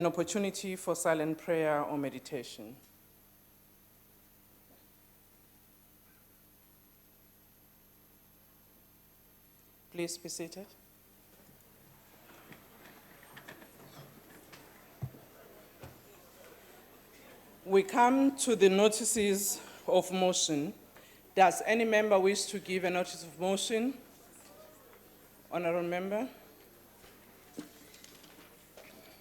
An opportunity for silent prayer or meditation. Please be seated. We come to the notices of motion. Does any member wish to give a notice of motion? Honourable member.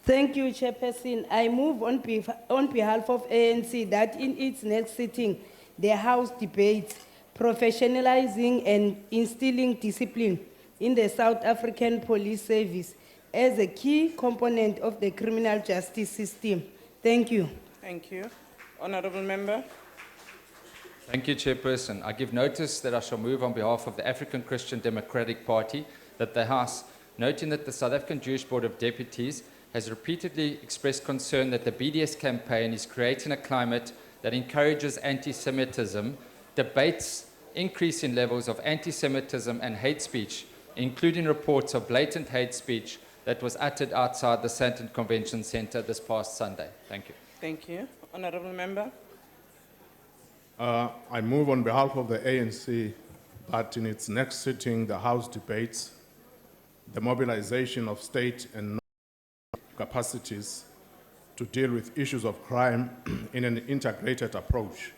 Thank you, Chairperson. I move on behalf of ANC that in its next sitting, the House debates professionalizing and instilling discipline in the South African Police Service as a key component of the criminal justice system. Thank you. Thank you. Honourable member. Thank you, Chairperson. I give notice that I shall move on behalf of the African Christian Democratic Party that the House, noting that the South African Jewish Board of Deputies has repeatedly expressed concern that the BDS campaign is creating a climate that encourages anti-Semitism, debates increase in levels of anti-Semitism and hate speech, including reports of blatant hate speech that was uttered outside the Sandton Convention Centre this past Sunday. Thank you. Thank you. Honourable member. I move on behalf of the ANC that in its next sitting, the House debates the mobilization of state and capacities to deal with issues of crime in an integrated approach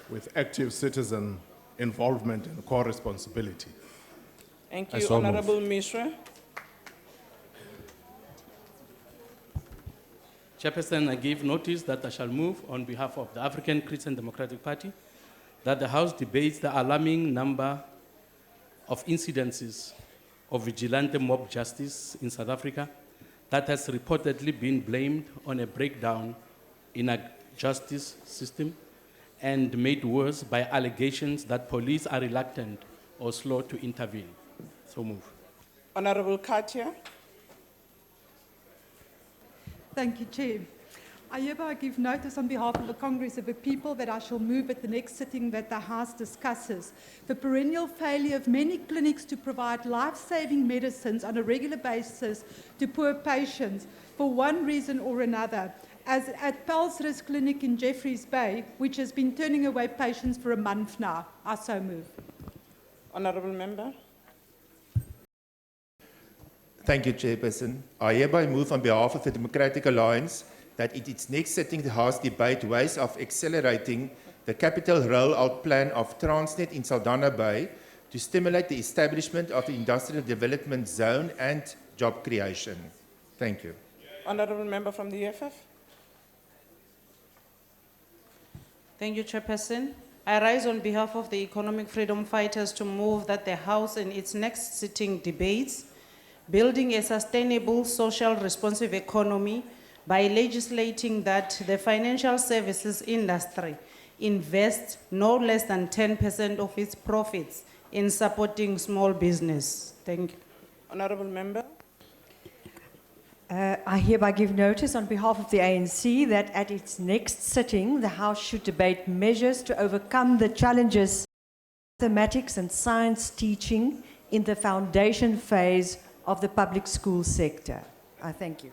with active citizen involvement and co-responsibility. Thank you. Honourable Mishra. Chairperson, I give notice that I shall move on behalf of the African Christian Democratic Party that the House debates the alarming number of incidences of vigilante mob justice in South Africa that has reportedly been blamed on a breakdown in a justice system and made worse by allegations that police are reluctant or slow to intervene. So move. Honourable Katia. Thank you, Chair. I hereby give notice on behalf of the Congress of the People that I shall move at the next sitting that the House discusses the perennial failure of many clinics to provide life-saving medicines on a regular basis to poor patients for one reason or another, as at Pelsris Clinic in Jeffreys Bay, which has been turning away patients for a month now. I so move. Honourable member. Thank you, Chairperson. I hereby move on behalf of the Democratic Alliance that at its next sitting the House debate ways of accelerating the capital rollout plan of Transnet in Saldanha Bay to stimulate the establishment of the industrial development zone and job creation. Thank you. Honourable member from the EFF. Thank you, Chairperson. I rise on behalf of the economic freedom fighters to move that the House in its next sitting debates building a sustainable, social, responsive economy by legislating that the financial services industry invests no less than 10% of its profits in supporting small business. Thank you. Honourable member. I hereby give notice on behalf of the ANC that at its next sitting, the House should debate measures to overcome the challenges of mathematics and science teaching in the foundation phase of the public school sector. I thank you.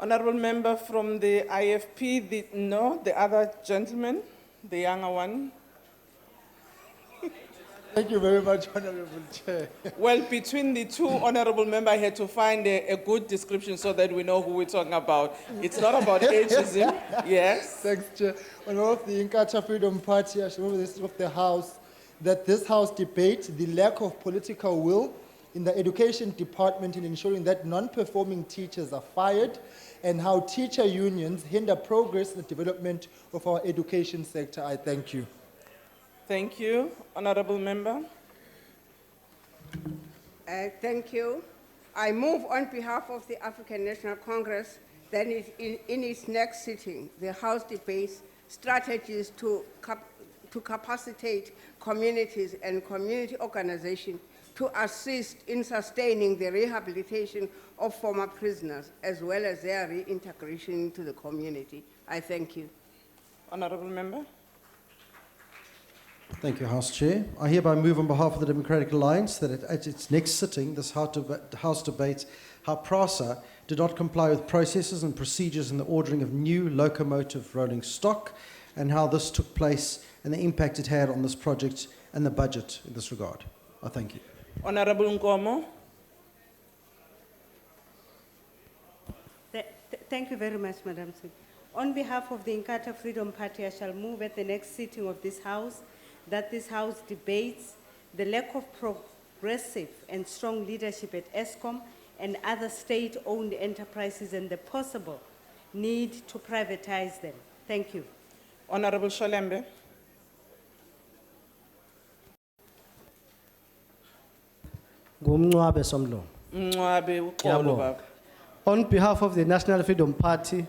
Honourable member from the IFP, the other gentleman, the younger one. Thank you very much, Honourable Chair. Well, between the two honourable members, I had to find a good description so that we know who we're talking about. It's not about ageism. Yes. Thanks, Chair. On behalf of the Inkatha Freedom Party, I shall move this of the House that this House debate the lack of political will in the education department in ensuring that non-performing teachers are fired and how teacher unions hinder progress in the development of our education sector. I thank you. Thank you. Honourable member. Thank you. I move on behalf of the African National Congress that in its next sitting, the House debates strategies to capacitate communities and community organizations to assist in sustaining the rehabilitation of former prisoners as well as their reintegration into the community. I thank you. Honourable member. Thank you, House Chair. I hereby move on behalf of the Democratic Alliance that at its next sitting, this House debates how PRASA did not comply with processes and procedures in the ordering of new locomotive rolling stock, and how this took place and the impact it had on this project and the budget in this regard. I thank you. Honorable Nkomo. Thank you very much, Madam Speaker. On behalf of the Inkatha Freedom Party, I shall move at the next sitting of this House that this House debates the lack of progressive and strong leadership at ESCOM and other state-owned enterprises and the possible need to privatize them. Thank you. Honorable Sholembe. Ngumncwabe Somlo. Mncwabe uxolo Ngiyabonga. baba. On behalf of the National Freedom Party,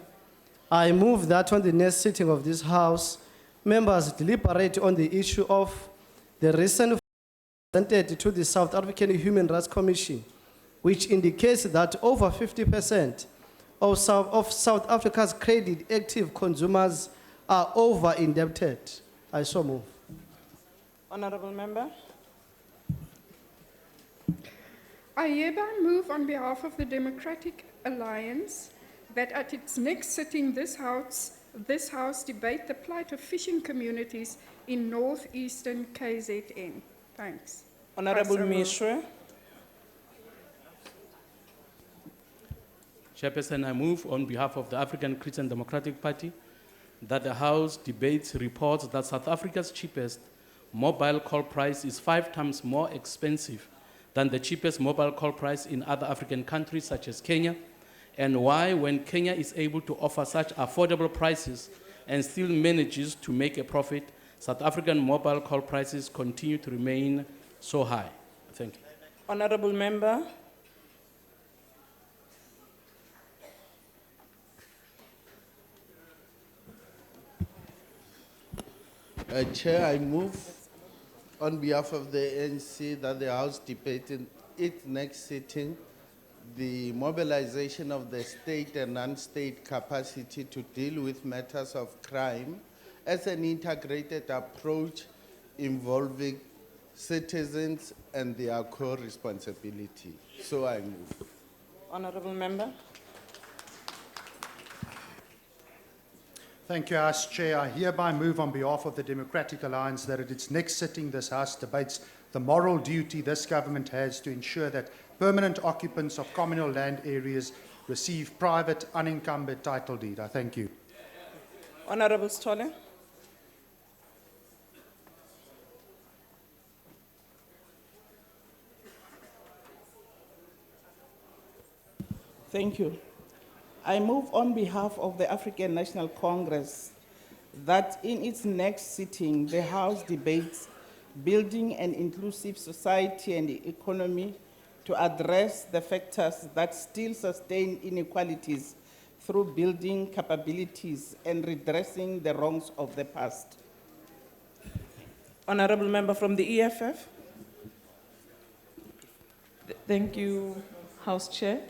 I move that on the next sitting of this House, members deliberate on the issue of the recent presented to the South African Human Rights Commission, which indicates that over 50% of South Africa's credit active consumers are over-indebted. I so move. Honorable member. I hereby move on behalf of the Democratic Alliance that at its next sitting this House debate the plight of fishing communities in northeastern KZN. Thanks. Honorable I so move. Mishwe. Chairperson, I move on behalf of the African Christian Democratic Party that the House debates reports that South Africa's cheapest mobile call price is 5 times more expensive than the cheapest mobile call price in other African countries such as Kenya, and why, when Kenya is able to offer such affordable prices and still manages to make a profit, South African mobile call prices continue to remain so high. Thank you. Honorable member. Chair, I move on behalf of the ANC that the House debate in its next sitting the mobilization of the state and non-state capacity to deal with matters of crime as an integrated approach involving citizens and their core responsibility. So I move. Honorable member. Thank you, House Chair. I hereby move on behalf of the Democratic Alliance that at its next sitting this House debates the moral duty this government has to ensure that permanent occupants of communal land areas receive private unencumbered title deed. I thank you. Honorable Stole. Thank you. I move on behalf of the African National Congress that in its next sitting, the House debates building an inclusive society and economy to address the factors that still sustain inequalities through building capabilities and redressing the wrongs of the past. Honorable member from the EFF. Thank you, House Chair.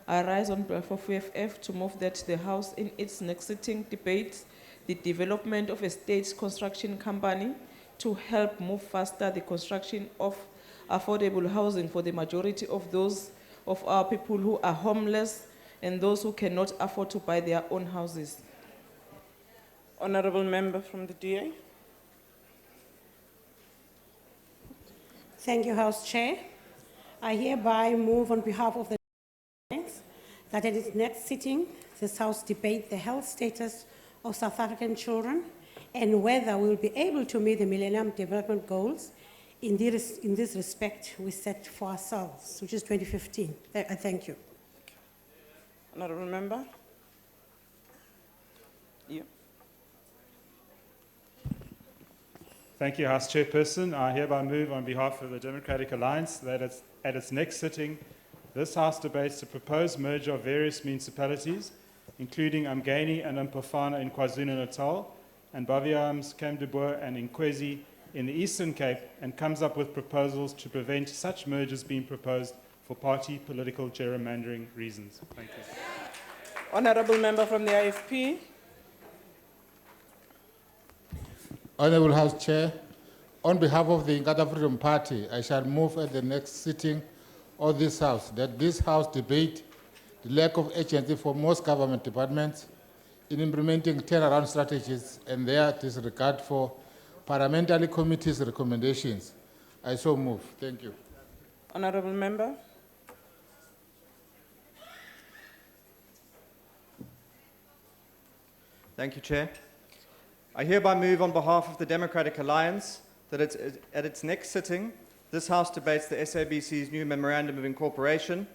I rise on behalf of EFF to move that the House in its next sitting debates the development of a state construction company to help move faster the construction of affordable housing for the majority of those of our people who are homeless and those who cannot afford to buy their own houses. Honorable member from the DA. Thank you, House Chair. I hereby move on behalf of the that at its next sitting, this House debate the health status of South African children and whether we will be able to meet the Millennium Development Goals in this respect we set for ourselves, which is 2015. I thank you. Honorable member. Yeah. Thank you, House Chairperson. I hereby move on behalf of the Democratic Alliance that at its next sitting, this House debates the proposed merger of various municipalities, including Umgeni and Mpofana in KwaZulu-Natal, and Baviams, Kamdeboer, and Inkwezi in the Eastern Cape, and comes up with proposals to prevent such mergers being proposed for party political gerrymandering reasons. Thank you. Honorable member from the IFP. Honorable House Chair, on behalf of the Inkatha Freedom Party, I shall move at the next sitting of this House that this House debate the lack of urgency for most government departments in implementing turnaround strategies and their disregard for parliamentary committees' recommendations. I so move. Thank you. Honourable Member. Thank you, Chair. I hereby move on behalf of the Democratic Alliance that at its next sitting, this House debates the SABC's new Memorandum of Incorporation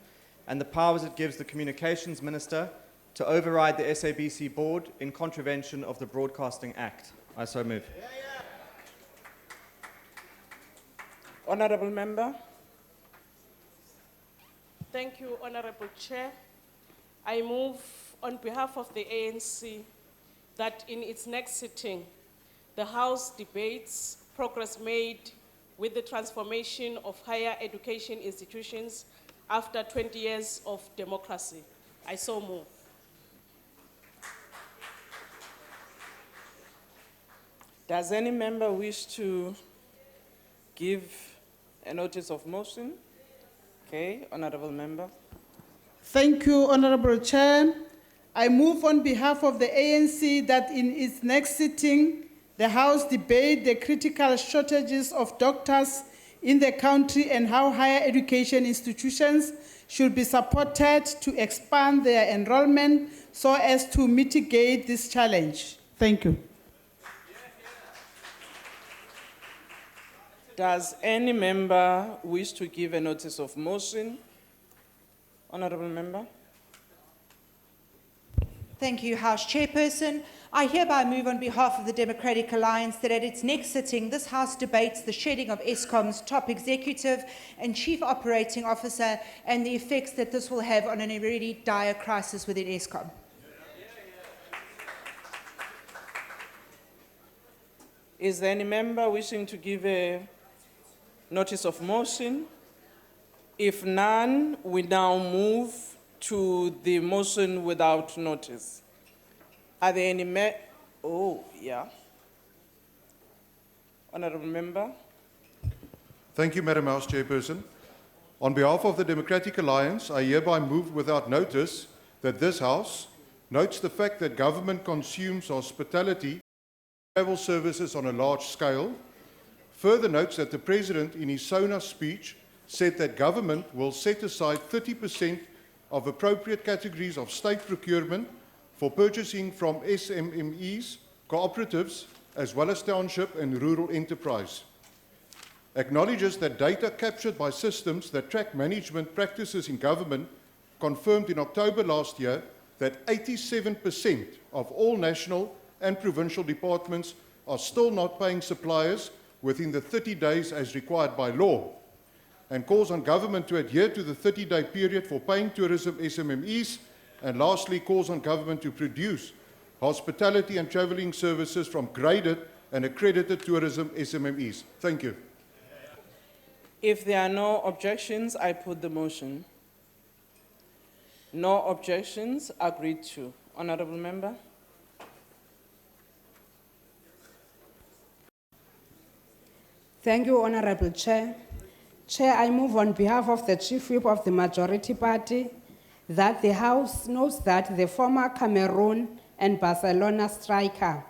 and the powers it gives the Communications Minister to override the SABC Board in contravention of the Broadcasting Act. I so move. Honourable Member. Thank you, Honourable Chair. I move on behalf of the ANC that in its next sitting, the House debates progress made with the transformation of higher education institutions after 20 years of democracy. I so move. Does any member wish to give a notice of motion? Okay, Honourable Member. Thank you, Honourable Chair. I move on behalf of the ANC that in its next sitting, the House debate the critical shortages of doctors in the country and how higher education institutions should be supported to expand their enrollment so as to mitigate this challenge. Thank you. Does any member wish to give a notice of motion? Honourable Member. Thank you, House Chairperson. I hereby move on behalf of the Democratic Alliance that at its next sitting, this House debates the shedding of Eskom's top executive and chief operating officer and the effects that this will have on an already dire crisis within Eskom. Is there any member wishing to give a notice of motion? If none, we now move to the motion without notice. Are there any Oh, yeah. Honourable Member. Thank you, Madam House Chairperson. On behalf of the Democratic Alliance, I hereby move without notice that this House notes the fact that government consumes hospitality travel services on a large scale, further notes that the President in his SONA speech said that government will set aside 30% of appropriate categories of state procurement for purchasing from SMMEs, cooperatives, as well as township and rural enterprise. Acknowledges that data captured by systems that track management practices in government confirmed in October last year that 87% of all national and provincial departments are still not paying suppliers within the 30 days as required by law, and calls on government to adhere to the 30-day period for paying tourism SMMEs, and lastly calls on government to produce hospitality and travelling services from graded and accredited tourism SMMEs. Thank you. If there are no objections, I put the motion. No objections, agreed to. Honourable Member. Thank you, Honourable Chair. Chair, I move on behalf of the Chief Whip of the Majority Party that the House notes that the former Cameroon and Barcelona striker,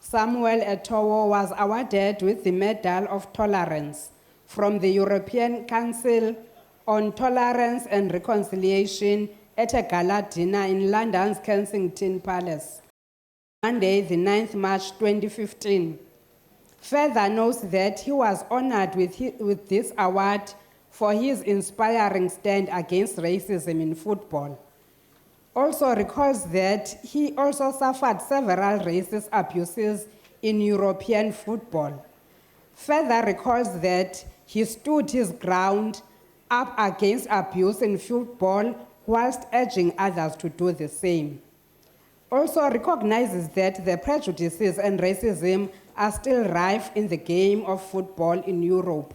Samuel Eto'o, was awarded with the Medal of Tolerance from the European Council on Tolerance and Reconciliation at a gala dinner in London's Kensington Palace, Monday, the 9th March 2015. Further notes that he was honored with this award for his inspiring stand against racism in football. Also recalls that he also suffered several racist abuses in European football. Further recalls that he stood his ground up against abuse in football whilst urging others to do the same. Also recognizes that the prejudices and racism are still rife in the game of football in Europe.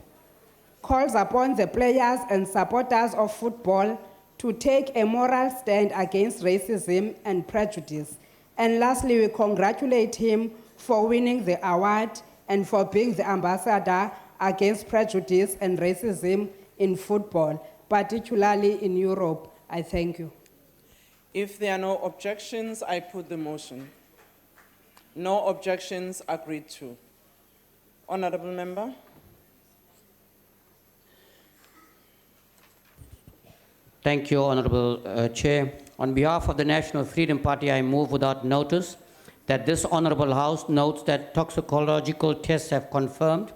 Calls upon the players and supporters of football to take a moral stand against racism and prejudice. And lastly, we congratulate him for winning the award and for being the ambassador against prejudice and racism in football, particularly in Europe. I thank you. If there are no objections, I put the motion. No objections, agreed to. Honorable Member. Thank you, Honorable Chair. On behalf of the National Freedom Party, I move without notice that this Honorable House notes that toxicological tests have confirmed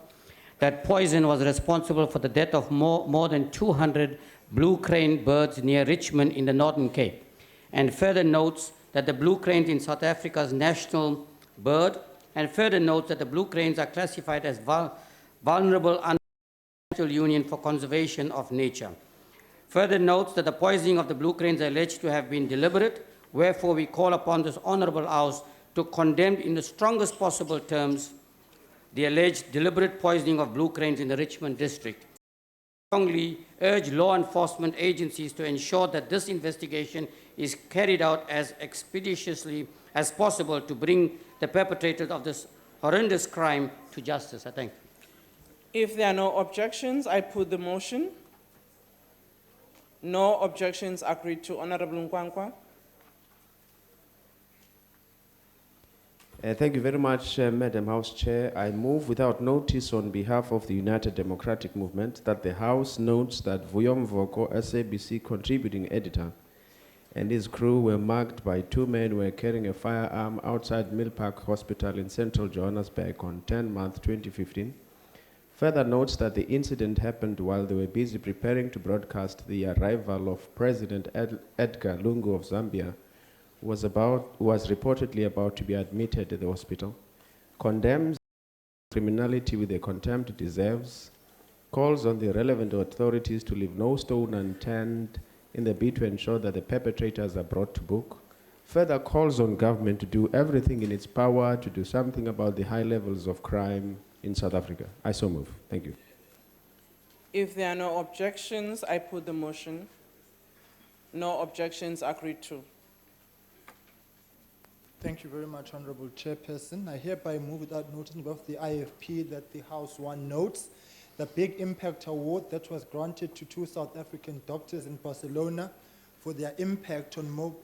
that poison was responsible for the death of more than 200 blue crane birds near Richmond in the Northern Cape, and further notes that the blue cranes in South Africa's national bird, and further notes that the blue cranes are classified as vulnerable under the International Union for Conservation of Nature. Further notes that the poisoning of the blue cranes are alleged to have been deliberate, wherefore we call upon this Honourable House to condemn in the strongest possible terms the alleged deliberate poisoning of blue cranes in the Richmond district. Strongly urge law enforcement agencies to ensure that this investigation is carried out as expeditiously as possible to bring the perpetrators of this horrendous crime to justice. I thank you. If there are no objections, I put the motion. No objections, agreed to. Honorable Nkwankwa. Thank you very much, Madam House Chair. I move without notice on behalf of the United Democratic Movement that the House notes that Vuyom Voko, SABC contributing editor, and his crew were mugged by two men who were carrying a firearm outside Mill Park Hospital in central Johannesburg on 10 March 2015. Further notes that the incident happened while they were busy preparing to broadcast the arrival of President Edgar Lungu of Zambia, who was reportedly about to be admitted at the hospital, condemns criminality with the contempt it deserves, calls on the relevant authorities to leave no stone unturned in the bid to ensure that the perpetrators are brought to book, further calls on government to do everything in its power to do something about the high levels of crime in South Africa. I so move. Thank you. If there are no objections, I put the motion. No objections, agreed to. Thank you very much, Honorable Chairperson. I hereby move without notice of the IFP that the House One notes the Big Impact Award that was granted to two South African doctors in Barcelona for their impact on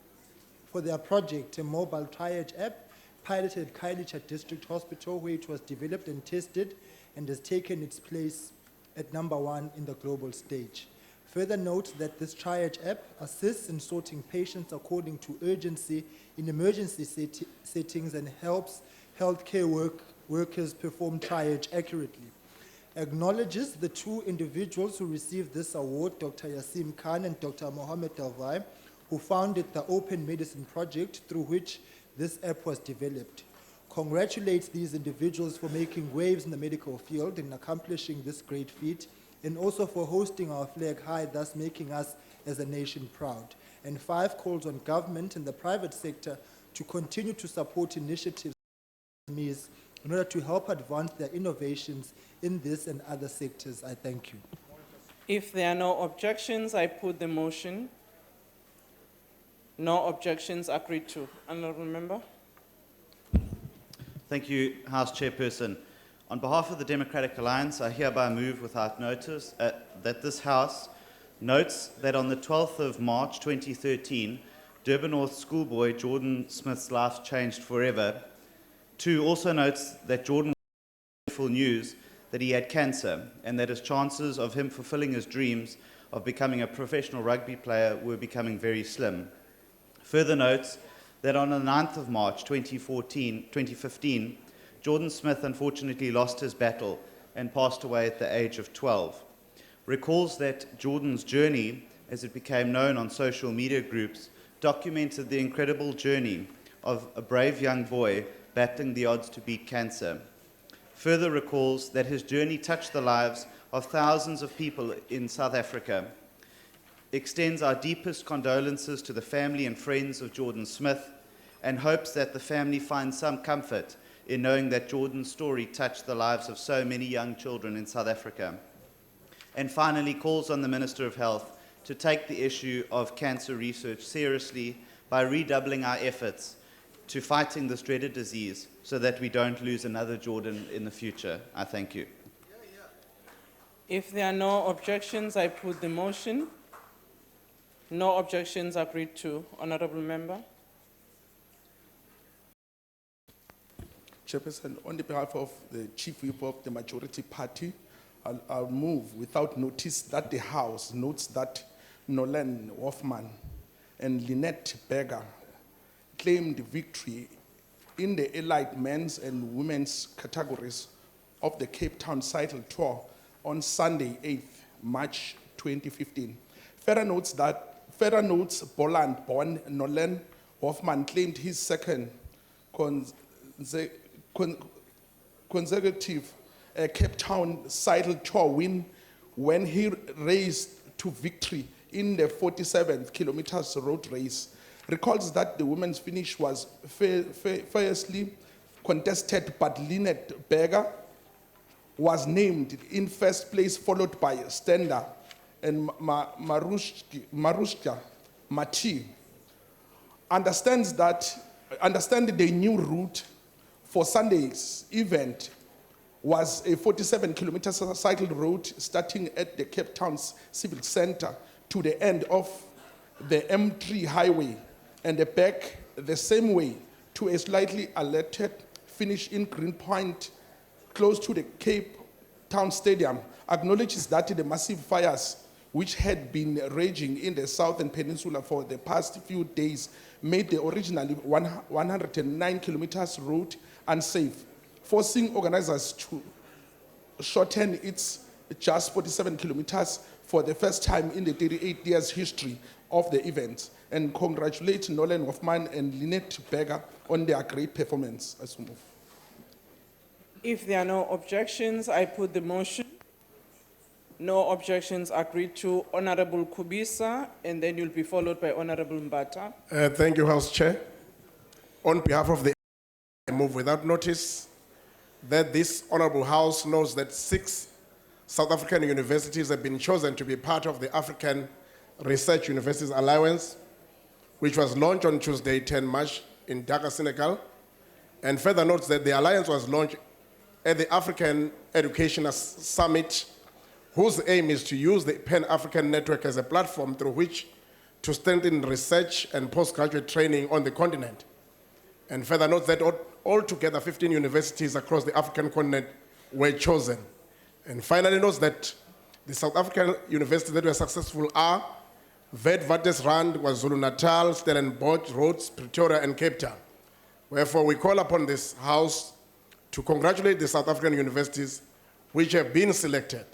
for their project, a mobile triage app piloted at Khayelitsha District Hospital, where it was developed and tested and has taken its place at #1 in the global stage. Further note that this triage app assists in sorting patients according to urgency in emergency settings and helps healthcare workers perform triage accurately. Acknowledges the two individuals who received this award, Dr. Yassim Khan and Dr. Mohammed Dalvai, who founded the Open Medicine Project through which this app was developed. Congratulates these individuals for making waves in the medical field and accomplishing this great feat, and also for hosting our flag high, thus making us as a nation proud. And 5, calls on government and the private sector to continue to support initiatives in order to help advance their innovations in this and other sectors. I thank you. If there are no objections, I put the motion. No objections, agreed to. Honourable Member. Thank you, House Chairperson. On behalf of the Democratic Alliance, I hereby move without notice that this House notes that on the 12th of March 2013, Durban North schoolboy Jordan Smith's life changed forever. 2, also notes that Jordan was full news that he had cancer and that his chances of him fulfilling his dreams of becoming a professional rugby player were becoming very slim. Further notes that on the 9th of March 2015, Jordan Smith unfortunately lost his battle and passed away at the age of 12. Recalls that Jordan's journey, as it became known on social media groups, documented the incredible journey of a brave young boy battling the odds to beat cancer. Further recalls that his journey touched the lives of thousands of people in South Africa. Extends our deepest condolences to the family and friends of Jordan Smith and hopes that the family finds some comfort in knowing that Jordan's story touched the lives of so many young children in South Africa. And finally, calls on the Minister of Health to take the issue of cancer research seriously by redoubling our efforts to fighting this dreaded disease so that we don't lose another Jordan in the future. I thank you. If there are no objections, I put the motion. No objections, agreed to. Honorable Member. Chairperson, on behalf of the Chief Whip of the Majority Party, I'll move without notice that the House notes that Nolan Hoffman and Lynette Berger claimed victory in the Elite Men's and Women's categories of the Cape Town Cycle Tour on Sunday, 8th March 2015. Further notes Boland-born Nolan Hoffman claimed his second consecutive Cape Town Cycle Tour win when he raced to victory in the 47th kilometers road race. Recalls that the women's finish was fiercely contested, but Lynette Berger was named in first place, followed by Stender and Marushka Mati. Understand the new route for Sunday's event was a 47 kilometers cycle route starting at the Cape Town's Civic Center to the end of the M3 highway and back the same way to a slightly alerted finish in Greenpoint close to the Cape Town Stadium. Acknowledges that the massive fires which had been raging in the southern peninsula for the past few days made the originally 109 kilometers route unsafe, forcing organizers to shorten its just 47 kilometers for the first time in the 38 years history of the event, and congratulate Nolan Hoffman and Lynette Berger on their great performance. As we move. If there are no objections, I put the motion. No objections, agreed to. Honorable Kubisa, and then you'll be followed by Honorable Mbata. Thank you, House Chair. On behalf of the I move without notice that this Honorable House knows that 6 South African universities have been chosen to be part of the African Research Universities Alliance, which was launched on Tuesday, 10 March in Dakar, Senegal, and further notes that the alliance was launched at the African Education Summit, whose aim is to use the Pan-African Network as a platform through which to strengthen research and postgraduate training on the continent. And further notes that altogether 15 universities across the African continent were chosen. And finally notes that the South African universities that were successful are Witwatersrand, KwaZulu-Natal, Stellenbosch, Rhodes, Pretoria, and Cape Town. Wherefore, we call upon this House to congratulate the South African universities which have been selected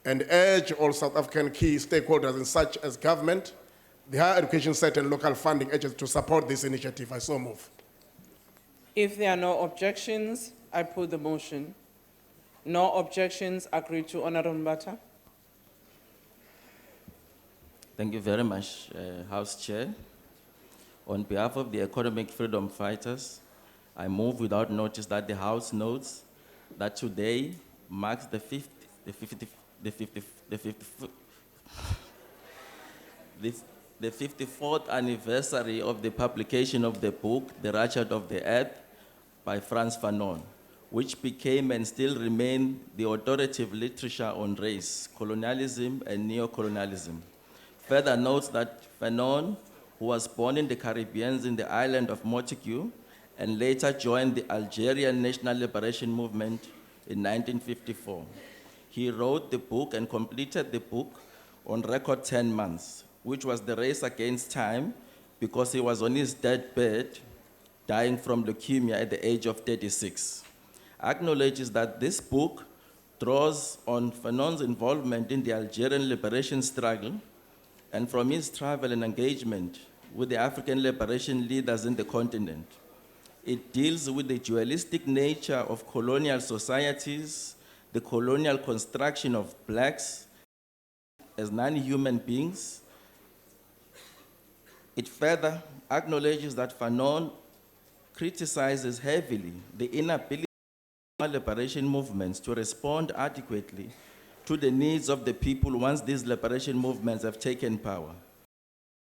and urge all South African key stakeholders, in such as government, the higher education sector, and local funding agencies to support this initiative. I so move. If there are no objections, I put the motion. No objections, agreed to. Honorable Mbata. Thank you very much, House Chair. On behalf of the economic freedom fighters, I move without notice that the House notes that today marks the 54th anniversary of the publication of the book, The Ratchet of the Earth, by Frantz Fanon, which became and still remains the authoritative literature on race, colonialism, and neocolonialism. Further notes that Fanon, who was born in the Caribbean in the island of Montague, and later joined the Algerian National Liberation Movement in 1954. He wrote the book and completed the book on record 10 months, which was the race against time because he was on his deathbed, dying from leukemia at the age of 36. Acknowledges that this book draws on Fanon's involvement in the Algerian liberation struggle and from his travel and engagement with the African liberation leaders in the continent. It deals with the dualistic nature of colonial societies, the colonial construction of blacks as non-human beings. It further acknowledges that Fanon criticizes heavily the inability of liberation movements to respond adequately to the needs of the people once these liberation movements have taken power.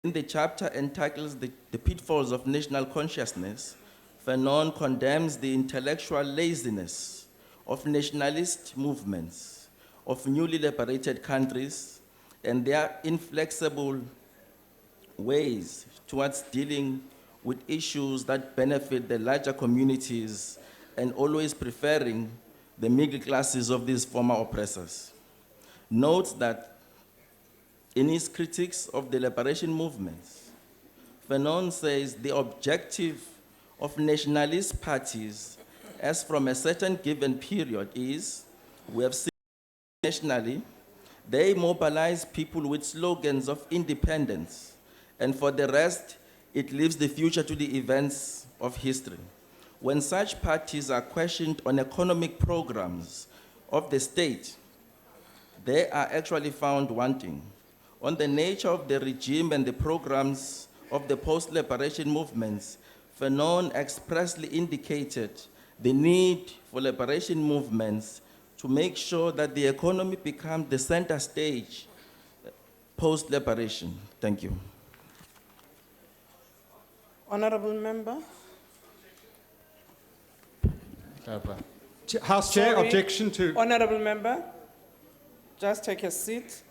In the chapter entitled The Pitfalls of National Consciousness, Fanon condemns the intellectual laziness of nationalist movements of newly liberated countries and their inflexible ways towards dealing with issues that benefit the larger communities and always preferring the middle classes of these former oppressors. Notes that in his critiques of the liberation movements, Fanon says the objective of nationalist parties as from a certain given period is, we have seen nationally, they mobilize people with slogans of independence, and for the rest, it leaves the future to the events of history. When such parties are questioned on economic programs of the state, they are actually found wanting. On the nature of the regime and the programs of the post-liberation movements, Fanon expressly indicated the need for liberation movements to make sure that the economy becomes the center stage post-liberation. Thank you. Honorable member. House Chair, Sorry. objection to... Honorable member, just take a seat.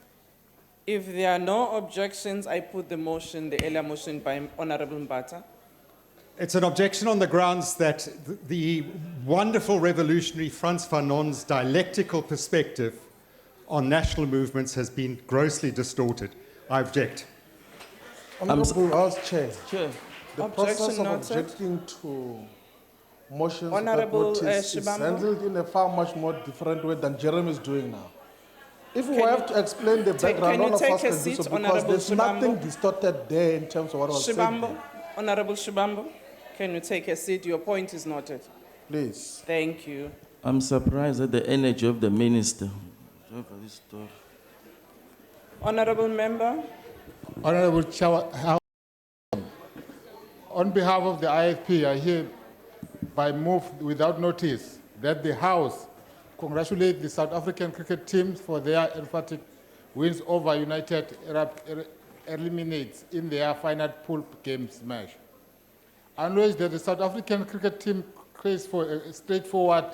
If there are no objections, I put the motion, the earlier motion by Honorable Mbata. It's an objection on the grounds that the wonderful revolutionary Frans Fanon's dialectical perspective on national movements has been grossly distorted. I object. Honorable House Chair, the Objection process of noted. objecting to motions Honorable, without notice is Shibambo. handled in a far much more different way than Jeremy is doing now. If we Can have you to explain the background, can you all of take us a can do seat, so because Honorable there's nothing Shibambo? distorted there in terms of what was said Shibambo, there. Honorable Shibambo, can you take a seat? Your point is noted. Please. Thank you. I'm surprised at the energy of the minister. Honorable member. Honorable Chair, on behalf of the IFP, I hereby move without notice that the House congratulate the South African cricket team for their emphatic wins over United Arab Emirates in their final pool game match. Acknowledge that the South African cricket team crazed for a straightforward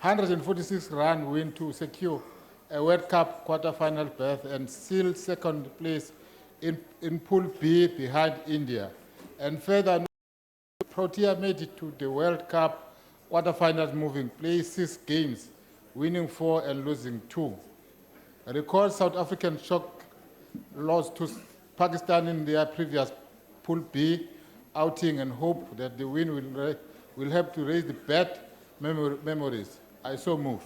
146-run win to secure a World Cup quarter-final berth and seal second place in Pool B behind India. And further, Protea made it to the World Cup quarter-finals, moving play 6 games, winning 4 and losing 2. A record South African shock loss to Pakistan in their previous Pool B outing, and hope that the win will help to raise the bad memories. I so move.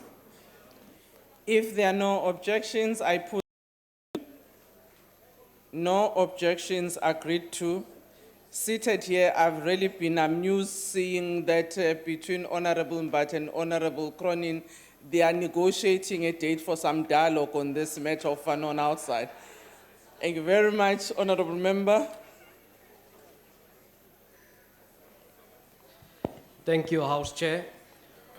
If there are no objections, I put no objections agreed to. Seated here, I've really been amused seeing that between Honorable Mbata and Honorable Cronin, they are negotiating a date for some dialogue on this matter of Fanon outside. Thank you very much, Honorable Member. Thank you, House Chair.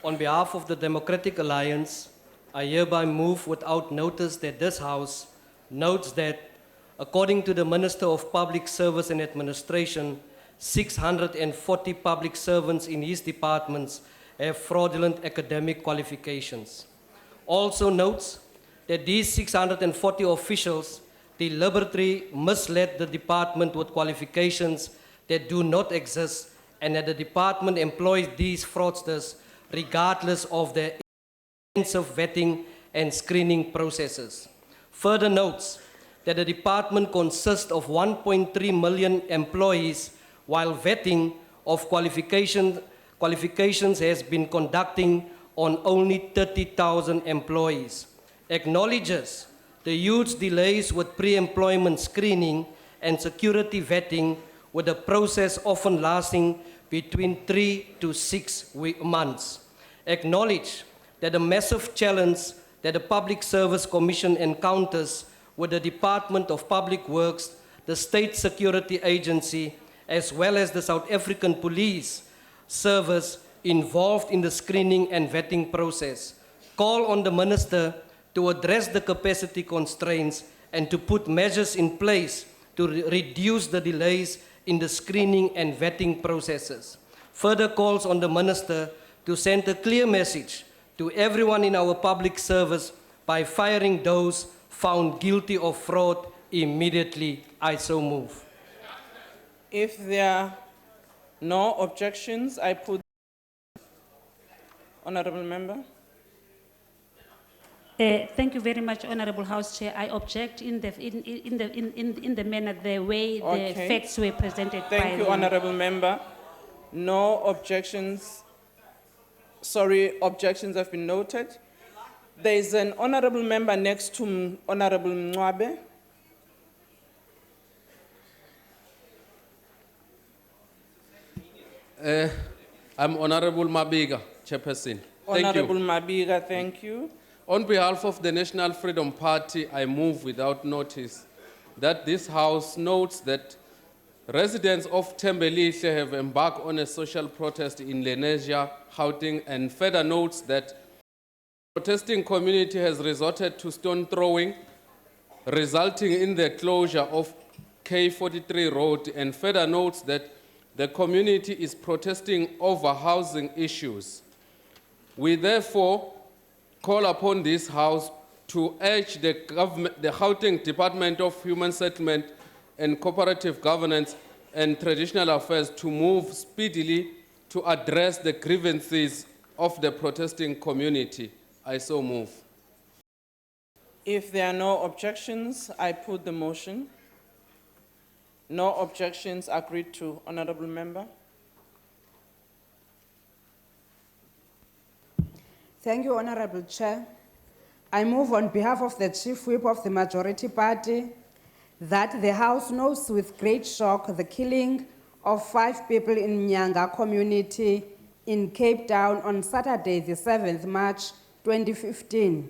On behalf of the Democratic Alliance, I hereby move without notice that this House notes that, according to the Minister of Public Service and Administration, 640 public servants in his departments have fraudulent academic qualifications. Also notes that these 640 officials deliberately misled the department with qualifications that do not exist, and that the department employs these fraudsters regardless of their extensive vetting and screening processes. Further notes that the department consists of 1.3 million employees, while vetting of qualifications has been conducting on only 30,000 employees. Acknowledges the huge delays with pre-employment screening and security vetting, with the process often lasting between 3 to 6 months. Acknowledge that the massive challenge that the Public Service Commission encounters with the Department of Public Works, the State Security Agency, as well as the South African Police Service involved in the screening and vetting process. Call on the Minister to address the capacity constraints and to put measures in place to reduce the delays in the screening and vetting processes. Further calls on the Minister to send a clear message to everyone in our public service by firing those found guilty of fraud immediately. I so move. If there are no objections, I put. Honorable Member. Thank you very much, Honorable House Chair. I object in the manner, the way the facts were presented by Thank you, Honorable Member. No objections. Sorry, objections have been noted. There is an Honorable Member next to Honorable Mwabe. I'm Honorable Mabiga, Chairperson. Honorable Mabiga, thank you. On behalf of the National Freedom Party, I move without notice that this House notes that residents of Tembelihle have embarked on a social protest in Lenasia, Gauteng, and further notes that the protesting community has resorted to stone throwing, resulting in the closure of K43 Road, and further notes that the community is protesting over housing issues. We therefore call upon this House to urge the government, the Gauteng Department of Human Settlement and Cooperative Governance and Traditional Affairs to move speedily to address the grievances of the protesting community. I so move. If there are no objections, I put the motion. No objections, agreed to. Honorable Member. Thank you, Honorable Chair. I move on behalf of the Chief Whip of the Majority Party that the House knows with great shock the killing of 5 people in Nyanga community in Cape Town on Saturday, the 7th March 2015.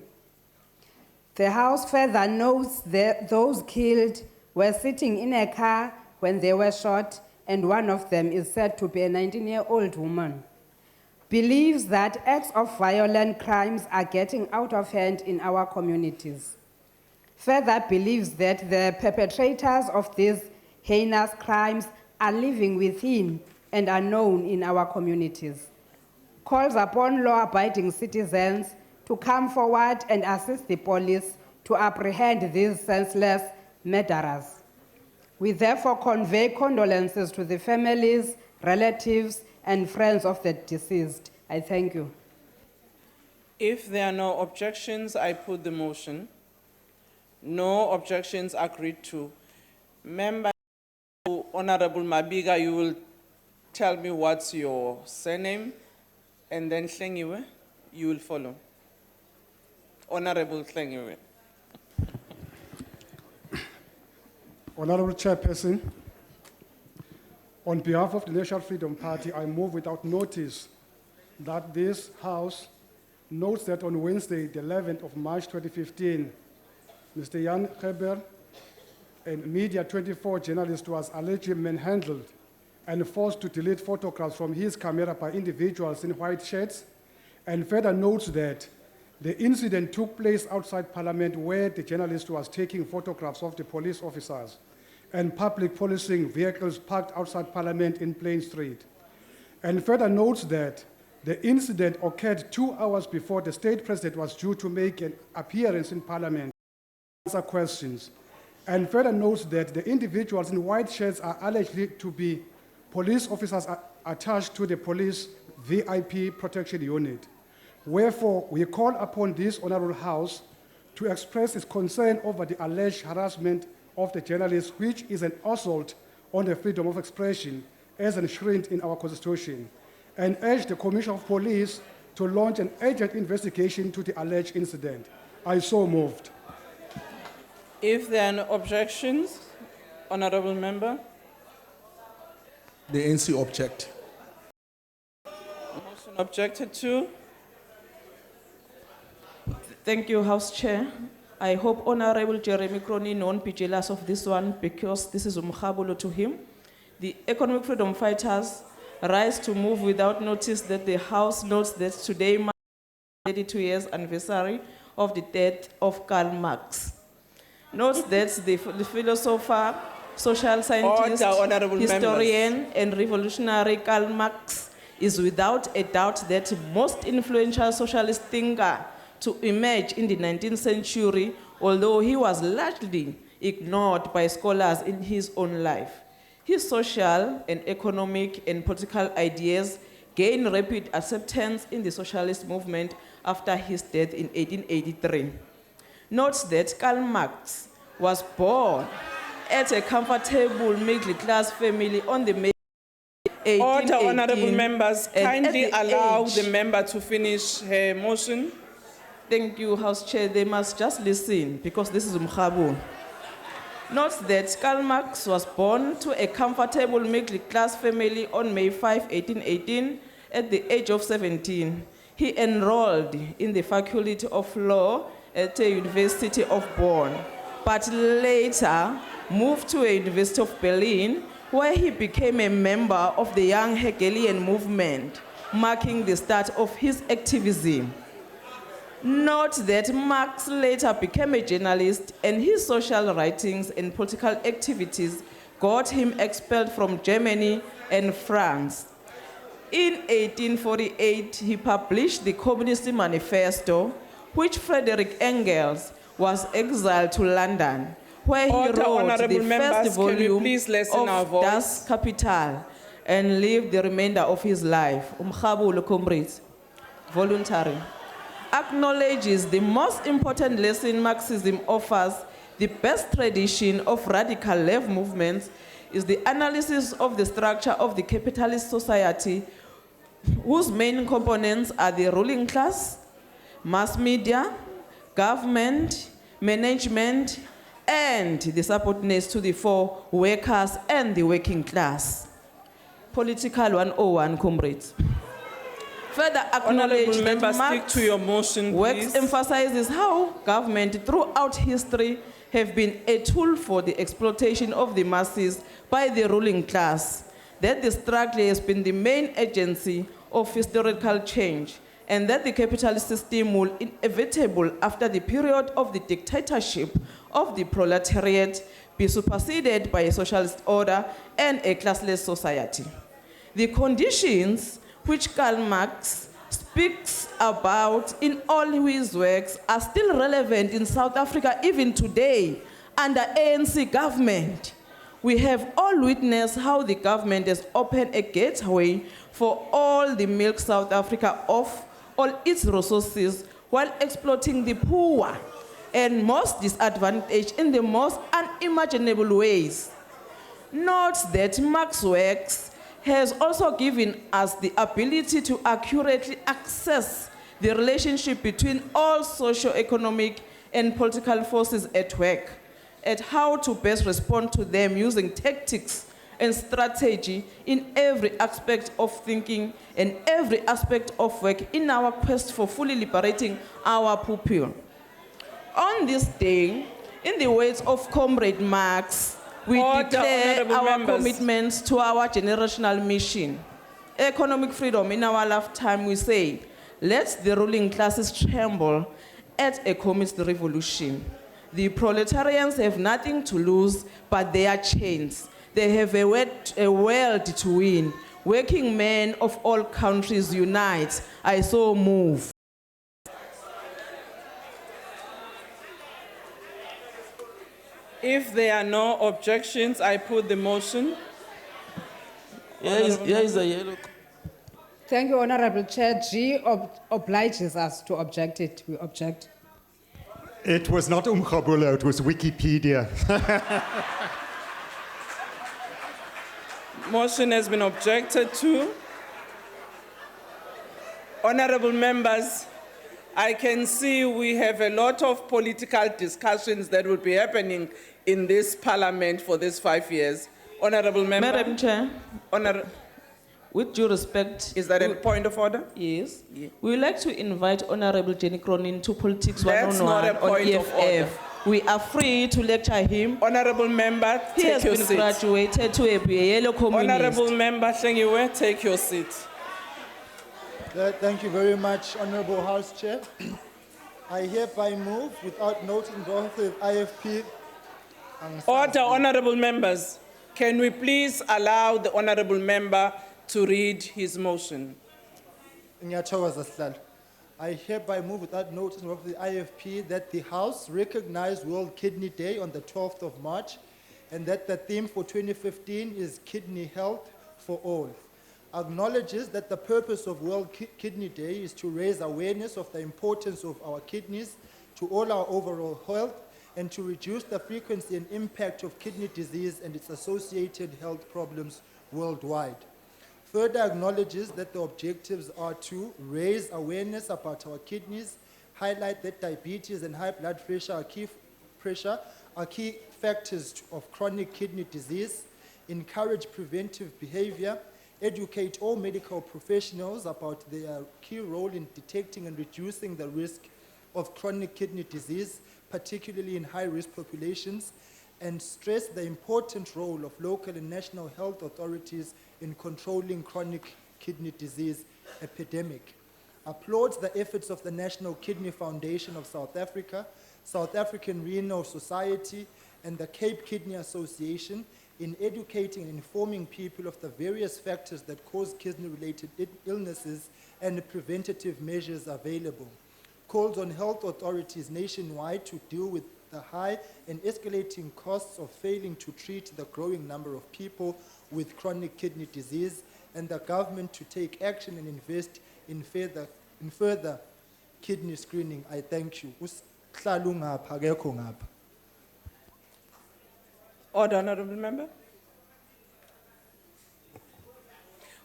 The House further notes that those killed were sitting in a car when they were shot, and one of them is said to be a 19-year-old woman. Believes that acts of violent crimes are getting out of hand in our communities. Further believes that the perpetrators of these heinous crimes are living within and are known in our communities. Calls upon law-abiding citizens to come forward and assist the police to apprehend these senseless murderers. We therefore convey condolences to the families, relatives, and friends of the deceased. I thank you. If there are no objections, I put the motion. No objections, agreed to. Member, Honorable Mabiga, you will tell me what's your surname, and then Hlengiwe, you will follow. Honorable Hlengiwe. Honorable Chairperson, on behalf of the National Freedom Party, I move without notice that this House notes that on Wednesday, the 11th of March 2015, Mr. Jan Geber, a Media 24 journalist, was allegedly manhandled and forced to delete photographs from his camera by individuals in white shirts, and further notes that the incident took place outside Parliament, where the journalist was taking photographs of the police officers and public policing vehicles parked outside Parliament in Plain Street. And further notes that the incident occurred 2 hours before the state president was due to make an appearance in Parliament to answer questions. And further notes that the individuals in white shirts are alleged to be police officers attached to the police VIP protection unit. Wherefore, we call upon this Honourable House to express its concern over the alleged harassment of the journalists, which is an assault on the freedom of expression as enshrined in our Constitution, and urge the Commissioner of Police to launch an urgent investigation to the alleged incident. I so moved. If there are no objections, Honourable Member. The NC object. Motion objected to. Thank you, House Chair. I hope Honorable Jeremy Crony non-be jealous of this one, because this is umkhabulo to him. The economic freedom fighters rise to move without notice that the House notes that today marks the 32 years anniversary of the death of Karl Marx. Notes that the philosopher, social scientist, historian, and revolutionary Karl Marx is without a doubt the most influential socialist thinker to emerge in the 19th century, although he was largely ignored by scholars in his own life. His social and economic and political ideas gained rapid acceptance in the socialist movement after his death in 1883. Note that Karl Marx was born at a comfortable middle-class family on the May 1818. Order, honorable members, and at kindly the allow age- the member to finish her motion. Thank you, House Chair. They must just listen because this is Umkhabu. Note that Karl Marx was born to a comfortable middle-class family on May 5, 1818. At the age of 17, he enrolled in the Faculty of Law at the University of Bonn, but later moved to a University of Berlin, where he became a member of the Young Hegelian movement, marking the start of his activism. Note that Marx later became a journalist, and his social writings and political activities got him expelled from Germany and France. In 1848, he published the Communist Manifesto, which Frederick Engels was exiled to London, where he Order, wrote honorable the members, first can we volume please lessen our of voice? Das Kapital and lived the remainder of his life. Umkhabulo, comrades. Voluntary. Acknowledges the most important lesson Marxism offers, the best tradition of radical left movements, is the analysis of the structure of the capitalist society, whose main components are the ruling class, mass media, government, management, and the subordinates to the four workers and the working class. Political 101, comrades. Further acknowledge Honorable that members, stick Marx to your motion, works please. emphasizes how government throughout history have been a tool for the exploitation of the masses by the ruling class, that the struggle has been the main agency of historical change, and that the capitalist system will inevitable after the period of the dictatorship of the proletariat be superseded by a socialist order and a classless society. The conditions which Karl Marx speaks about in all his works are still relevant in South Africa even today under ANC government. We have all witnessed how the government has opened a gateway for all the milk South Africa of all its resources while exploiting the poor and most disadvantaged in the most unimaginable ways. Note that Marx's works has also given us the ability to accurately assess the relationship between all socio-economic and political forces at work, and how to best respond to them using tactics and strategy in every aspect of thinking and every aspect of work in our quest for fully liberating our people. On this day, in the words of Comrade Marx, we Order, declare honorable our members. commitments to our generational mission. Economic freedom in our lifetime, we say, let the ruling classes tremble at a communist revolution. The proletarians have nothing to lose but their chains. They have a world to win. Working men of all countries unite. I so move. If there are no objections, I put the motion. Here is a yellow. Thank you, Honorable Chair. G obliges us to object it. We object. It was not Umkhabulo, it was Wikipedia. Motion has been objected to. Honorable members, I can see we have a lot of political discussions that will be happening in this parliament for these 5 years. Honorable member. Madam Chair. With due respect. Is that a point of order? Yes. We would like to invite Honorable Jenny Cronin to Politics That's 101 not a point on of EFF. order. We are free to lecture him. Honorable member, He take has your been seat. graduated to a yellow communist. Honorable member Hlengiwe, take your seat. Thank you very much, Honorable House Chair. I hereby move without noting both with IFP and Order, honorable members. Can we please allow the honorable member to read his motion? Ngiyathokoza Sihlalo. I hereby move without notice of the IFP that the House recognize World Kidney Day on the 12th of March and that the theme for 2015 is Kidney Health for All. Acknowledges that the purpose of World Kidney Day is to raise awareness of the importance of our kidneys to all our overall health and to reduce the frequency and impact of kidney disease and its associated health problems worldwide. Further acknowledges that the objectives are to raise awareness about our kidneys, highlight that diabetes and high blood pressure are key factors of chronic kidney disease, encourage preventive behavior, educate all medical professionals about their key role in detecting and reducing the risk of chronic kidney disease, particularly in high-risk populations, and stress the important role of local and national health authorities in controlling chronic kidney disease epidemic. Applauds the efforts of the National Kidney Foundation of South Africa, South African Renal Society, and the Cape Kidney Association in educating and informing people of the various factors that cause kidney-related illnesses and the preventative measures available. Calls on health authorities nationwide to deal with the high and escalating costs of failing to treat the growing number of people with chronic kidney disease, and the government to take action and invest in further kidney screening. I thank you. Order, honorable member.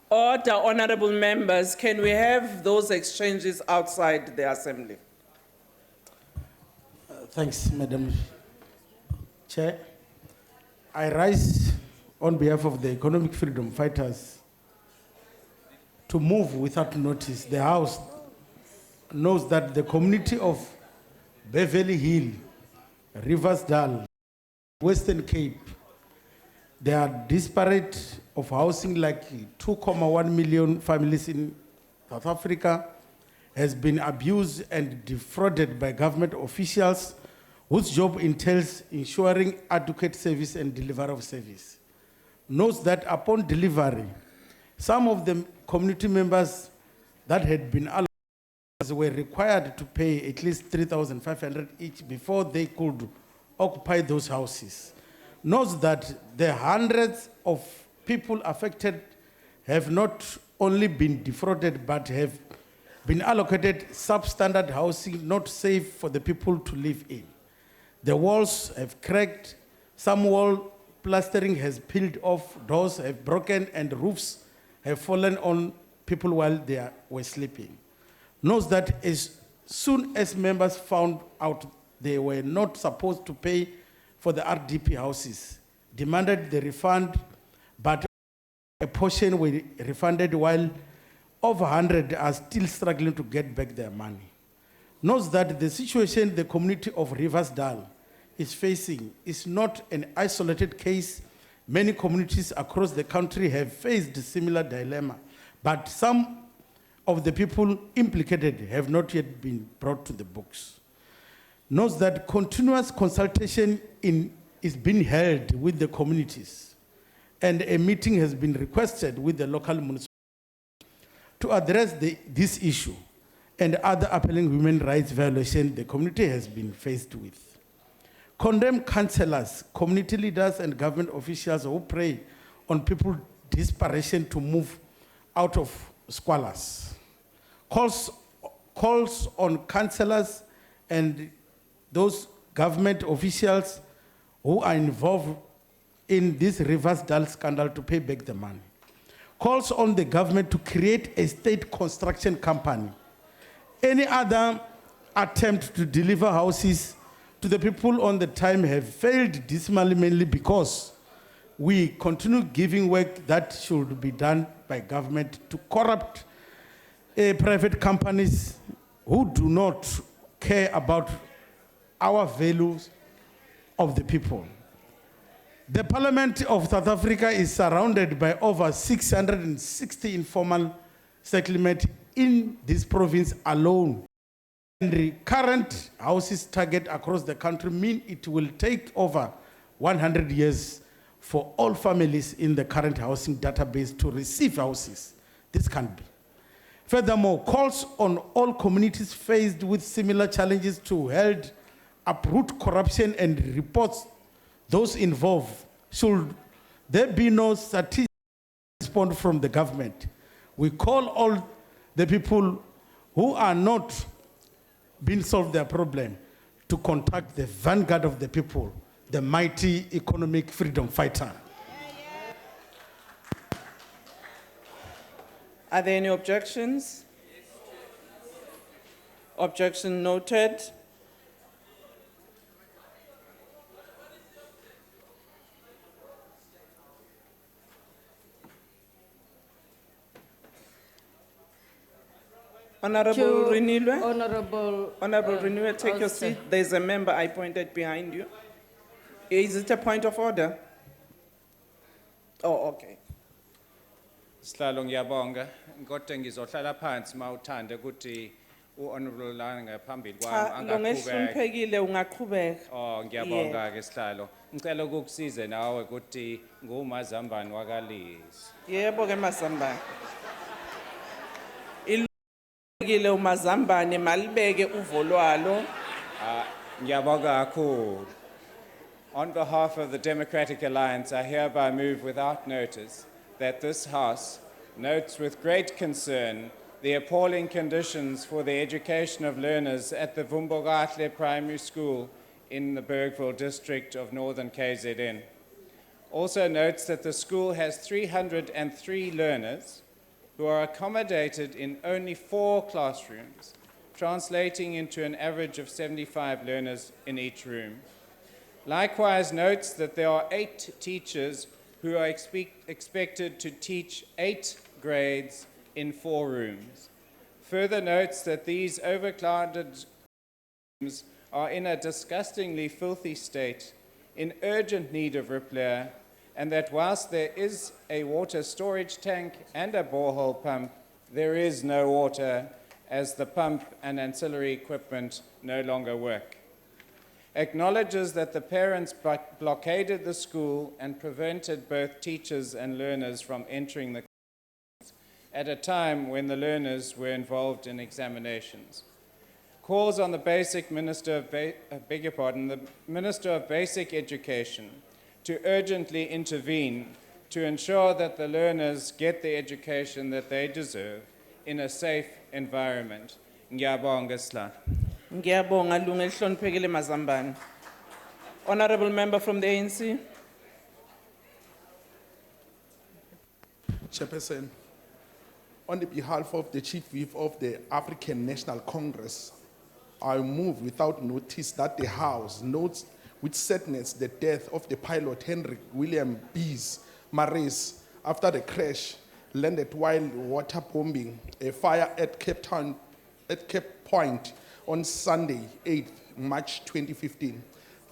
Order, honorable members. Can we have those exchanges outside the assembly? Thanks, Madam Chair. I rise on behalf of the economic freedom fighters to move without notice. The House knows that the community of Beverly Hill, Riversdale, Western Cape, they are disparate of housing, like 2.1 million families in South Africa, has been abused and defrauded by government officials whose job entails ensuring adequate service and delivery of service. Knows that upon delivery, some of the community members that had been allocated were required to pay at least 3,500 each before they could occupy those houses. Knows that the hundreds of people affected have not only been defrauded but have been allocated substandard housing not safe for the people to live in. The walls have cracked, some wall plastering has peeled off, doors have broken, and roofs have fallen on people while they were sleeping. Knows that as soon as members found out they were not supposed to pay for the RDP houses, demanded the refund, but a portion were refunded while over 100 are still struggling to get back their money. Knows that the situation the community of Riversdale is facing is not an isolated case. Many communities across the country have faced a similar dilemma, but some of the people implicated have not yet been brought to the books. Knows that continuous consultation is being held with the communities, and a meeting has been requested with the local municipalities to address this issue and other appalling human rights violations the community has been faced with. Condemn councillors, community leaders, and government officials who prey on people's desperation to move out of squalors. Calls on councillors and those government officials who are involved in this Riversdale scandal to pay back the money. Calls on the government to create a state construction company. Any other attempt to deliver houses to the people on the time have failed dismally, mainly because we continue giving work that should be done by government to corrupt private companies who do not care about our values of the people. The Parliament of South Africa is surrounded by over 660 informal settlements in this province alone. And the current houses target across the country mean it will take over 100 years for all families in the current housing database to receive houses. This can't be. Furthermore, calls on all communities faced with similar challenges to help uproot corruption and reports those involved should there be no strategic response from the government, we call all the people who are not being solved their problem to contact the vanguard of the people, the mighty economic freedom fighter. Are there any objections? Objection noted. Honorable Renilwe. Honorable Renilwe, take your seat. There's a member I pointed behind you. Is it a point of order? Oh, okay. Sihlalo ngiyabonga kodwa ngizohlala phansi mawuthanda ukuthi uhonorable lana ngaphambili kwami Cha, longehloniphekile ungaqhubeka. Oh ngiyabonga ke sihlalo ngicela ukukusize nawe ukuthi ngumazambane wakalisi. Yebo ke Mazambane. Ilungile uMazambane malibeke uvo lwalo. Ngiyabonga kakhulu. On behalf of the Democratic Alliance, I hereby move without notice that this House notes with great concern the appalling conditions for the education of learners at the Vumbogatle Primary School in the Bergville district of northern KZN. Also notes that the school has 303 learners who are accommodated in only 4 classrooms, translating into an average of 75 learners in each room. Likewise notes that there are 8 teachers who are expected to teach 8 grades in 4 rooms. Further notes that these overcrowded rooms are in a disgustingly filthy state, in urgent need of repair, and that whilst there is a water storage tank and a borehole pump, there is no water as the pump and ancillary equipment no longer work. Acknowledges that the parents blockaded the school and prevented both teachers and learners from entering the class at a time when the learners were involved in examinations. Calls on the Minister of Basic Education to urgently intervene to ensure that the learners get the education that they deserve in a safe environment. Ngiyabonga Sihlalo. Ngiyabonga lungehloniphekile Mazambane. Honorable member from the ANC. Chairperson, on the behalf of the Chief Whip of the African National Congress, I move without notice that the House notes with sadness the death of the pilot Henry William Bees Marais after the crash landed while waterbombing a fire at Cape Point on Sunday, 8th March 2015.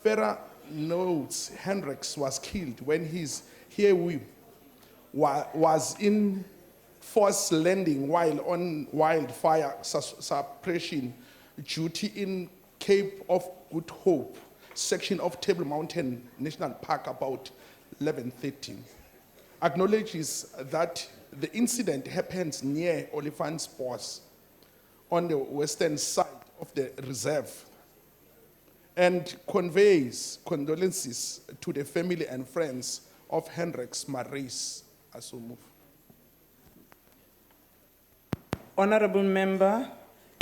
Farah notes Hendricks was killed when his Huey was in forced landing while on wildfire suppression duty in Cape of Good Hope, section of Table Mountain National Park about 11:30. Acknowledges that the incident happens near Oliphant's Pass on the western side of the reserve and conveys condolences to the family and friends of Hendricks Marais. So move. Honorable member,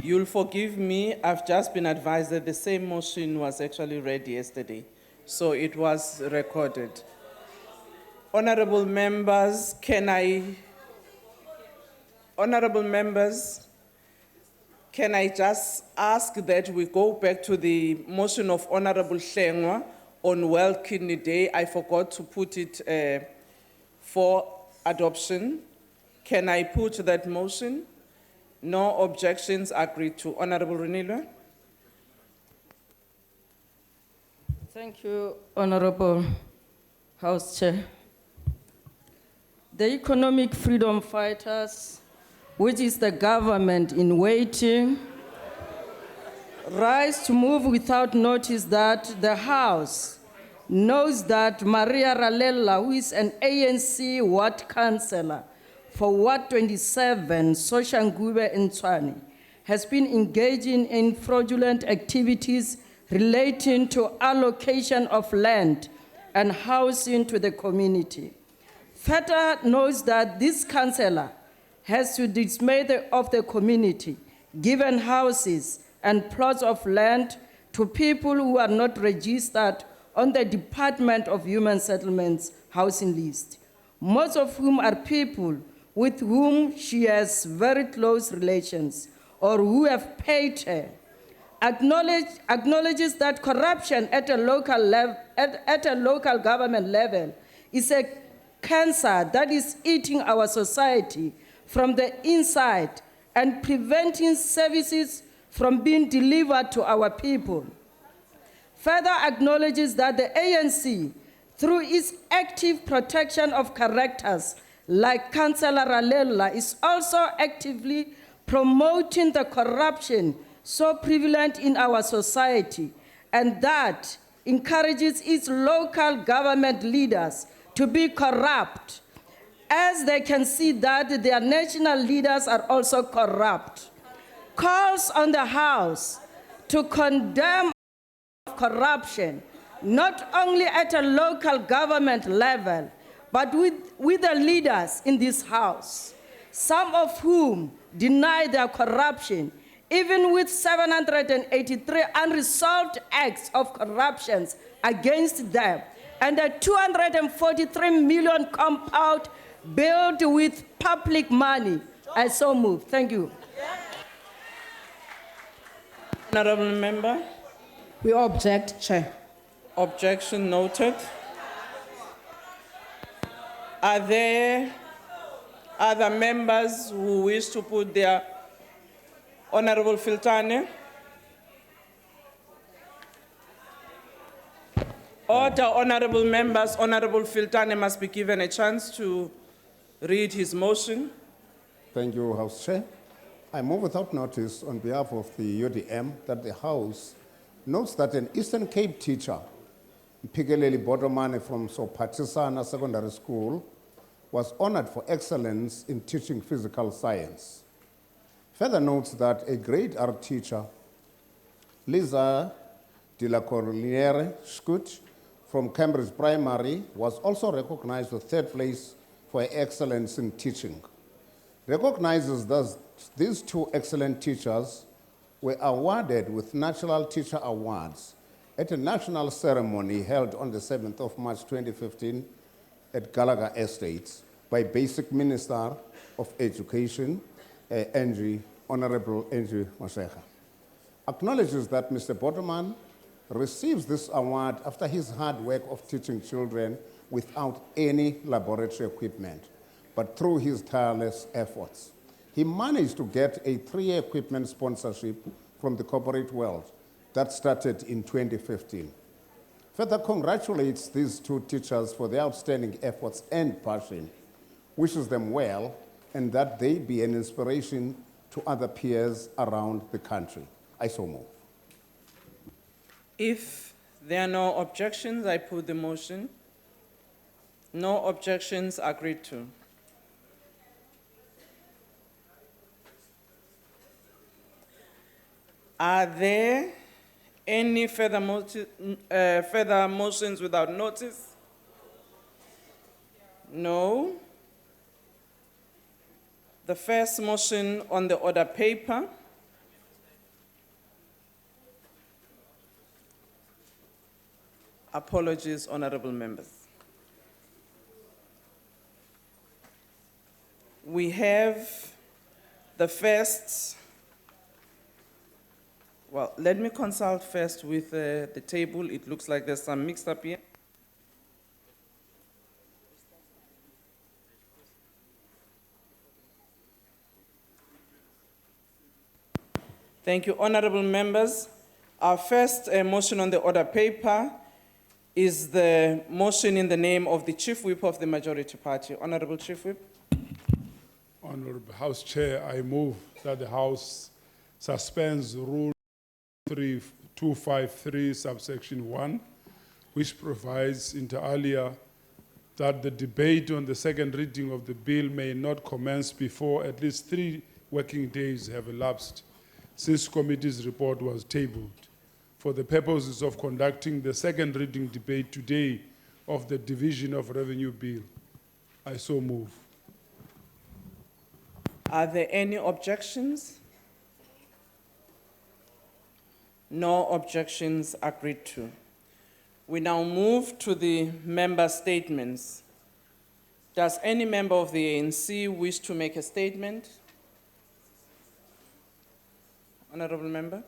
you'll forgive me, I've just been advised that the same motion was actually read yesterday, so it was recorded. Honorable members, can I just ask that we go back to the motion of Honorable Hlengwa on World Kidney Day? I forgot to put it for adoption. Can I put that motion? No objections, agreed to. Honorable Renilwe. Thank you, Honorable House Chair. The Economic Freedom Fighters, which is the government in waiting, rise to move without notice that the House knows that Maria Ralella, who is an ANC ward councillor for Ward 27, Soshangube in Tshwane, has been engaging in fraudulent activities relating to allocation of land and housing to the community. Further notes that this councillor has to dismay of the community, given houses and plots of land to people who are not registered on the Department of Human Settlements housing list, most of whom are people with whom she has very close relations or who have paid her. Acknowledges that corruption at a local government level is a cancer that is eating our society from the inside and preventing services from being delivered to our people. Further acknowledges that the ANC, through its active protection of characters like Councillor Ralela, is also actively promoting the corruption so prevalent in our society, and that encourages its local government leaders to be corrupt, as they can see that their national leaders are also corrupt. Calls on the House to condemn corruption, not only at a local government level, but with the leaders in this House, some of whom deny their corruption, even with 783 unresolved acts of corruptions against them, and a 243 million compound built with public money. I so move. Thank you. Honourable member. We object, Chair. Objection noted. Are there other members who wish to put their Honourable Filtane? Order, honourable members. Honourable Filtane must be given a chance to read his motion. Thank you, House Chair. I move without notice on behalf of the UDM that the House notes that an Eastern Cape teacher, Mpikeleli Bodomane from Sopatisana Secondary School, was honored for excellence in teaching physical science. Further notes that a grade R teacher, Liza de la Corliere Scoot from Cambridge Primary, was also recognized with third place for her excellence in teaching. Recognizes that these two excellent teachers were awarded with National Teacher Awards at a national ceremony held on the 7th of March 2015 at Gallagher Estates by Basic Minister of Education, Honorable Angie Masheka. Acknowledges that Mr. Boterman receives this award after his hard work of teaching children without any laboratory equipment, but through his tireless efforts. He managed to get a 3-year equipment sponsorship from the corporate world that started in 2015. Further congratulates these two teachers for their outstanding efforts and passion, wishes them well, and that they be an inspiration to other peers around the country. I so move. If there are no objections, I put the motion. No objections agreed to. Are there any further motions without notice? No. The first motion on the order paper. Apologies, honourable members. We have the first. Well, let me consult first with the table. It looks like there's some mixed up here. Thank you, honourable members. Our first motion on the order paper is the motion in the name of the Chief Whip of the Majority Party. Honourable Chief Whip. Honourable House Chair, I move that the House suspends Rule 3253, subsection 1, which provides inter alia that the debate on the second reading of the bill may not commence before at least 3 working days have elapsed since committee's report was tabled, for the purposes of conducting the second reading debate today of the Division of Revenue Bill. I so move. Are there any objections? No objections agreed to. We now move to the member statements. Does any member of the ANC wish to make a statement? Honorable member.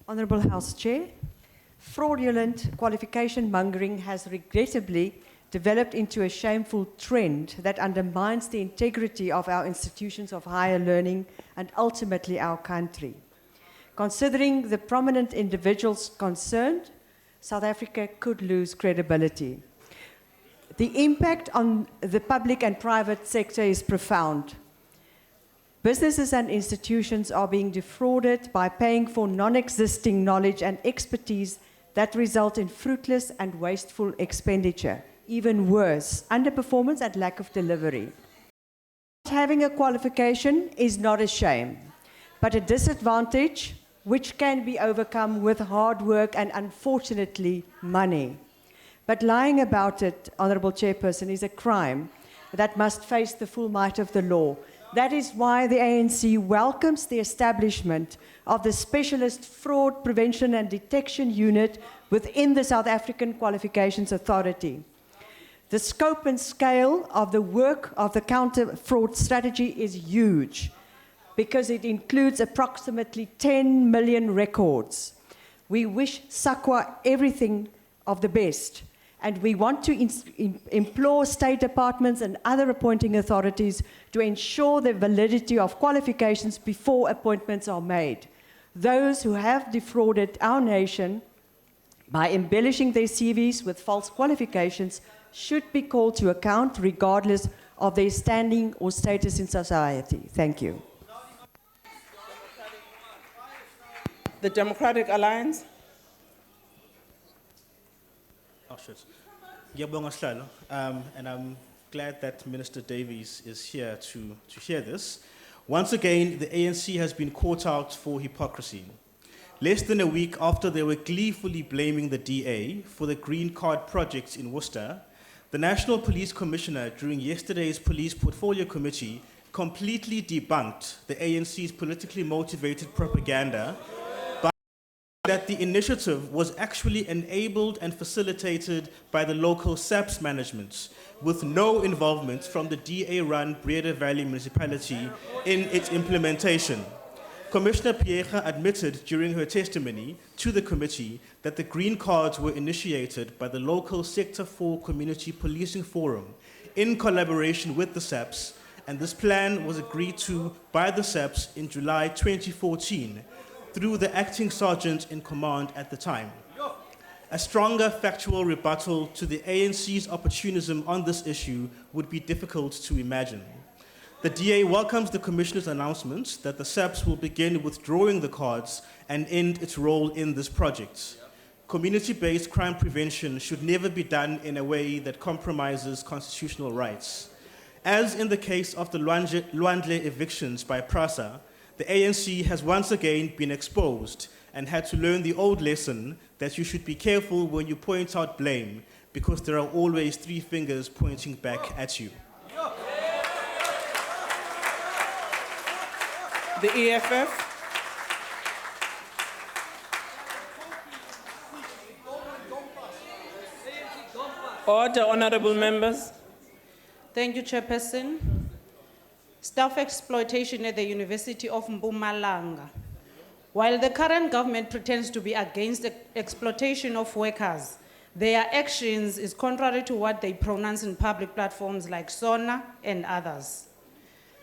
Honourable House Chair, fraudulent qualification mongering has regrettably developed into a shameful trend that undermines the integrity of our institutions of higher learning and ultimately our country. Considering the prominent individuals concerned, South Africa could lose credibility. The impact on the public and private sector is profound. Businesses and institutions are being defrauded by paying for non-existing knowledge and expertise that result in fruitless and wasteful expenditure. Even worse, underperformance and lack of delivery. Having a qualification is not a shame, but a disadvantage which can be overcome with hard work and, unfortunately, money. But lying about it, Honourable Chairperson, is a crime that must face the full might of the law. That is why the ANC welcomes the establishment of the Specialist Fraud Prevention and Detection Unit within the South African Qualifications Authority. The scope and scale of the work of the counter-fraud strategy is huge because it includes approximately 10 million records. We wish SAQA everything of the best, and we want to implore state departments and other appointing authorities to ensure the validity of qualifications before appointments are made. Those who have defrauded our nation by embellishing their CVs with false qualifications should be called to account regardless of their standing or status in society. Thank you. The Democratic Alliance. And I'm glad that Minister Davies is here to hear this. Once again, the ANC has been caught out for hypocrisy. Less than a week after they were gleefully blaming the DA for the Green Card projects in Worcester, the National Police Commissioner, during yesterday's Police Portfolio Committee, completely debunked the ANC's politically motivated propaganda that the initiative was actually enabled and facilitated by the local SAPS management, with no involvement from the DA-run Breda Valley municipality in its implementation. Commissioner Piega admitted during her testimony to the committee that the green cards were initiated by the local Sector 4 Community Policing Forum in collaboration with the SAPS, and this plan was agreed to by the SAPS in July 2014 through the acting sergeant in command at the time. A stronger factual rebuttal to the ANC's opportunism on this issue would be difficult to imagine. The DA welcomes the Commissioner's announcement that the SAPS will begin withdrawing the cards and end its role in this project. Community-based crime prevention should never be done in a way that compromises constitutional rights. As in the case of the Luandle evictions by PRASA, the ANC has once again been exposed and had to learn the old lesson that you should be careful when you point out blame because there are always three fingers pointing back at you. The EFF. Order, honorable members. Thank you, Chairperson. Staff exploitation at the University of Mpumalanga. While the current government pretends to be against the exploitation of workers, their actions is contrary to what they pronounce in public platforms like SONA and others.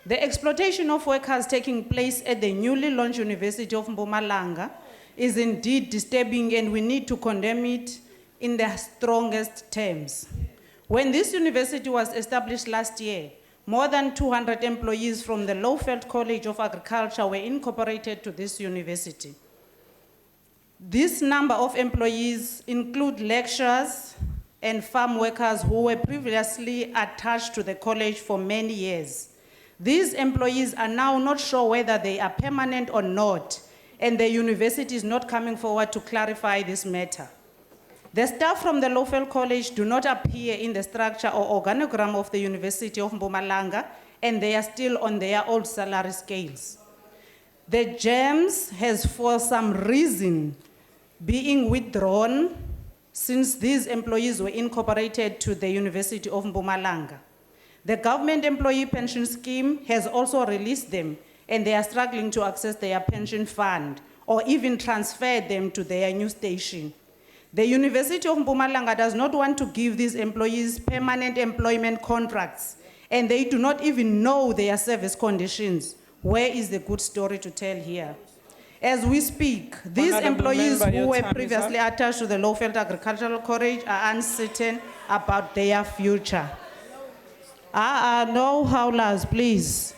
The exploitation of workers taking place at the newly launched University of Mpumalanga is indeed disturbing, and we need to condemn it in the strongest terms. When this university was established last year, more than 200 employees from the Lowveld College of Agriculture were incorporated to this university. This number of employees include lecturers and farm workers who were previously attached to the college for many years. These employees are now not sure whether they are permanent or not, and the university is not coming forward to clarify this matter. The staff from the Lowveld College do not appear in the structure or organogram of the University of Mpumalanga, and they are still on their old salary scales. The GEMS has for some reason being withdrawn since these employees were incorporated to the University of Mpumalanga. The government employee pension scheme has also released them, and they are struggling to access their pension fund or even transfer them to their new station. The University of Mpumalanga does not want to give these employees permanent employment contracts, and they do not even know their service conditions. Where is the good story to tell here? As we speak, these employees who were previously attached to the Lowveld Agricultural College are uncertain about their future. No howlers, please.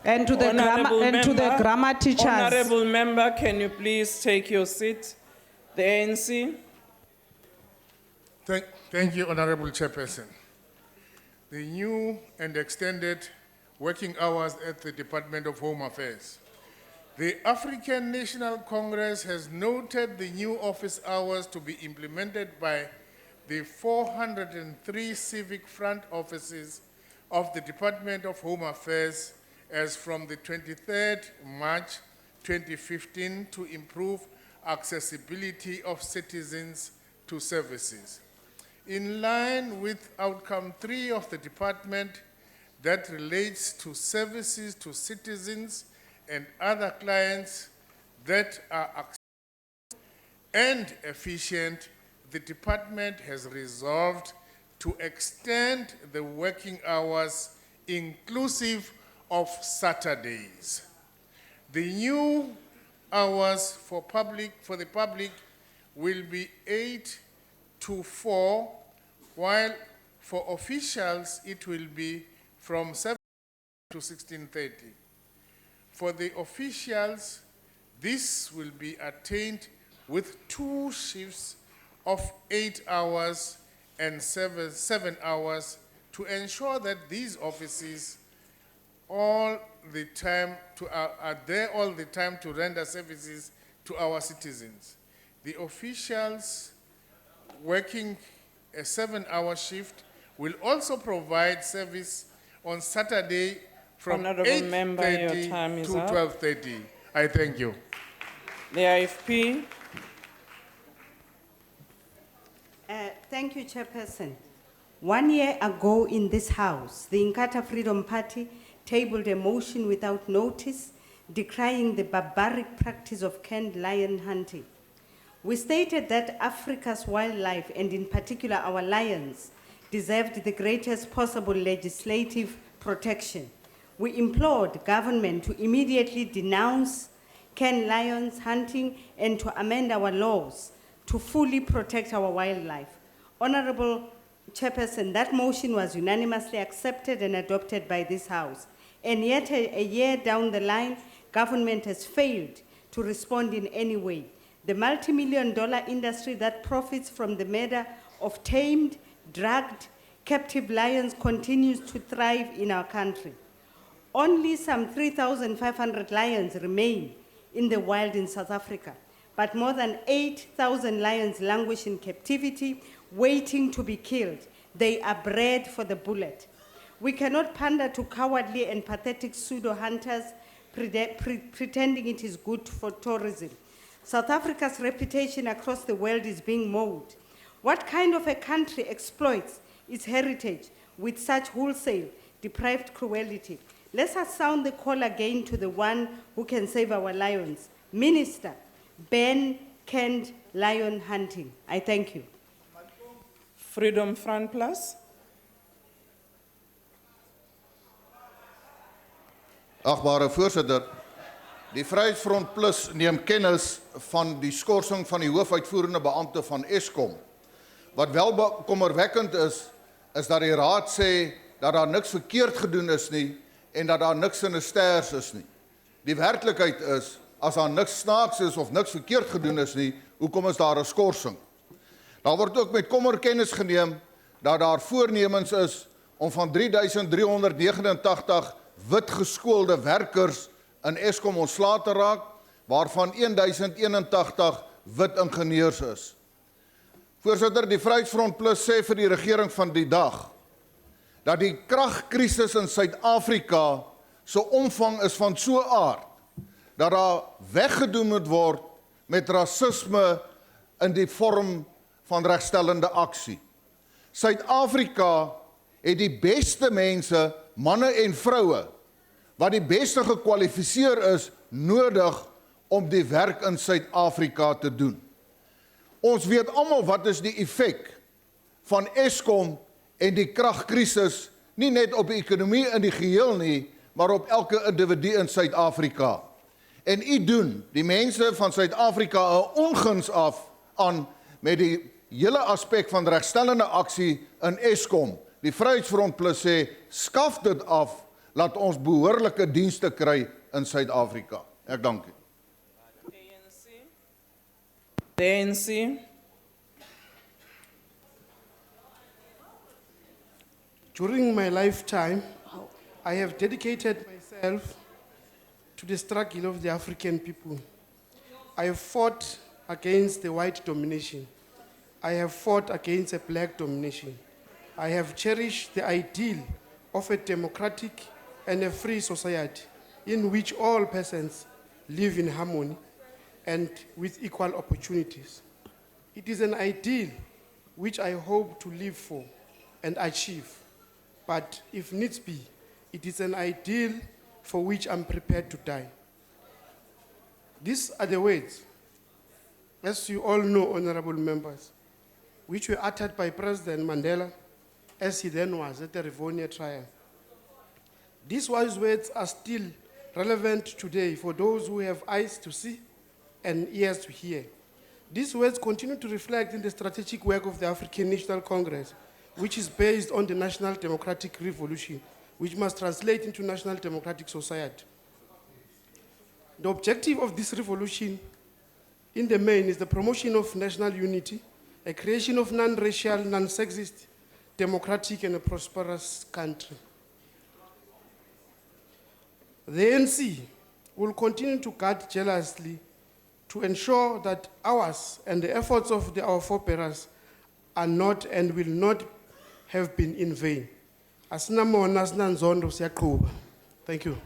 And to the grammar teachers. Honorable member, can you please take your seat? The ANC. Thank you, Honorable Chairperson. The new and extended working hours at the Department of Home Affairs. The African National Congress has noted the new office hours to be implemented by the 403 civic front offices of the Department of Home Affairs as from the 23rd March 2015 to improve accessibility of citizens to services. In line with outcome 3 of the department that relates to services to citizens and other clients that are accessible and efficient, the department has resolved to extend the working hours inclusive of Saturdays. The new hours for the public will be 8 to 4, while for officials it will be from 7 to 16:30. For the officials, this will be attained with 2 shifts of 8 hours and 7 hours to ensure that these offices are there all the time to render services to our citizens. The officials working a 7-hour shift will also provide service on Saturday from 8:30 to 12:30. I thank you. The IFP. Thank you, Chairperson. 1 year ago in this House, the Inkatha Freedom Party tabled a motion without notice decrying the barbaric practice of canned lion hunting. We stated that Africa's wildlife, and in particular our lions, deserved the greatest possible legislative protection. We implored government to immediately denounce canned lions hunting and to amend our laws to fully protect our wildlife. Honorable Chairperson, that motion was unanimously accepted and adopted by this House. And yet a year down the line, government has failed to respond in any way. The multi-million-dollar industry that profits from the murder of tamed, drugged, captive lions continues to thrive in our country. Only some 3,500 lions remain in the wild in South Africa, but more than 8,000 lions languish in captivity, waiting to be killed. They are bred for the bullet. We cannot pander to cowardly and pathetic pseudo-hunters pretending it is good for tourism. South Africa's reputation across the world is being mauled. What kind of a country exploits its heritage with such wholesale, deprived cruelty? Let us sound the call again to the one who can save our lions. Minister, ban canned lion hunting. I thank you. Freedom Front Plus. Agbare voorsitter, die Vryheidsfront Plus neem kennis van die skorsing van die hoofuitvoerende beampte van Eskom. Wat wel kommerwekkend is dat die raad sê dat daar niks verkeerd gedoen is nie en dat daar niks sinisters is nie. Die werklikheid is, as daar niks snaaks is of niks verkeerd gedoen is nie, hoekom is daar 'n skorsing? Daar word ook met kommer kennis geneem dat daar voornemens is om van 3,389 wit geskoolde werkers in Eskom ontslae te raak, waarvan 1081 wit ingenieurs is. Voorsitter, die Vryheidsfront Plus sê vir die regering van die dag dat die kragkrisis in Suid-Afrika se omvang is van so 'n aard dat daar weggedoen moet word met rasisme in die vorm van regstellende aksie. Suid-Afrika het die beste mense, manne en vroue, wat die beste gekwalifiseer is, nodig om die werk in Suid-Afrika te doen. Ons weet almal wat is die effek van Eskom en die kragkrisis, nie net op die ekonomie in die geheel nie, maar op elke individu in Suid-Afrika. En u doen die mense van Suid-Afrika 'n onguns aan met die hele aspek van regstellende aksie in Eskom. Die Vryheidsfront Plus sê, skaf dit af, laat ons behoorlike dienste kry in Suid-Afrika. Ek dank u. The ANC. During my lifetime, I have dedicated myself to the struggle of the African people. I have fought against the white domination. I have fought against a black domination. I have cherished the ideal of a democratic and a free society in which all persons live in harmony and with equal opportunities. It is an ideal which I hope to live for and achieve. But if needs be, it is an ideal for which I'm prepared to die. These are the words, as you all know, honorable members, which were uttered by President Mandela as he then was at the Rivonia trial. These wise words are still relevant today for those who have eyes to see and ears to hear. These words continue to reflect in the strategic work of the African National Congress, which is based on the National Democratic Revolution, which must translate into National Democratic Society. The objective of this revolution, in the main, is the promotion of national unity, a creation of non-racial, non-sexist, democratic, and a prosperous country. The ANC will continue to guard jealously to ensure that ours and the efforts of our forebears are not and will not have been in vain. Asinamona asinanzondo siyaqhuba. Thank you.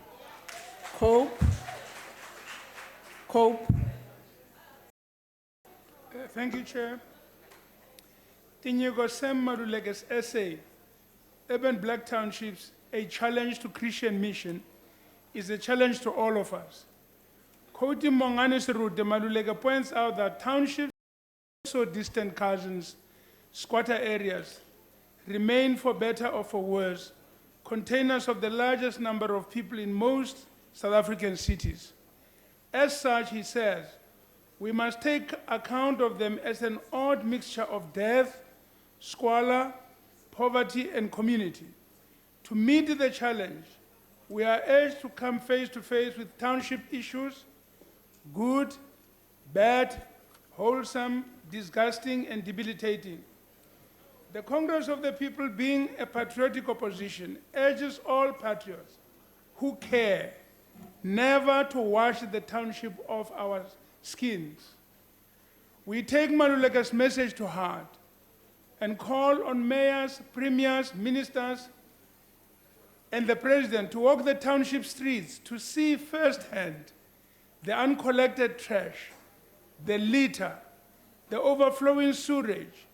Cope. Thank you, Chair. Tinyego Sem Madulege's essay, Urban Black Townships, a Challenge to Christian Mission, is a challenge to all of us. Quoting Mongane's route, the Madulege points out that townships, so distant cousins, squatter areas, remain, for better or for worse, containers of the largest number of people in most South African cities. As such, he says, we must take account of them as an odd mixture of death, squalor, poverty, and community. To meet the challenge, we are urged to come face to face with township issues, good, bad, wholesome, disgusting, and debilitating. The Congress of the People, being a patriotic opposition, urges all patriots who care never to wash the township off our skins. We take Malulega's message to heart and call on mayors, premiers, ministers, and the president to walk the township streets to see firsthand the uncollected trash, the litter, the overflowing sewage,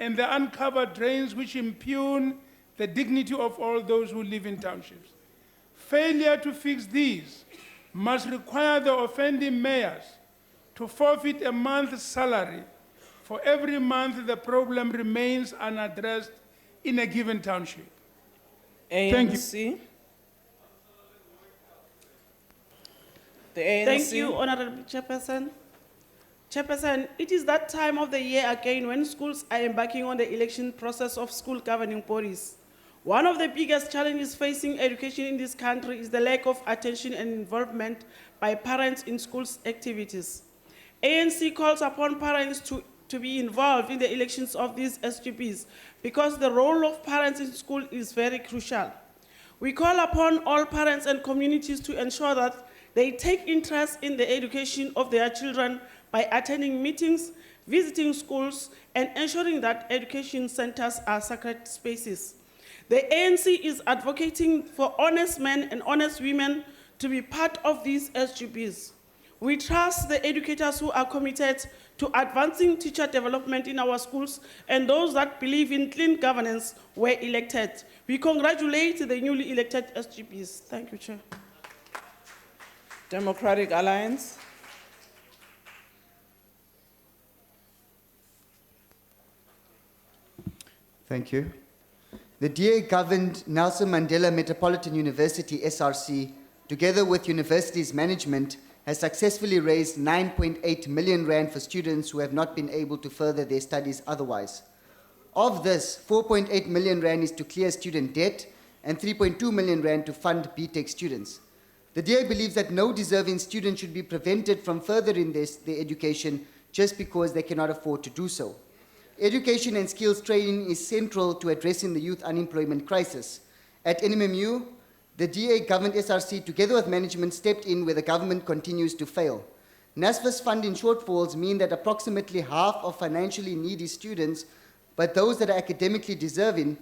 and the uncovered drains which impugn the dignity of all those who live in townships. Failure to fix these must require the offending mayors to forfeit a month's salary for every month the problem remains unaddressed in a given township. ANC. Thank you. The ANC. Thank you, Honorable Chairperson. Chairperson, it is that time of the year again when schools are embarking on the election process of school governing bodies. One of the biggest challenges facing education in this country is the lack of attention and involvement by parents in schools' activities. ANC calls upon parents to be involved in the elections of these SGBs because the role of parents in school is very crucial. We call upon all parents and communities to ensure that They take interest in the education of their children by attending meetings, visiting schools, and ensuring that education centers are sacred spaces. The ANC is advocating for honest men and honest women to be part of these SGBs. We trust the educators who are committed to advancing teacher development in our schools and those that believe in clean governance were elected. We congratulate the newly elected SGBs. Thank you, Chair. Democratic Alliance. Thank you. The DA governed Nelson Mandela Metropolitan University, SRC, together with university's management, has successfully raised 9.8 million rand for students who have not been able to further their studies otherwise. Of this, 4.8 million rand is to clear student debt and 3.2 million rand to fund BTech students. The DA believes that no deserving student should be prevented from furthering their education just because they cannot afford to do so. Education and skills training is central to addressing the youth unemployment crisis. At NMMU, the DA government SRC, together with management, stepped in where the government continues to fail. NSFAS funding shortfalls mean that approximately half of financially needy students, but those that are academically deserving,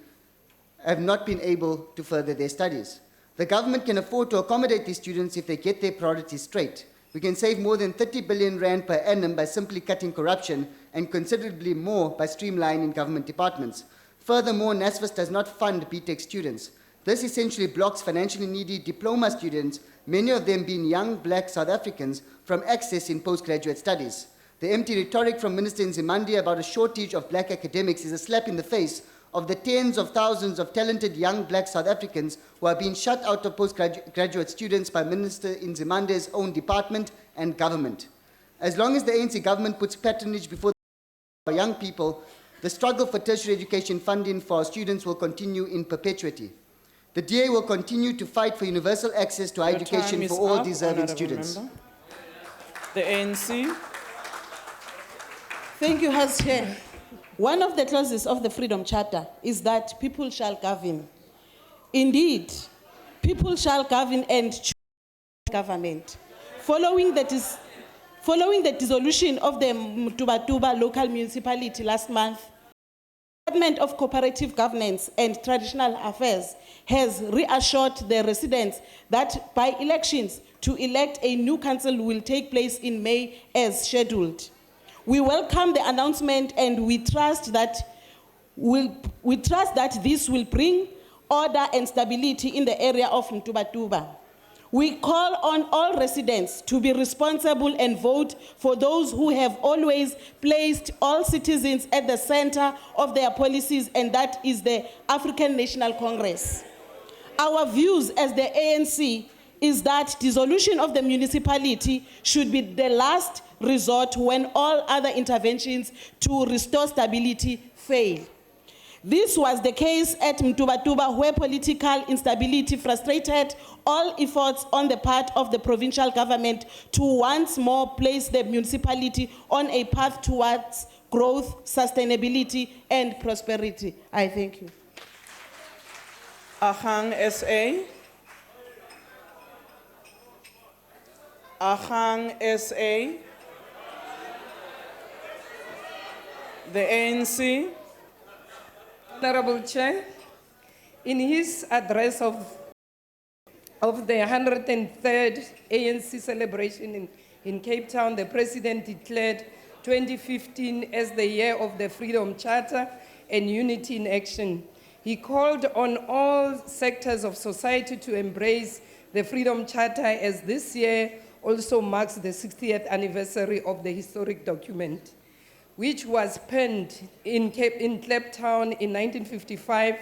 have not been able to further their studies. The government can afford to accommodate these students if they get their priorities straight. We can save more than 30 billion rand per annum by simply cutting corruption and considerably more by streamlining government departments. Furthermore, NSFAS does not fund BTech students. This essentially blocks financially needy diploma students, many of them being young black South Africans, from accessing postgraduate studies. The empty rhetoric from Minister Nzimande about a shortage of black academics is a slap in the face of the tens of thousands of talented young black South Africans who are being shut out of postgraduate students by Minister Nzimande's own department and government. As long as the ANC government puts patronage before our young people, the struggle for tertiary education funding for our students will continue in perpetuity. The DA will continue to fight for universal access to higher education for all deserving students. Member. The ANC. Thank you, House Chair. One of the clauses of the Freedom Charter is that people shall govern. Indeed, people shall govern and choose government. Following the dissolution of the Mtubatuba local municipality last month, the Department of Cooperative Governance and Traditional Affairs has reassured the residents that by elections to elect a new council will take place in May as scheduled. We welcome the announcement and we trust that this will bring order and stability in the area of Mtubatuba. We call on all residents to be responsible and vote for those who have always placed all citizens at the center of their policies, and that is the African National Congress. Our views as the ANC is that dissolution of the municipality should be the last resort when all other interventions to restore stability fail. This was the case at Mtubatuba, where political instability frustrated all efforts on the part of the provincial government to once more place the municipality on a path towards growth, sustainability, and prosperity. I thank you. Ahang SA. Ahang SA. The ANC. Honorable Chair, in his address of the 103rd ANC celebration in Cape Town, the President declared 2015 as the year of the Freedom Charter and Unity in Action. He called on all sectors of society to embrace the Freedom Charter, as this year also marks the 60th anniversary of the historic document, which was penned in Kliptown in 1955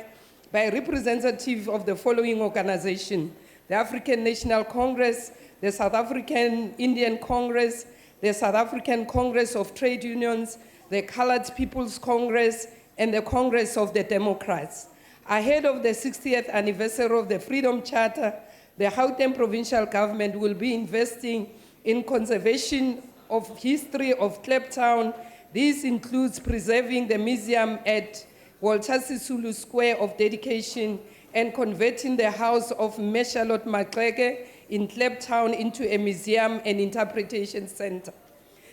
by a representative of the following organization: the African National Congress, the South African Indian Congress, the South African Congress of Trade Unions, the Colored People's Congress, and the Congress of the Democrats. Ahead of the 60th anniversary of the Freedom Charter, the Gauteng provincial government will be investing in conservation of history of Kliptown. This includes preserving the museum at Walter Sisulu Square of Dedication and converting the house of Meshalot Makleke in Kliptown into a museum and interpretation center.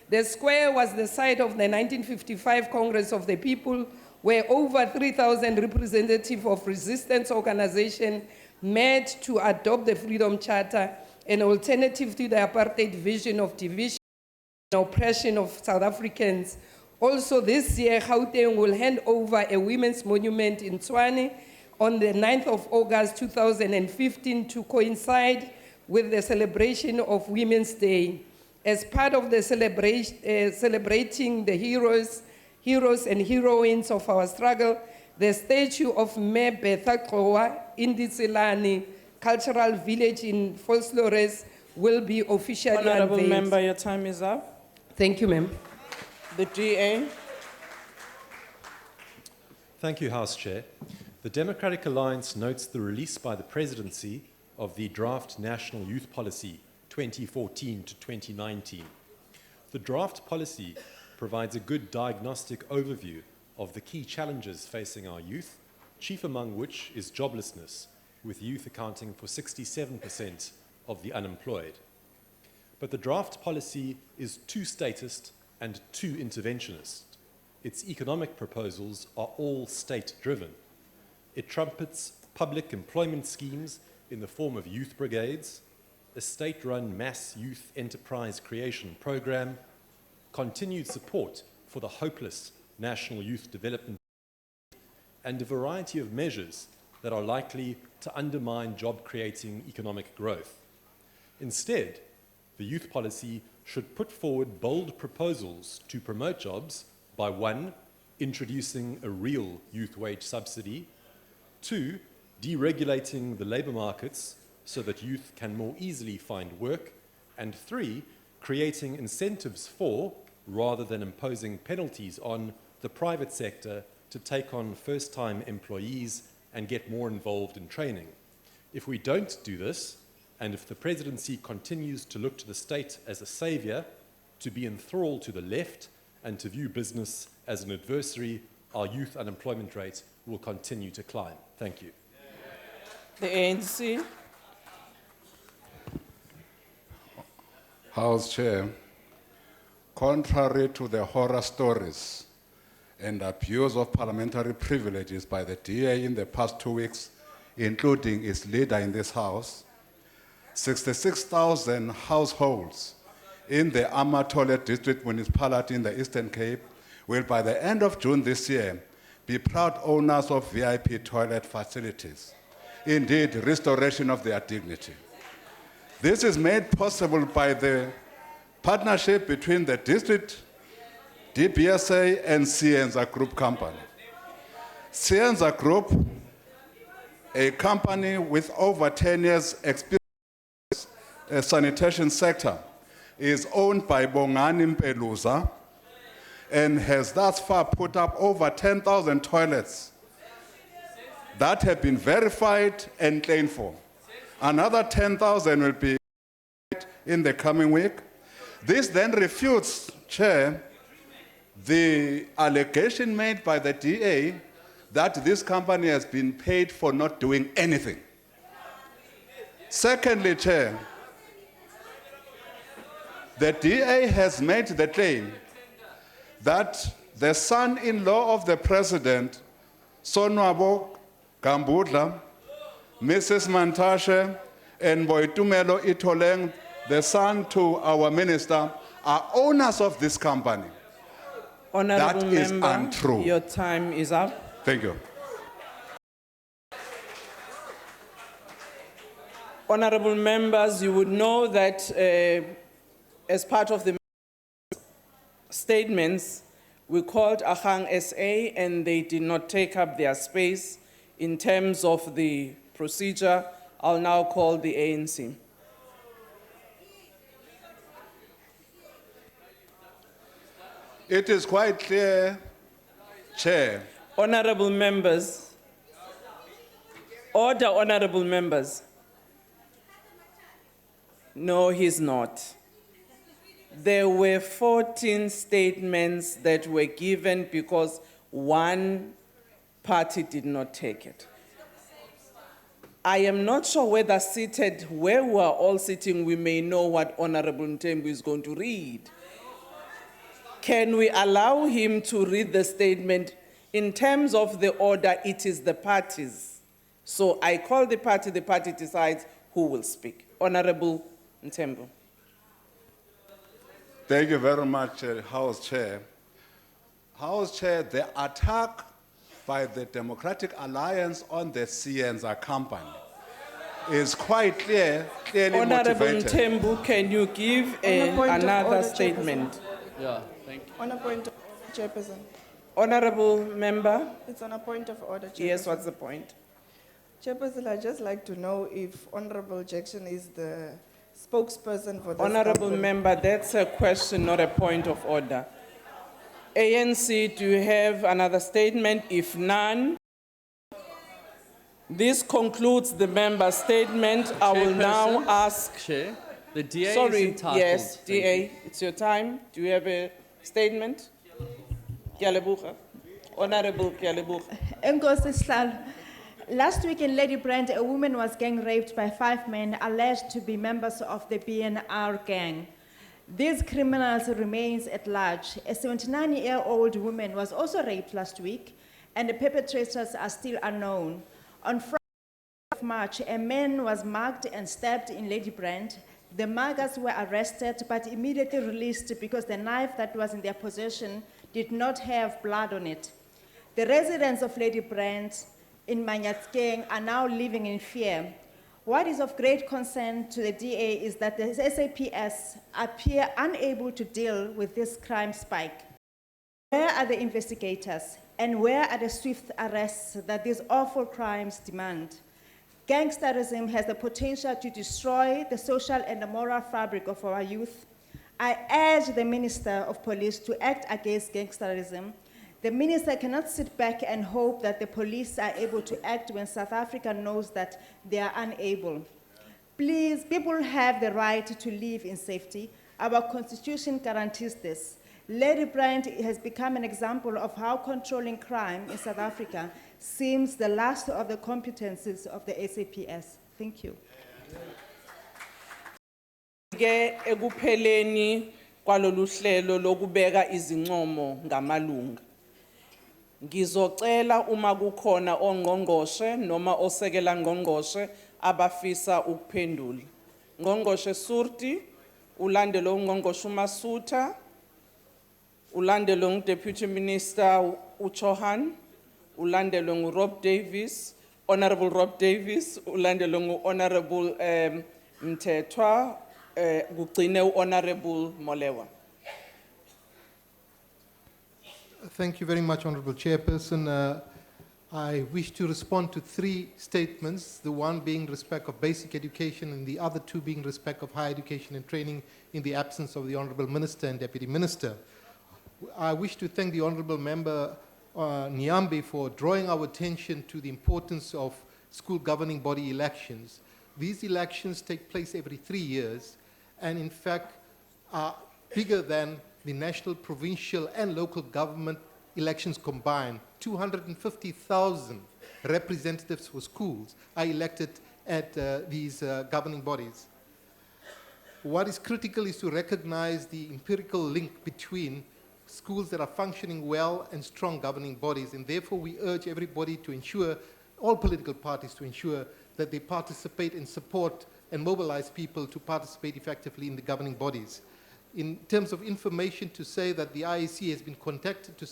The square was the site of the 1955 Congress of the People, where over 3,000 representatives of resistance organizations met to adopt the Freedom Charter, an alternative to the apartheid vision of division and oppression of South Africans. Also this year, Gauteng will hand over a women's monument in Tshwane on the 9th of August 2015 to coincide with the celebration of Women's Day. As part of the celebrating the heroes and heroines of our struggle, the statue of Me Betha Qowa in the Tselane Cultural Village in Vosloorus will be officially Honorable unveiled. Member, your time is up. Thank you, ma'am. The DA. Thank you, House Chair. The Democratic Alliance notes the release by the Presidency of the Draft National Youth Policy 2014 to 2019. The draft policy provides a good diagnostic overview of the key challenges facing our youth, chief among which is joblessness, with youth accounting for 67% of the unemployed. But the draft policy is too statist and too interventionist. Its economic proposals are all state-driven. It trumpets public employment schemes in the form of youth brigades, a state-run mass youth enterprise creation program, continued support for the hopeless National Youth Development, and a variety of measures that are likely to undermine job-creating economic growth. Instead, the youth policy should put forward bold proposals to promote jobs by 1, introducing a real youth wage subsidy, 2, deregulating the labour markets so that youth can more easily find work, and 3, creating incentives for, rather than imposing penalties on, the private sector to take on first-time employees and get more involved in training. If we don't do this, and if the Presidency continues to look to the state as a saviour, to be enthralled to the left, and to view business as an adversary, our youth unemployment rate will continue to climb. Thank you. The ANC. House Chair, contrary to the horror stories and abuse of parliamentary privileges by the DA in the past 2 weeks, including its leader in this House, 66,000 households in the Amatohle District Municipality in the Eastern Cape will, by the end of June this year, be proud owners of VIP toilet facilities. Indeed, restoration of their dignity. This is made possible by the partnership between the district, DBSA, and Cienza Group company. Cienza Group, a company with over 10 years experience in the sanitation sector, is owned by Bongani Mpeluza and has thus far put up over 10,000 toilets that have been verified and claimed for. Another 10,000 will be in the coming week. This then refutes, Chair, the allegation made by the DA that this company has been paid for not doing anything. Secondly, Chair, the DA has made the claim that the son-in-law of the president, Sonwabo Gambudla, Mrs. Mantashe, and Boitumelo Itoleng, the son to our minister, are owners of this company. Honourable That is Member, untrue. your time is up. Thank you. Honourable members, you would know that as part of the statements, we called Ahang SA and they did not take up their space in terms of the procedure. I'll now call the ANC. It is quite clear, Chair. Honourable members. Order, honourable members. No, he's not. There were 14 statements that were given because one party did not take it. I am not sure whether seated where we are all sitting, we may know what Honorable Ntembu is going to read. Can we allow him to read the statement? In terms of the order, it is the parties. So I call the party decides who will speak. Honorable Ntembu. Thank you very much, House Chair. House Chair, the attack by the Democratic Alliance on the Sienza company is quite clearly Honorable motivated. Ntembu, can you give another statement? Yeah, thank you. On a point of order, Chairperson. Honorable member? It's on a point of order, Chairperson. Yes, what's the point? Chairperson, I'd just like to know if Honorable Jackson is the spokesperson for this Honorable company. member, that's a question, not a point of order. ANC, do you have another statement? If none, this concludes the member statement. I will now Chairperson, ask. Chair, the DA Sorry, is entitled. yes, Thank DA, you. it's your time. Do you have a statement? Kyalebuga. Honorable Kyalebuga. Enkosi Sihlalo. Last week in Lady Brand, a woman was gang raped by 5 men alleged to be members of the BNR gang. These criminals remains at large. A 79-year-old woman was also raped last week, and the perpetrators are still unknown. On Friday of March, a man was mugged and stabbed in Lady Brand. The muggers were arrested but immediately released because the knife that was in their possession did not have blood on it. The residents of Lady Brand in Manyatskeng are now living in fear. What is of great concern to the DA is that the SAPS appear unable to deal with this crime spike. Where are the investigators, and where are the swift arrests that these awful crimes demand? Gangsterism has the potential to destroy the social and the moral fabric of our youth. I urge the Minister of Police to act against gangsterism. The Minister cannot sit back and hope that the police are able to act when South Africa knows that they are unable. Please, people have the right to live in safety. Our Constitution guarantees this. Lady Bryant has become an example of how controlling crime in South Africa seems the last of the competencies of the SAPS. Thank you. Ke ekupheleni kwalolu hlelo lokubeka izincomo ngamalunga. Ngizocela uma kukhona ongqongqoshe noma osekela ngqongqoshe abafisa ukuphendula. Ngqongqoshe Surti, ulandelo ungqongqoshe uMasutha, ulandelo ngu-Deputy Minister uChohan, ulandelo ngu-Rob Davis, Honorable Rob Davis, ulandelo ngu-Honorable Mthethwa, kugcine u-Honorable Molewa. Thank you very much, Honorable Chairperson. I wish to respond to 3 statements, the one being respect of basic education and the other 2 being respect of higher education and training in the absence of the Honorable Minister and Deputy Minister. I wish to thank the Honorable Member Nyambe for drawing our attention to the importance of school governing body elections. These elections take place every 3 years and in fact are bigger than the national, provincial and local government elections combined. 250,000 representatives for schools are elected at these governing bodies. What is critical is to recognize the empirical link between schools that are functioning well and strong governing bodies, and therefore we urge everybody to ensure, all political parties to ensure that they participate and support and mobilize people to participate effectively in the governing bodies. In terms of information, to say that the IEC has been contacted to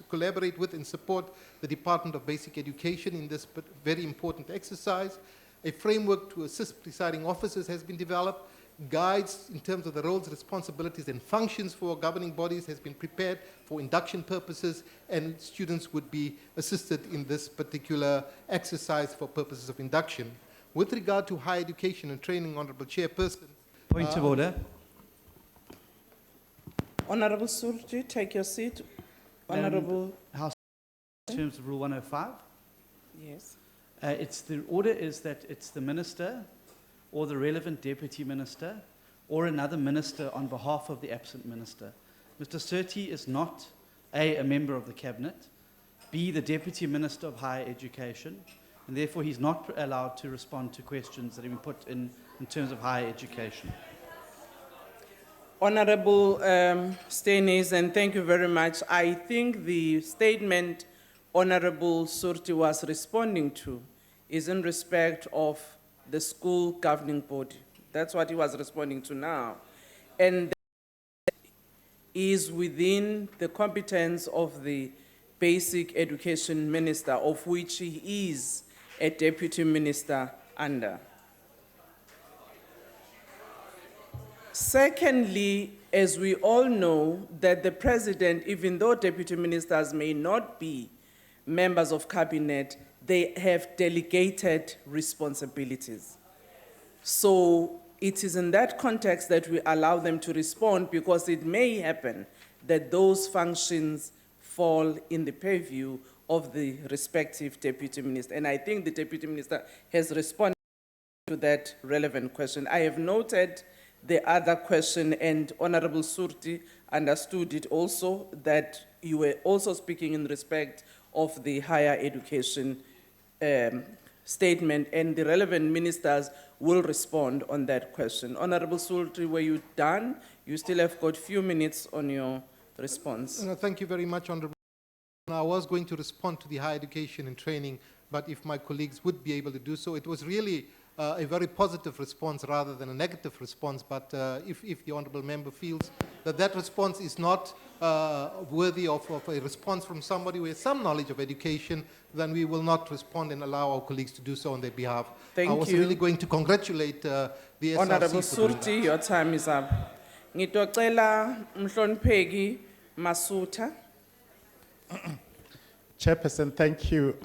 collaborate with and support the Department of Basic Education in this very important exercise. A framework to assist presiding officers has been developed. Guides in terms of the roles, responsibilities, and functions for governing bodies has been prepared for induction purposes, and students would be assisted in this particular exercise for purposes of induction. With regard to higher education and training, Honorable Chairperson. Point of order. Honorable Surti, take your seat. Honorable House, in terms of Rule 105. Yes. The order is that it's the minister or the relevant deputy minister or another minister on behalf of the absent minister. Mr. Surti is not A, a member of the cabinet, B, the deputy minister of higher education, and therefore he's not allowed to respond to questions that have been put in terms of higher education. Honorable Stenis, and thank you very much. I think the statement Honorable Surti was responding to is in respect of the school governing body. That's what he was responding to now. And that is within the competence of the Basic Education Minister, of which he is a deputy minister under. Secondly, as we all know, that the president, even though deputy ministers may not be members of cabinet, they have delegated responsibilities. So it is in that context that we allow them to respond, because it may happen that those functions fall in the purview of the respective deputy minister. And I think the deputy minister has responded to that relevant question. I have noted the other question, and Honorable Surti understood it also, that you were also speaking in respect of the higher education statement, and the relevant ministers will respond on that question. Honorable Surti, were you done? You still have got a few minutes on your response. No, thank you very much, Honorable. I was going to respond to the higher education and training, but if my colleagues would be able to do so, it was really a very positive response rather than a negative response. But if the honourable member feels that that response is not worthy of a response from somebody who has some knowledge of education, then we will not respond and allow our colleagues to do so on their behalf. Thank I was you. really going to congratulate the SRC Honorable for doing that. Surti, your time is up. Ngitocela Mhlonipheki Masuta. Chairperson, thank you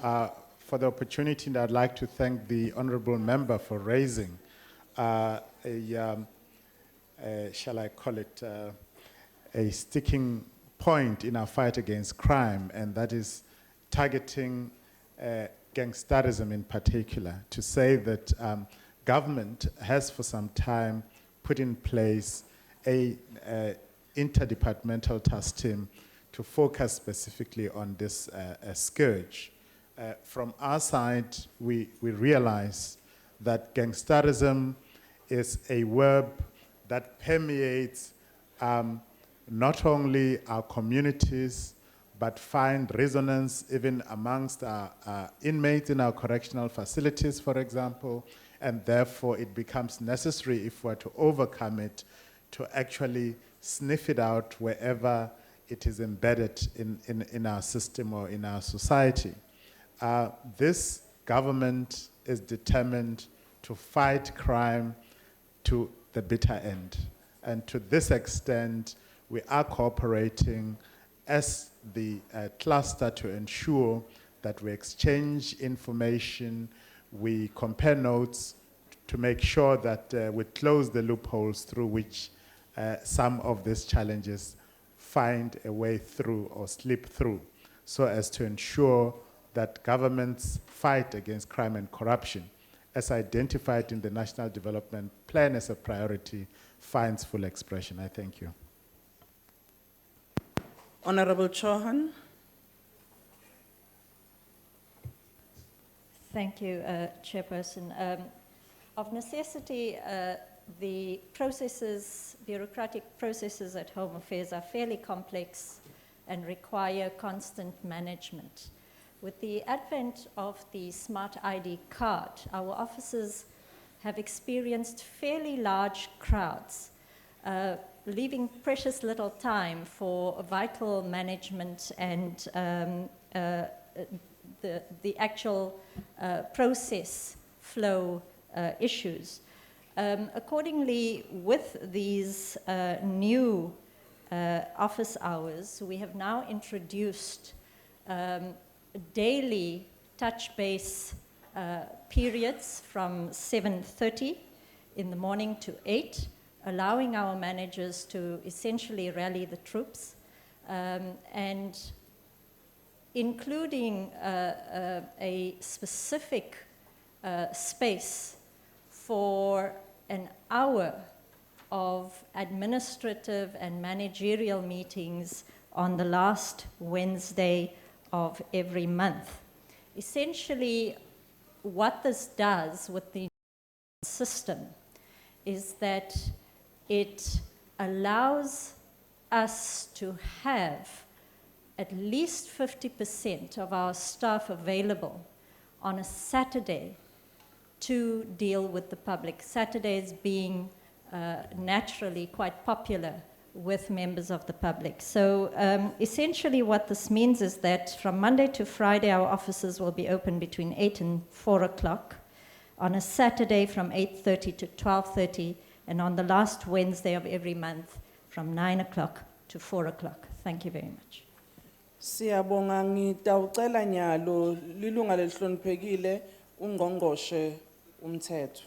for the opportunity, and I'd like to thank the honourable member for raising shall I call it, a sticking point in our fight against crime, and that is targeting gangsterism in particular. To say that government has for some time put in place a interdepartmental task team to focus specifically on this scourge. From our side, we realize that gangsterism is a verb that permeates not only our communities, but find resonance even amongst our inmates in our correctional facilities, for example, and therefore it becomes necessary, if we're to overcome it, to actually sniff it out wherever it is embedded in our system or in our society. This government is determined to fight crime to the bitter end. And to this extent, we are cooperating as the cluster to ensure that we exchange information, we compare notes to make sure that we close the loopholes through which some of these challenges find a way through or slip through, so as to ensure that government's fight against crime and corruption, as identified in the National Development Plan as a priority, finds full expression. I thank you. Honorable Chauhan. Thank you, Chairperson. Of necessity, the processes, bureaucratic processes at Home Affairs are fairly complex and require constant management. With the advent of the Smart ID card, our officers have experienced fairly large crowds, leaving precious little time for vital management and the actual process flow issues. Accordingly, with these new office hours, we have now introduced daily touch base periods from 7:30 in the morning to 8, allowing our managers to essentially rally the troops, and including a specific space for an hour of administrative and managerial meetings on the last Wednesday of every month. Essentially, what this does with the system is that it allows us to have at least 50% of our staff available on a Saturday to deal with the public. Saturdays being naturally quite popular with members of the public. So essentially what this means is that from Monday to Friday, our offices will be open between 8 and 4 o'clock. On a Saturday from 8:30 to 12:30, and on the last Wednesday of every month from 9 o'clock to 4 o'clock. Thank you very much. Siyabonga, ngitawucela nyalo lilunga lelihloniphekile ungqongqoshe umthetho.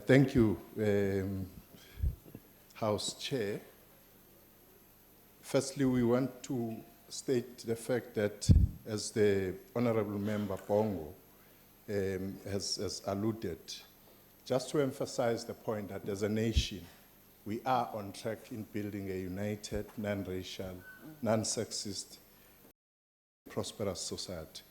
Thank you, House Chair. Firstly, we want to state the fact that, as the Honorable Member Bongo has alluded, just to emphasize the point that as a nation, we are on track in building a united, non-racial, non-sexist, prosperous society.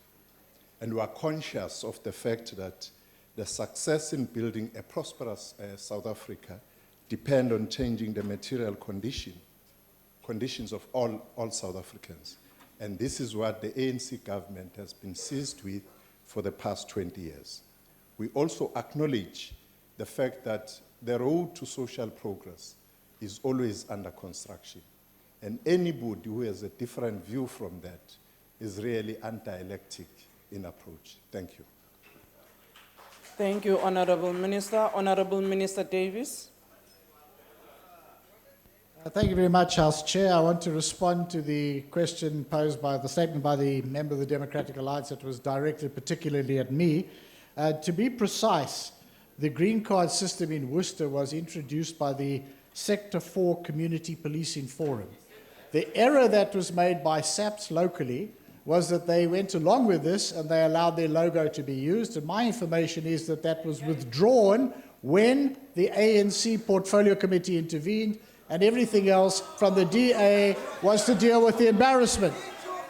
And we are conscious of the fact that the success in building a prosperous South Africa depend on changing the material conditions of all South Africans. And this is what the ANC government has been seized with for the past 20 years. We also acknowledge the fact that the road to social progress is always under construction. And anybody who has a different view from that is really anti-electic in approach. Thank you. Thank you, Honorable Minister. Honorable Minister Davis. Thank you very much, House Chair. I want to respond to the question posed by the statement by the member of the Democratic Alliance that was directed particularly at me. To be precise, the green card system in Worcester was introduced by the Sector 4 Community Policing Forum. The error that was made by SAPS locally was that they went along with this and they allowed their logo to be used. And my information is that that was withdrawn when the ANC Portfolio Committee intervened, and everything else from the DA was to deal with the embarrassment.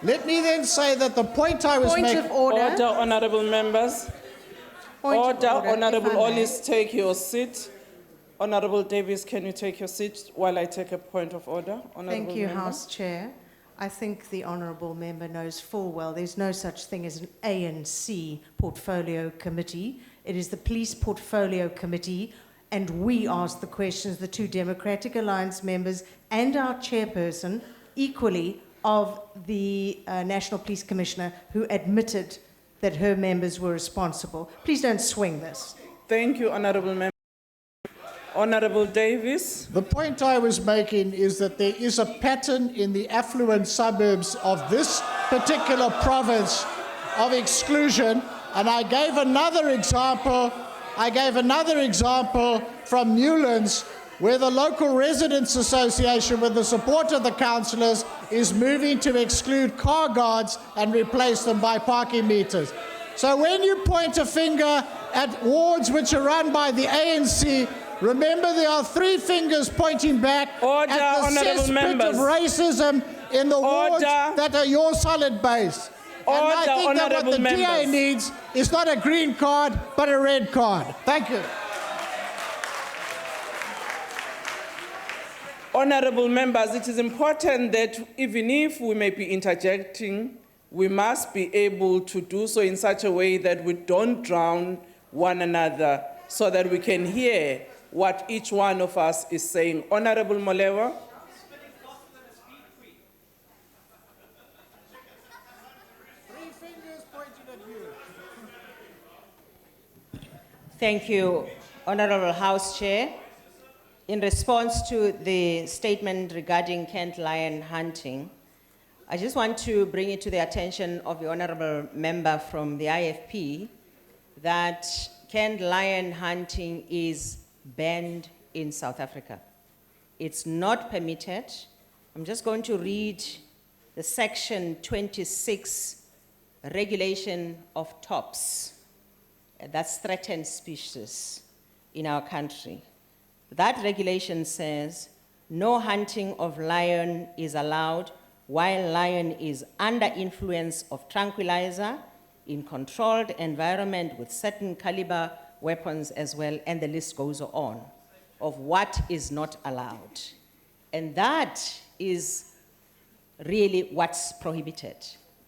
Let me then say that the point I was making... Order, honorable members. Order, Honorable Ollis, take your seat. Honorable Davis, can you take your seat while I take a point of order? Honorable Thank you, member. House Chair. I think the honourable member knows full well there's no such thing as an ANC Portfolio Committee. It is the Police Portfolio Committee, and we ask the questions, the two Democratic Alliance members and our chairperson, equally, of the National Police Commissioner, who admitted that her members were responsible. Please don't swing this. Thank you, honourable member. Honorable Davis. The point I was making is that there is a pattern in the affluent suburbs of this particular province of exclusion, and I gave another example from Newlands, where the local residents association, with the support of the councillors, is moving to exclude car guards and replace them by parking meters. So when you point a finger at wards which are run by the ANC, remember there are three fingers pointing back at the cesspit of racism in the wards that are your solid base. And I think that what the DA needs is not a green card, but a red card. Thank you. Honorable members, it is important that even if we may be interjecting, we must be able to do so in such a way that we don't drown one another, so that we can hear what each one of us is saying. Honorable Molewa. Thank you, Honorable House Chair. In response to the statement regarding Kent lion hunting, I just want to bring it to the attention of the Honorable Member from the IFP that Kent lion hunting is banned in South Africa. It's not permitted. I'm just going to read the section 26 regulation of TOPS. That's threatened species in our country. That regulation says no hunting of lion is allowed while lion is under influence of tranquilizer in controlled environment with certain caliber weapons as well, and the list goes on of what is not allowed. And that is really what's prohibited.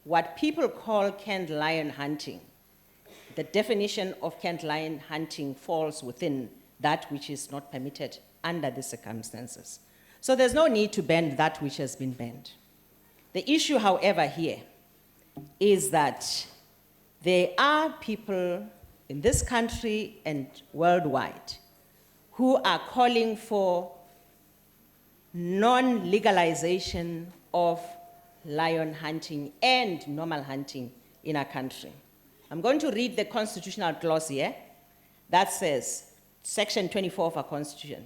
What people call canned lion hunting, the definition of canned lion hunting falls within that which is not permitted under the circumstances. So there's no need to ban that which has been banned. The issue, however, here is that there are people in this country and worldwide who are calling for non-legalization of lion hunting and normal hunting in our country. I'm going to read the constitutional clause here that says, Section 24 of our Constitution,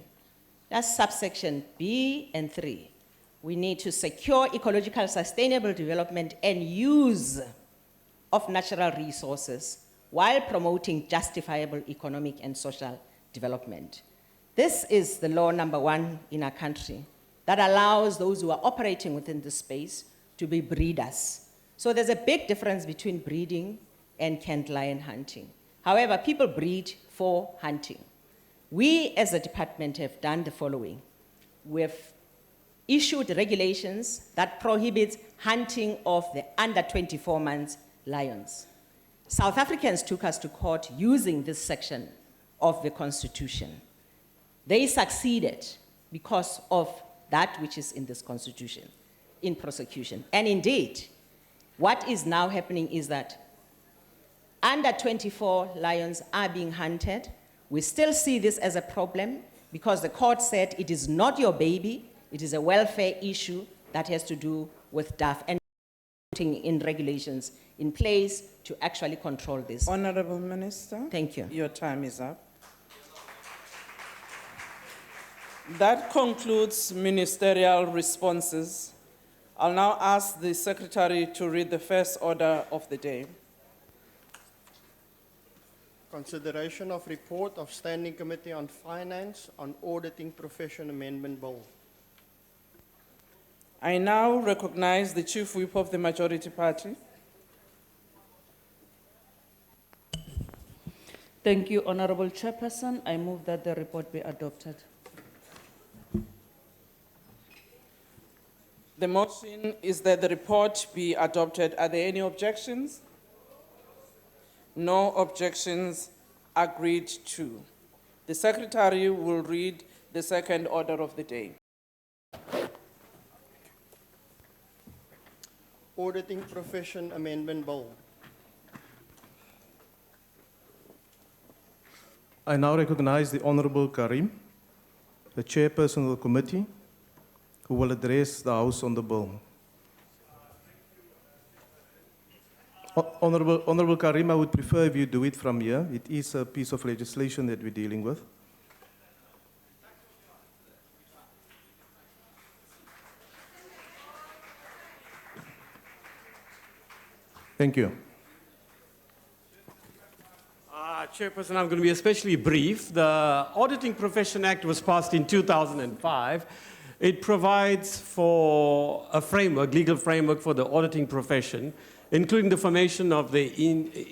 that's subsection B and 3. We need to secure ecological sustainable development and use of natural resources while promoting justifiable economic and social development. This is the law number 1 in our country that allows those who are operating within this space to be breeders. So there's a big difference between breeding and canned lion hunting. However, people breed for hunting. We as a department have done the following. We've issued regulations that prohibit hunting of the under 24 months lions. South Africans took us to court using this section of the Constitution. They succeeded because of that which is in this Constitution, in prosecution. And indeed, what is now happening is that under 24 lions are being hunted. We still see this as a problem because the court said it is not your baby, it is a welfare issue that has to do with DAF and putting in regulations in place to actually control this. Honorable Minister. Thank you. Your time is up. That concludes ministerial responses. I'll now ask the Secretary to read the first order of the day. Consideration of report of Standing Committee on Finance on Auditing Profession Amendment Bill. I now recognize the Chief Whip of the Majority Party. Thank you, Honorable Chairperson. I move that the report be adopted. The motion is that the report be adopted. Are there any objections? No objections. Agreed to. The Secretary will read the second order of the day. Auditing Profession Amendment Bill. I now recognize the Honorable Karim, the Chairperson of the Committee, who will address the House on the bill. Honorable Karim, I would prefer if you do it from here. It is a piece of legislation that we're dealing with. Thank you. Chairperson, I'm going to be especially brief. The Auditing Profession Act was passed in 2005. It provides for a framework, legal framework for the auditing profession, including the formation of the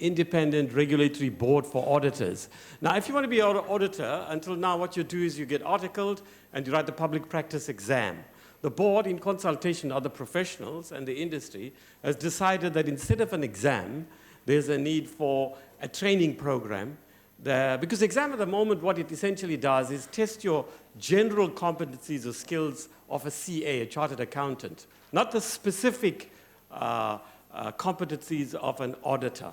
Independent Regulatory Board for Auditors. Now, if you want to be an auditor, until now what you do is you get articled and you write the public practice exam. The board, in consultation with other professionals and the industry, has decided that instead of an exam, there's a need for a training program. Because the exam at the moment, what it essentially does is test your general competencies or skills of a CA, a chartered accountant, not the specific competencies of an auditor.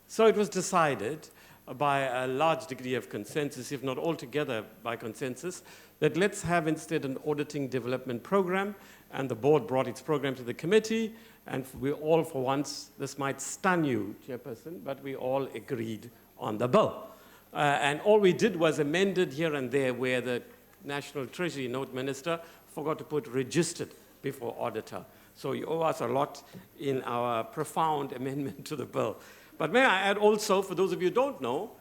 So it was decided by a large degree of consensus, if not altogether by consensus, that let's have instead an auditing development program, and the board brought its program to the committee, and we all, for once, this might stun you, Chairperson, but we all agreed on the bill. And all we did was amended here and there where the National Treasury Note Minister forgot to put registered before auditor. So you owe us a lot in our profound amendment to the bill. But may I add also, for those of you who don't know,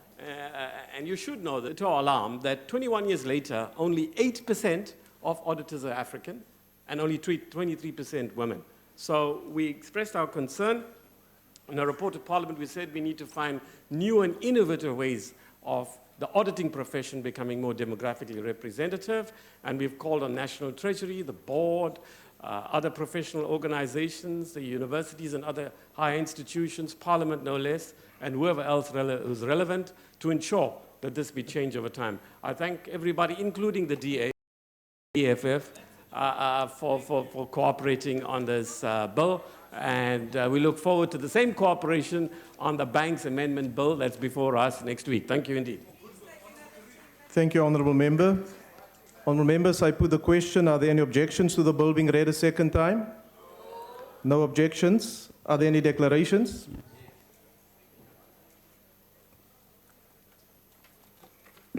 and you should know that, to our alarm, that 21 years later, only 8% of auditors are African and only 23% women. So we expressed our concern. In a report to Parliament, we said we need to find new and innovative ways of the auditing profession becoming more demographically representative, and we've called on National Treasury, the board, other professional organizations, the universities and other higher institutions, Parliament no less, and whoever else who's relevant to ensure that this be changed over time. I thank everybody, including the DA, EFF, for cooperating on this bill, and we look forward to the same cooperation on the Banks Amendment Bill that's before us next week. Thank you indeed. Thank you, Honourable Member. Honourable Members, I put the question, are there any objections to the bill being read a second time? No objections. Are there any declarations?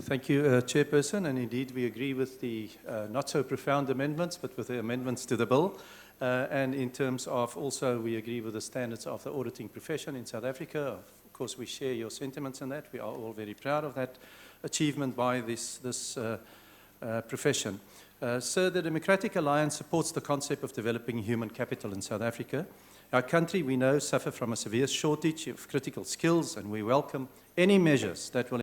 Thank you, Chairperson, and indeed we agree with the not so profound amendments, but with the amendments to the bill. And in terms of also, we agree with the standards of the auditing profession in South Africa. Of course, we share your sentiments on that. We are all very proud of that achievement by this profession. Sir, the Democratic Alliance supports the concept of developing human capital in South Africa. Our country, we know, suffers from a severe shortage of critical skills, and we welcome any measures that will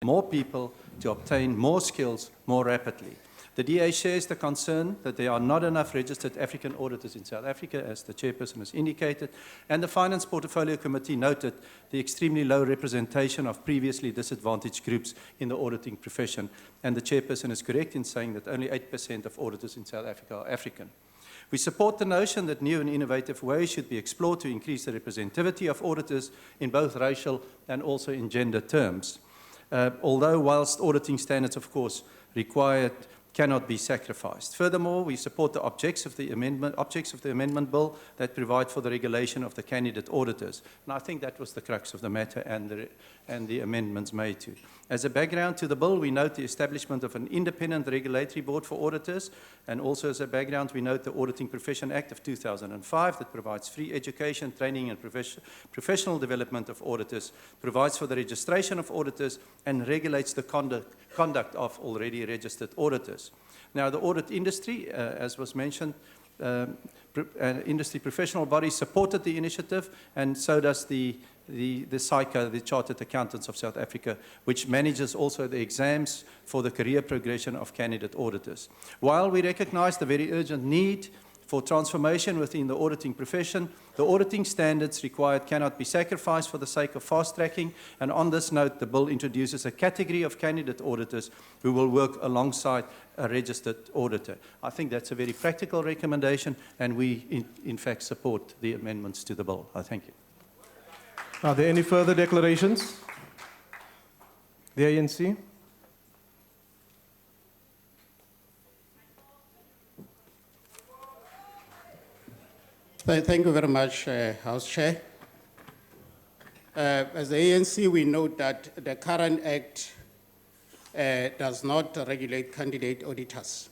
enable more people to obtain more skills more rapidly. The DA shares the concern that there are not enough registered African auditors in South Africa, as the Chairperson has indicated, and the Finance Portfolio Committee noted the extremely low representation of previously disadvantaged groups in the auditing profession, and the Chairperson is correct in saying that only 8% of auditors in South Africa are African. We support the notion that new and innovative ways should be explored to increase the representativity of auditors in both racial and also in gender terms. Although whilst auditing standards, of course, required cannot be sacrificed. Furthermore, we support the objects of the amendment bill that provide for the regulation of the candidate auditors. And I think that was the crux of the matter and the amendments made to. As a background to the bill, we note the establishment of an independent regulatory board for auditors, and also as a background, we note the Auditing Profession Act of 2005 that provides free education, training, and professional development of auditors, provides for the registration of auditors, and regulates the conduct of already registered auditors. Now, the audit industry, as was mentioned, industry professional bodies supported the initiative, and so does the CICA, the Chartered Accountants of South Africa, which manages also the exams for the career progression of candidate auditors. While we recognize the very urgent need for transformation within the auditing profession, the auditing standards required cannot be sacrificed for the sake of fast-tracking, and on this note, the bill introduces a category of candidate auditors who will work alongside a registered auditor. I think that's a very practical recommendation, and we, in fact, support the amendments to the bill. I thank you. Are there any further declarations? The ANC? Thank you very much, House Chair. As the ANC, we note that the current Act does not regulate candidate auditors.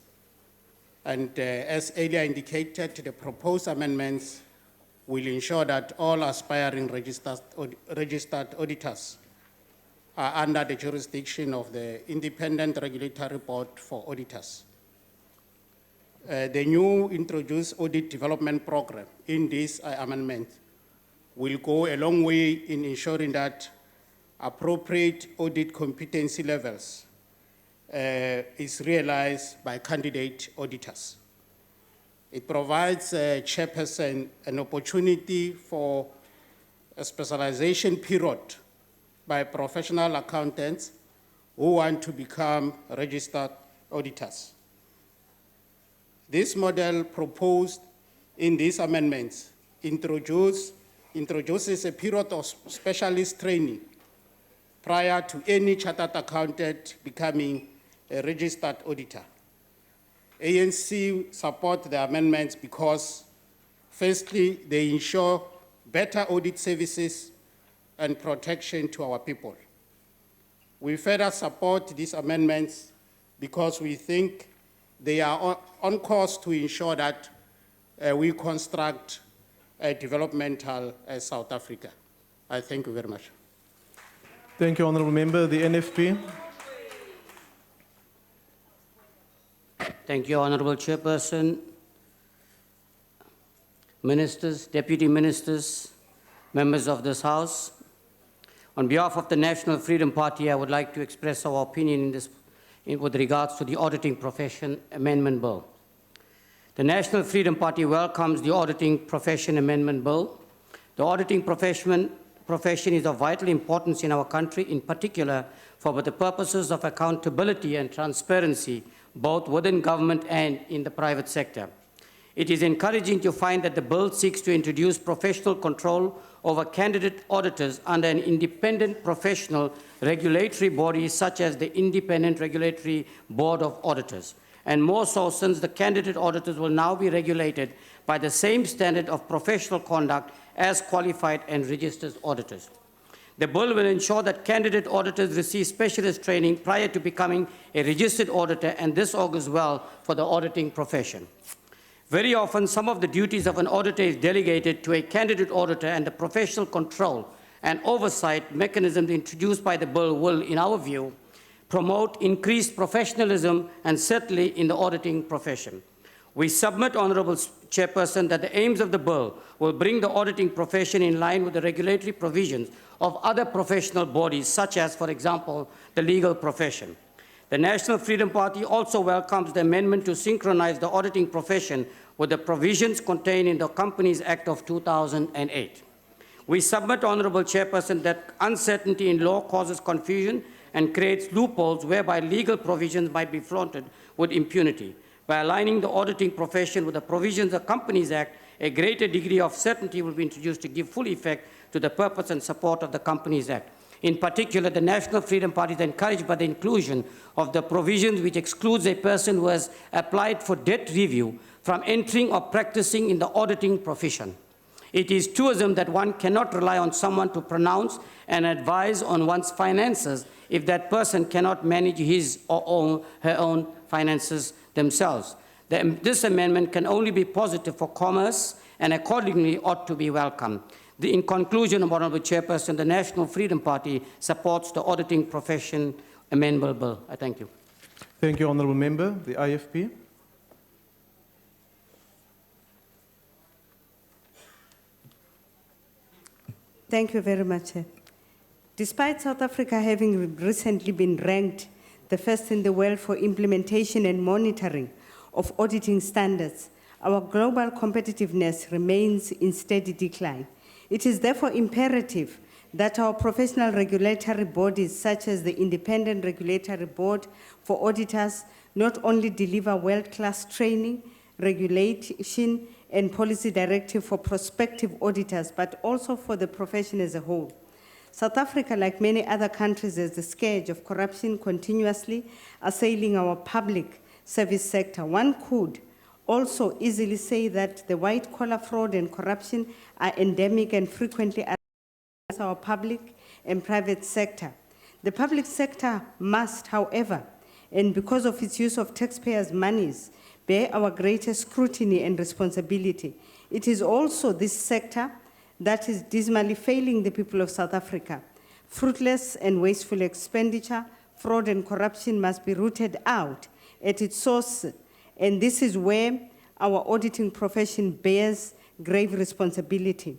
And as earlier indicated, the proposed amendments will ensure that all aspiring registered auditors are under the jurisdiction of the Independent Regulatory Board for Auditors. The new introduced audit development program in this amendment will go a long way in ensuring that appropriate audit competency levels is realized by candidate auditors. It provides a chairperson an opportunity for a specialization period by professional accountants who want to become registered auditors. This model proposed in these amendments introduces a period of specialist training prior to any chartered accountant becoming a registered auditor. ANC support the amendments because, firstly, they ensure better audit services and protection to our people. We further support these amendments because we think they are on course to ensure that we construct a developmental South Africa. I thank you very much. Thank you, Honourable Member. The NFP. Thank you, Honourable Chairperson. ministers, deputy ministers, members of this House. On behalf of the National Freedom Party, I would like to express our opinion with regards to the Auditing Profession Amendment Bill. The National Freedom Party welcomes the Auditing Profession Amendment Bill. The auditing profession is of vital importance in our country, in particular for the purposes of accountability and transparency, both within government and in the private sector. It is encouraging to find that the bill seeks to introduce professional control over candidate auditors under an independent professional regulatory body such as the Independent Regulatory Board of Auditors. And more so since the candidate auditors will now be regulated by the same standard of professional conduct as qualified and registered auditors. The bill will ensure that candidate auditors receive specialist training prior to becoming a registered auditor, and this augurs well for the auditing profession. Very often, some of the duties of an auditor is delegated to a candidate auditor, and the professional control and oversight mechanisms introduced by the bill will, in our view, promote increased professionalism and certainly in the auditing profession. We submit, Honourable Chairperson, that the aims of the bill will bring the auditing profession in line with the regulatory provisions of other professional bodies, such as, for example, the legal profession. The National Freedom Party also welcomes the amendment to synchronize the auditing profession with the provisions contained in the Companies Act of 2008. We submit, Honourable Chairperson, that uncertainty in law causes confusion and creates loopholes whereby legal provisions might be flaunted with impunity. By aligning the auditing profession with the provisions of the Companies Act, a greater degree of certainty will be introduced to give full effect to the purpose and support of the Companies Act. In particular, the National Freedom Party is encouraged by the inclusion of the provisions which excludes a person who has applied for debt review from entering or practicing in the auditing profession. It is truism that one cannot rely on someone to pronounce and advise on one's finances if that person cannot manage his or her own finances themselves. This amendment can only be positive for commerce and accordingly ought to be welcomed. In conclusion, Honourable Chairperson, the National Freedom Party supports the Auditing Profession Amendment Bill. I thank you. Thank you, Honourable Member. The IFP. Thank you very much. Despite South Africa having recently been ranked the first in the world for implementation and monitoring of auditing standards, our global competitiveness remains in steady decline. It is therefore imperative that our professional regulatory bodies, such as the Independent Regulatory Board for Auditors, not only deliver world-class training, regulation, and policy directive for prospective auditors, but also for the profession as a whole. South Africa, like many other countries, is the scourge of corruption continuously assailing our public service sector. One could also easily say that the white-collar fraud and corruption are endemic and frequently affect our public and private sector. The public sector must, however, and because of its use of taxpayers' monies, bear our greatest scrutiny and responsibility. It is also this sector that is dismally failing the people of South Africa. Fruitless and wasteful expenditure, fraud and corruption must be rooted out at its source, and this is where our auditing profession bears grave responsibility.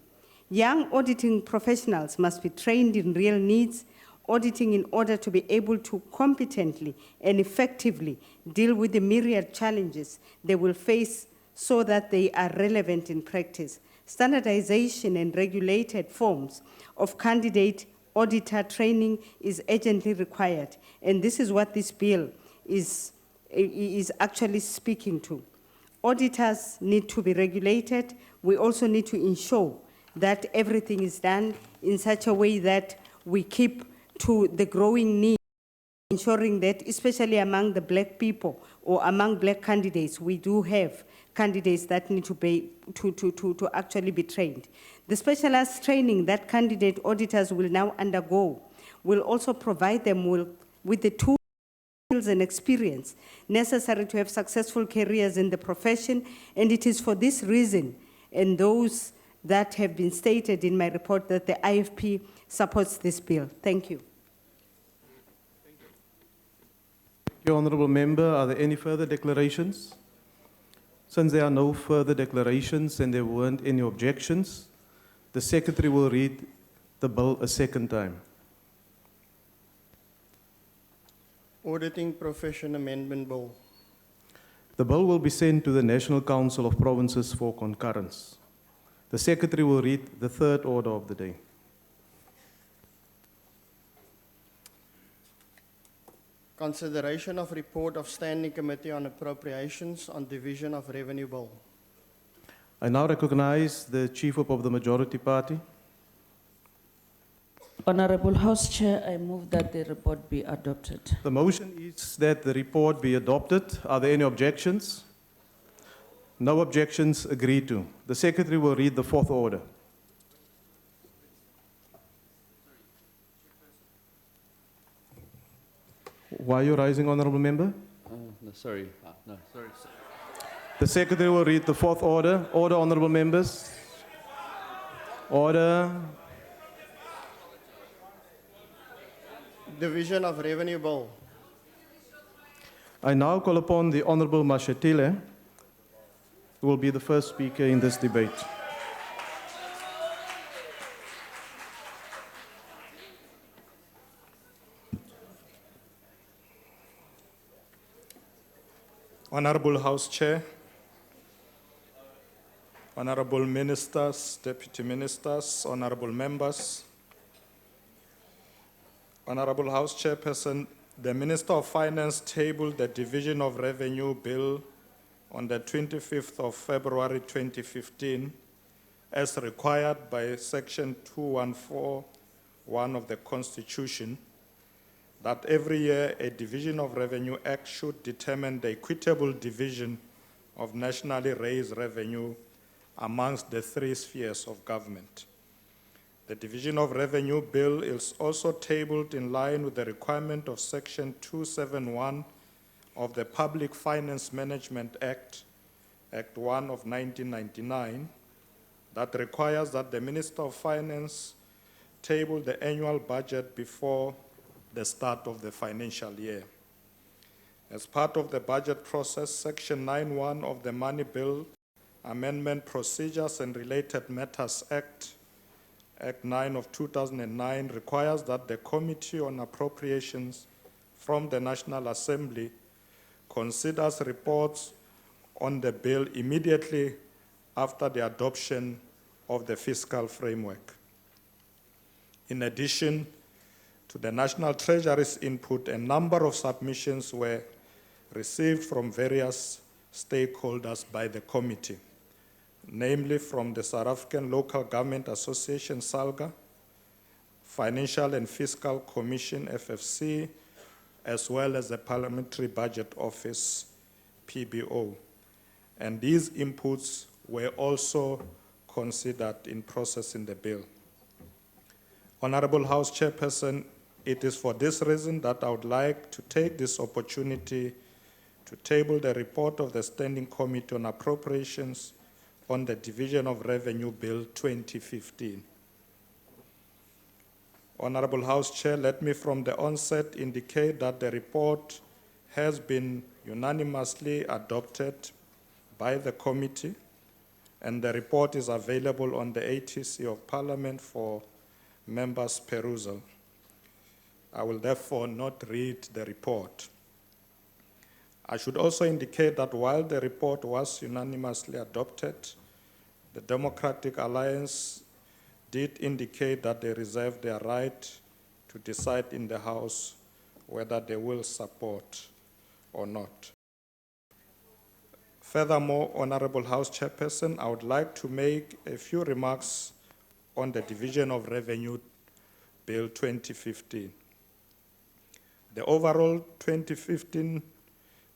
Young auditing professionals must be trained in real needs, auditing in order to be able to competently and effectively deal with the myriad challenges they will face so that they are relevant in practice. Standardization and regulated forms of candidate auditor training is urgently required, and this is what this bill is actually speaking to. Auditors need to be regulated. We also need to ensure that everything is done in such a way that we keep to the growing need, ensuring that, especially among the black people or among black candidates, we do have candidates that need to actually be trained. The specialized training that candidate auditors will now undergo will also provide them with the tools and experience necessary to have successful careers in the profession, and it is for this reason and those that have been stated in my report that the IFP supports this bill. Thank you. Thank you, Honourable Member. Are there any further declarations? Since there are no further declarations and there weren't any objections, the Secretary will read the bill a second time. Auditing Profession Amendment Bill. The bill will be sent to the National Council of Provinces for concurrence. The Secretary will read the third order of the day. Consideration of report of Standing Committee on Appropriations on Division of Revenue Bill. I now recognize the Chief Whip of the Majority Party. Honorable House Chair, I move that the report be adopted. The motion is that the report be adopted. Are there any objections? No objections, agreed to. The Secretary will read the fourth order. Why are you rising, Honourable Member? Sorry. The Secretary will read the fourth order. Order, Honourable Members. Order. Division of Revenue Bill. I now call upon the Honourable Mashatile, who will be the first speaker in this debate. Honorable House Chair, Honorable Ministers, Deputy Ministers, Honorable Members, Honorable House Chairperson, the Minister of Finance tabled the Division of Revenue Bill on the 25th of February 2015 as required by Section 214(1) of the Constitution, that every year a Division of Revenue Act should determine the equitable division of nationally raised revenue amongst the three spheres of government. The Division of Revenue Bill is also tabled in line with the requirement of Section 271 of the Public Finance Management Act, Act 1 of 1999, that requires that the Minister of Finance table the annual budget before the start of the financial year. As part of the budget process, Section 9(1) of the Money Bill Amendment Procedures and Related Matters Act, Act 9 of 2009, requires that the Committee on Appropriations from the National Assembly considers reports on the bill immediately after the adoption of the fiscal framework. In addition to the National Treasury's input, a number of submissions were received from various stakeholders by the committee, namely from the South African Local Government Association, SALGA, Financial and Fiscal Commission, FFC, as well as the Parliamentary Budget Office, PBO. And these inputs were also considered in processing the bill. Honorable House Chairperson, it is for this reason that I would like to take this opportunity to table the report of the Standing Committee on Appropriations on the Division of Revenue Bill 2015. Honorable House Chair, let me from the onset indicate that the report has been unanimously adopted by the committee, and the report is available on the ATC of Parliament for members' perusal. I will therefore not read the report. I should also indicate that while the report was unanimously adopted, the Democratic Alliance did indicate that they reserve their right to decide in the House whether they will support or not. Furthermore, Honorable House Chairperson, I would like to make a few remarks on the Division of Revenue Bill 2015. The overall 2015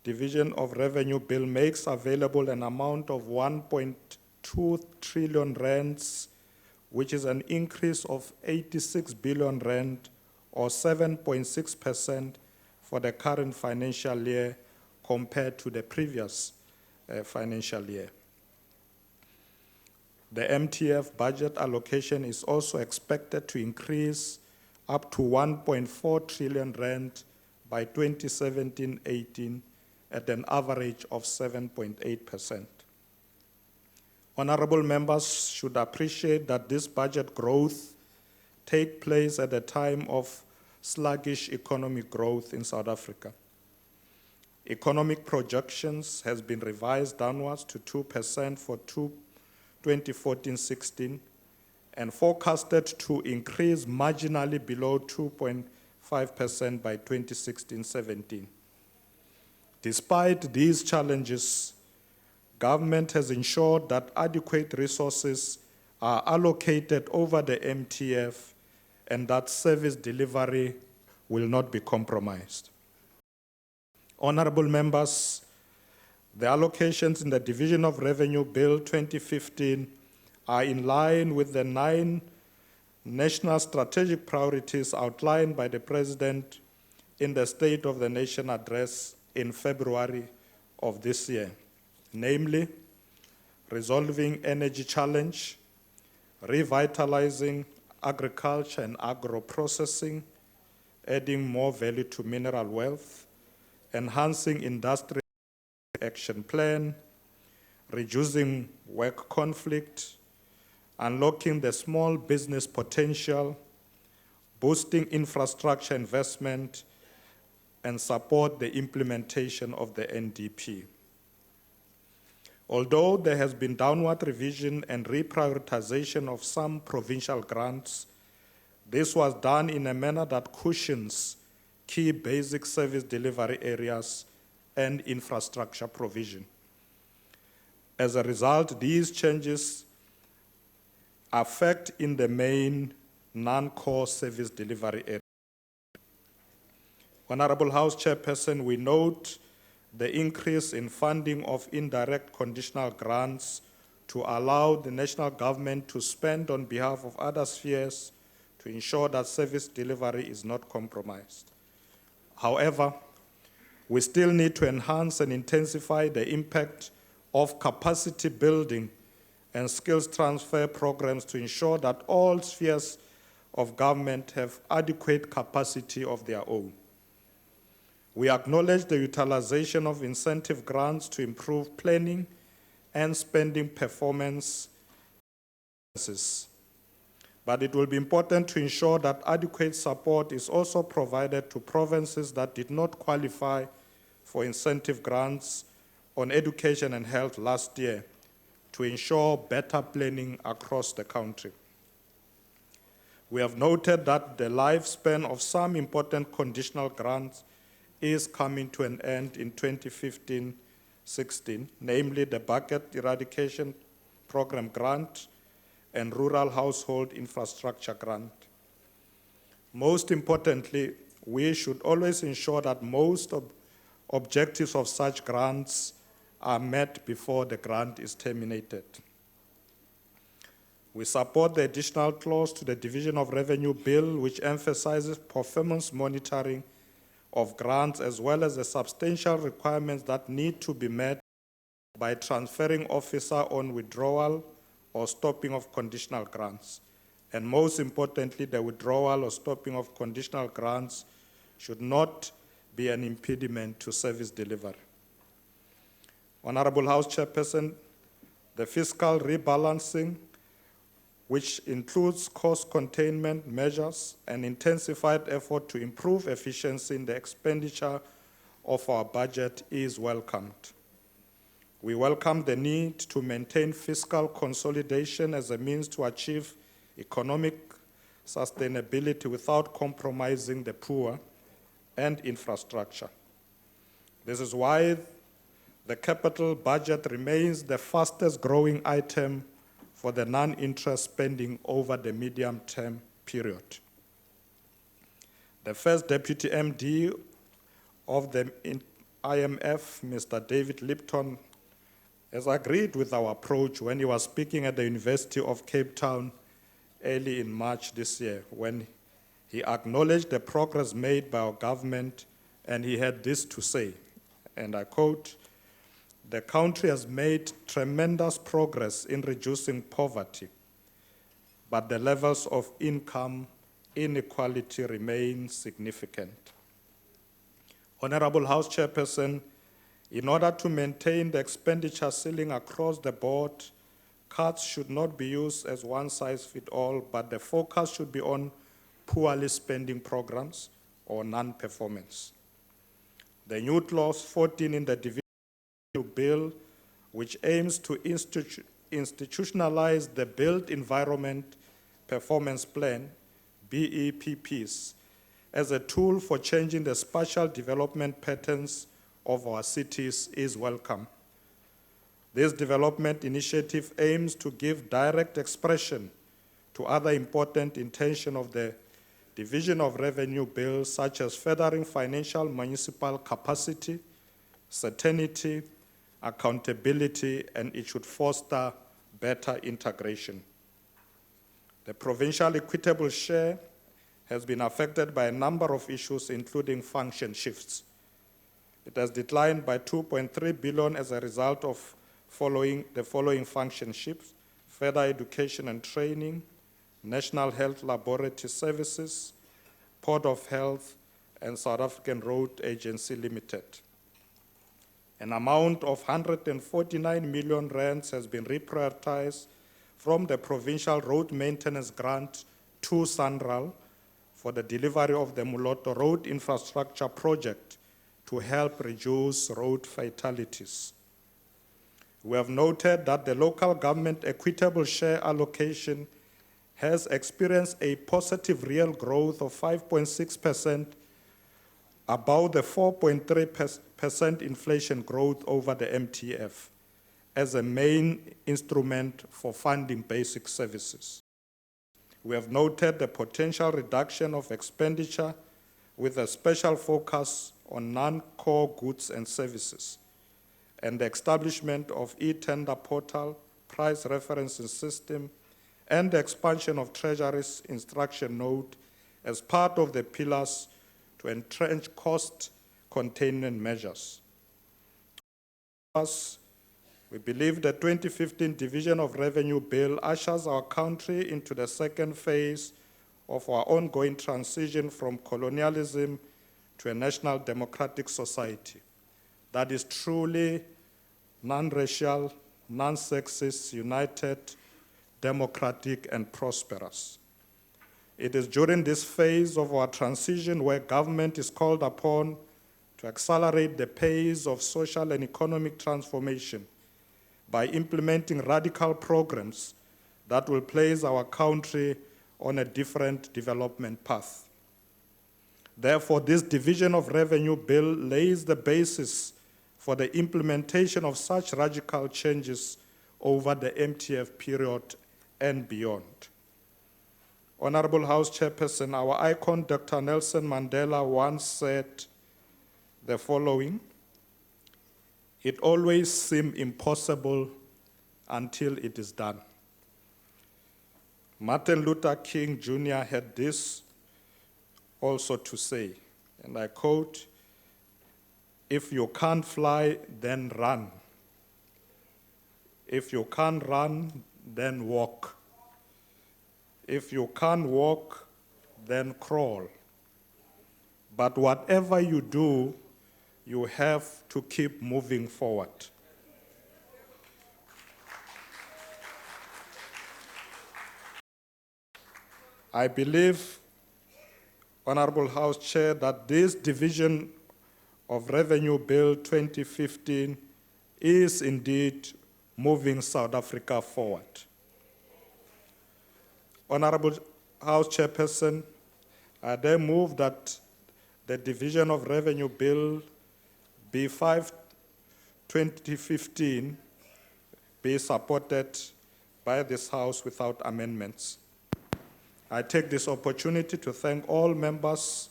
Division of Revenue Bill makes available an amount of 1.2 trillion rands, which is an increase of 86 billion rand, or 7.6% for the current financial year compared to the previous financial year. The MTF budget allocation is also expected to increase up to 1.4 trillion rand by 2017-18 at an average of 7.8%. Honorable members should appreciate that this budget growth takes place at a time of sluggish economic growth in South Africa. Economic projections has been revised downwards to 2% for 2014-16 and forecasted to increase marginally below 2.5% by 2016-17. Despite these challenges, government has ensured that adequate resources are allocated over the MTF and that service delivery will not be compromised. Honorable members, the allocations in the Division of Revenue Bill 2015 are in line with the 9 national strategic priorities outlined by the President in the State of the Nation address in February of this year, namely, resolving energy challenge, revitalizing agriculture and agro-processing, adding more value to mineral wealth, enhancing industrial action plan, reducing work conflict, unlocking the small business potential, boosting infrastructure investment, and support the implementation of the NDP. Although there has been downward revision and reprioritization of some provincial grants, this was done in a manner that cushions key basic service delivery areas and infrastructure provision. As a result, these changes affect in the main non-core service delivery areas. Honorable House Chairperson, we note the increase in funding of indirect conditional grants to allow the national government to spend on behalf of other spheres to ensure that service delivery is not compromised. However, we still need to enhance and intensify the impact of capacity building and skills transfer programs to ensure that all spheres of government have adequate capacity of their own. We acknowledge the utilization of incentive grants to improve planning and spending performance, but it will be important to ensure that adequate support is also provided to provinces that did not qualify for incentive grants on education and health last year to ensure better planning across the country. We have noted that the lifespan of some important conditional grants is coming to an end in 2015-16, namely the Bucket Eradication Program grant and Rural Household Infrastructure grant. Most importantly, we should always ensure that most objectives of such grants are met before the grant is terminated. We support the additional clause to the Division of Revenue Bill, which emphasizes performance monitoring of grants as well as the substantial requirements that need to be met by transferring officer on withdrawal or stopping of conditional grants. And most importantly, the withdrawal or stopping of conditional grants should not be an impediment to service delivery. Honorable House Chairperson, the fiscal rebalancing, which includes cost containment measures and intensified effort to improve efficiency in the expenditure of our budget, is welcomed. We welcome the need to maintain fiscal consolidation as a means to achieve economic sustainability without compromising the poor and infrastructure. This is why the capital budget remains the fastest growing item for the non-interest spending over the medium-term period. The first Deputy MD of the IMF, Mr. David Lipton, has agreed with our approach when he was speaking at the University of Cape Town early in March this year, when he acknowledged the progress made by our government, and he had this to say, and I quote, "The country has made tremendous progress in reducing poverty, but the levels of income inequality remain significant." Honorable House Chairperson, in order to maintain the expenditure ceiling across the board, cuts should not be used as one size fits all, but the focus should be on poorly spending programs or non-performance. The new clause 14 in the division bill, which aims to institutionalize the Built Environment Performance Plan, BEPPs, as a tool for changing the spatial development patterns of our cities is welcome. This development initiative aims to give direct expression to other important intentions of the Division of Revenue Bill, such as furthering financial municipal capacity, certainty, accountability, and it should foster better integration. The provincial equitable share has been affected by a number of issues, including function shifts. It has declined by 2.3 billion as a result of the following function shifts: further education and training, National Health Laboratory Services, Port of Health, and South African Road Agency Limited. An amount of 149 million rands has been reprioritized from the Provincial Road Maintenance Grant to SANRAL for the delivery of the Muloto Road Infrastructure Project to help reduce road fatalities. We have noted that the local government equitable share allocation has experienced a positive real growth of 5.6%, above the 4.3% inflation growth over the MTF, as a main instrument for funding basic services. We have noted the potential reduction of expenditure with a special focus on non-core goods and services, and the establishment of e-tender portal, price referencing system, and the expansion of Treasury's instruction node as part of the pillars to entrench cost containment measures. Thus, we believe the 2015 Division of Revenue Bill ushers our country into the second phase of our ongoing transition from colonialism to a national democratic society that is truly non-racial, non-sexist, united, democratic, and prosperous. It is during this phase of our transition where government is called upon to accelerate the pace of social and economic transformation by implementing radical programs that will place our country on a different development path. Therefore, this Division of Revenue Bill lays the basis for the implementation of such radical changes over the MTF period and beyond. Honorable House Chairperson, our icon, Dr. Nelson Mandela, once said the following: "It always seems impossible until it is done." Martin Luther King Jr. had this also to say, and I quote, "If you can't fly, then run. If you can't run, then walk. If you can't walk, then crawl. But whatever you do, you have to keep moving forward." I believe, Honorable House Chair, that this Division of Revenue Bill 2015 is indeed moving South Africa forward. Honorable House Chairperson, I then move that the Division of Revenue Bill B5 2015 be supported by this House without amendments. I take this opportunity to thank all members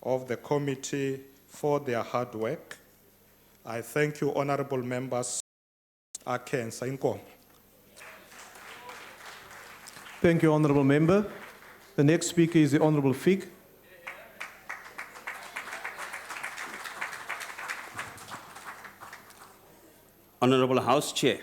of the committee for their hard work. I thank you, honorable members. Thank you, Honourable Member. The next speaker is the Honourable Fig. Honourable House Chair,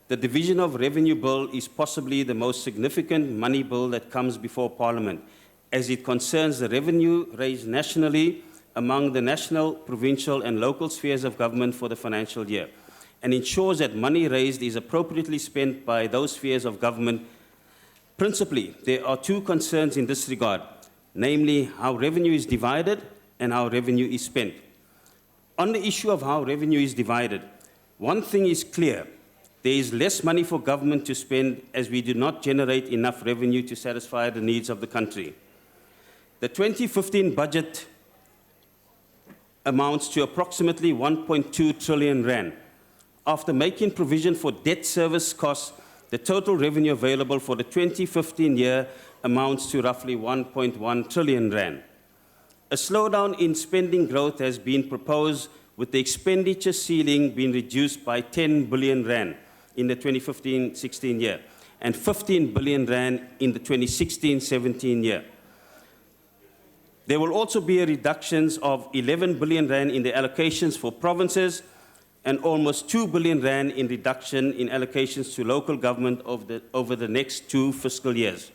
the Division of Revenue Bill is possibly the most significant money bill that comes before Parliament, as it concerns the revenue raised nationally among the national, provincial and local spheres of government for the financial year. and ensures that money raised is appropriately spent by those spheres of government. Principally, there are two concerns in this regard, namely how revenue is divided and how revenue is spent. On the issue of how revenue is divided, one thing is clear. There is less money for government to spend as we do not generate enough revenue to satisfy the needs of the country. The 2015 budget amounts to approximately 1.2 trillion rand. After making provision for debt service costs, the total revenue available for the 2015 year amounts to roughly 1.1 trillion rand. A slowdown in spending growth has been proposed, with the expenditure ceiling being reduced by 10 billion rand in the 2015-16 year and 15 billion rand in the 2016-17 year. There will also be a reduction of 11 billion rand in the allocations for provinces and almost 2 billion rand in reduction in allocations to local government over the next 2 fiscal years.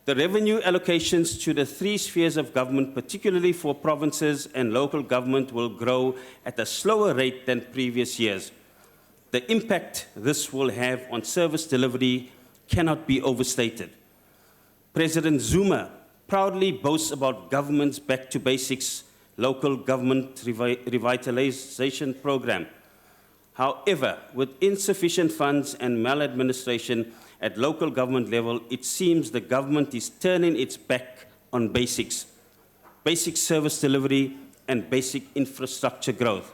The revenue allocations to the 3 spheres of government, particularly for provinces and local government, will grow at a slower rate than previous years. The impact this will have on service delivery cannot be overstated. President Zuma proudly boasts about government's Back to Basics local government revitalization program. However, with insufficient funds and maladministration at local government level, it seems the government is turning its back on basics, basic service delivery and basic infrastructure growth.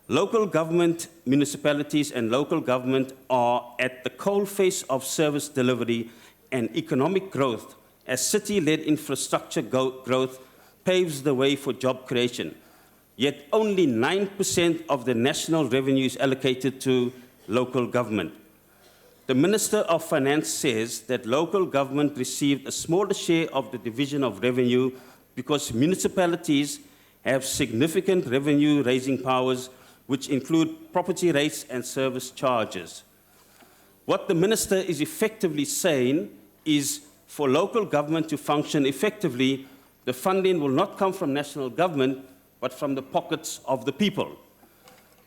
Local government, municipalities and local government are at the coalface of service delivery and economic growth, as city-led infrastructure growth paves the way for job creation. Yet only 9% of the national revenue is allocated to local government. The Minister of Finance says that local government received a smaller share of the division of revenue because municipalities have significant revenue-raising powers, which include property rates and service charges. What the Minister is effectively saying is, for local government to function effectively, the funding will not come from national government, but from the pockets of the people.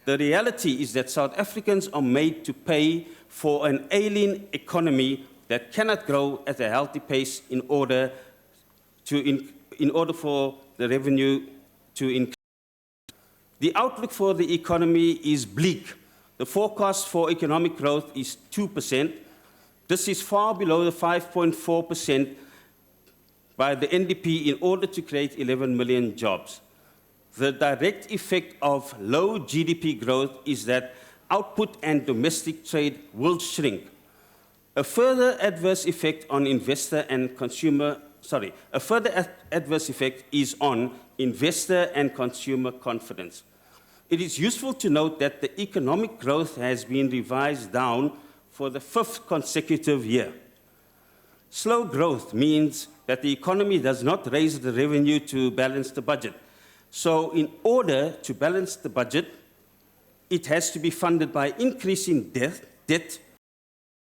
The reality is that South Africans are made to pay for an ailing economy that cannot grow at a healthy pace in order for the revenue to increase. The outlook for the economy is bleak. The forecast for economic growth is 2%. This is far below the 5.4% by the NDP in order to create 11 million jobs. The direct effect of low GDP growth is that output and domestic trade will shrink. A further adverse effect on adverse effect is on investor and consumer confidence. It is useful to note that the economic growth has been revised down for the 5th consecutive year. Slow growth means that the economy does not raise the revenue to balance the budget. So in order to balance the budget, it has to be funded by increasing debt,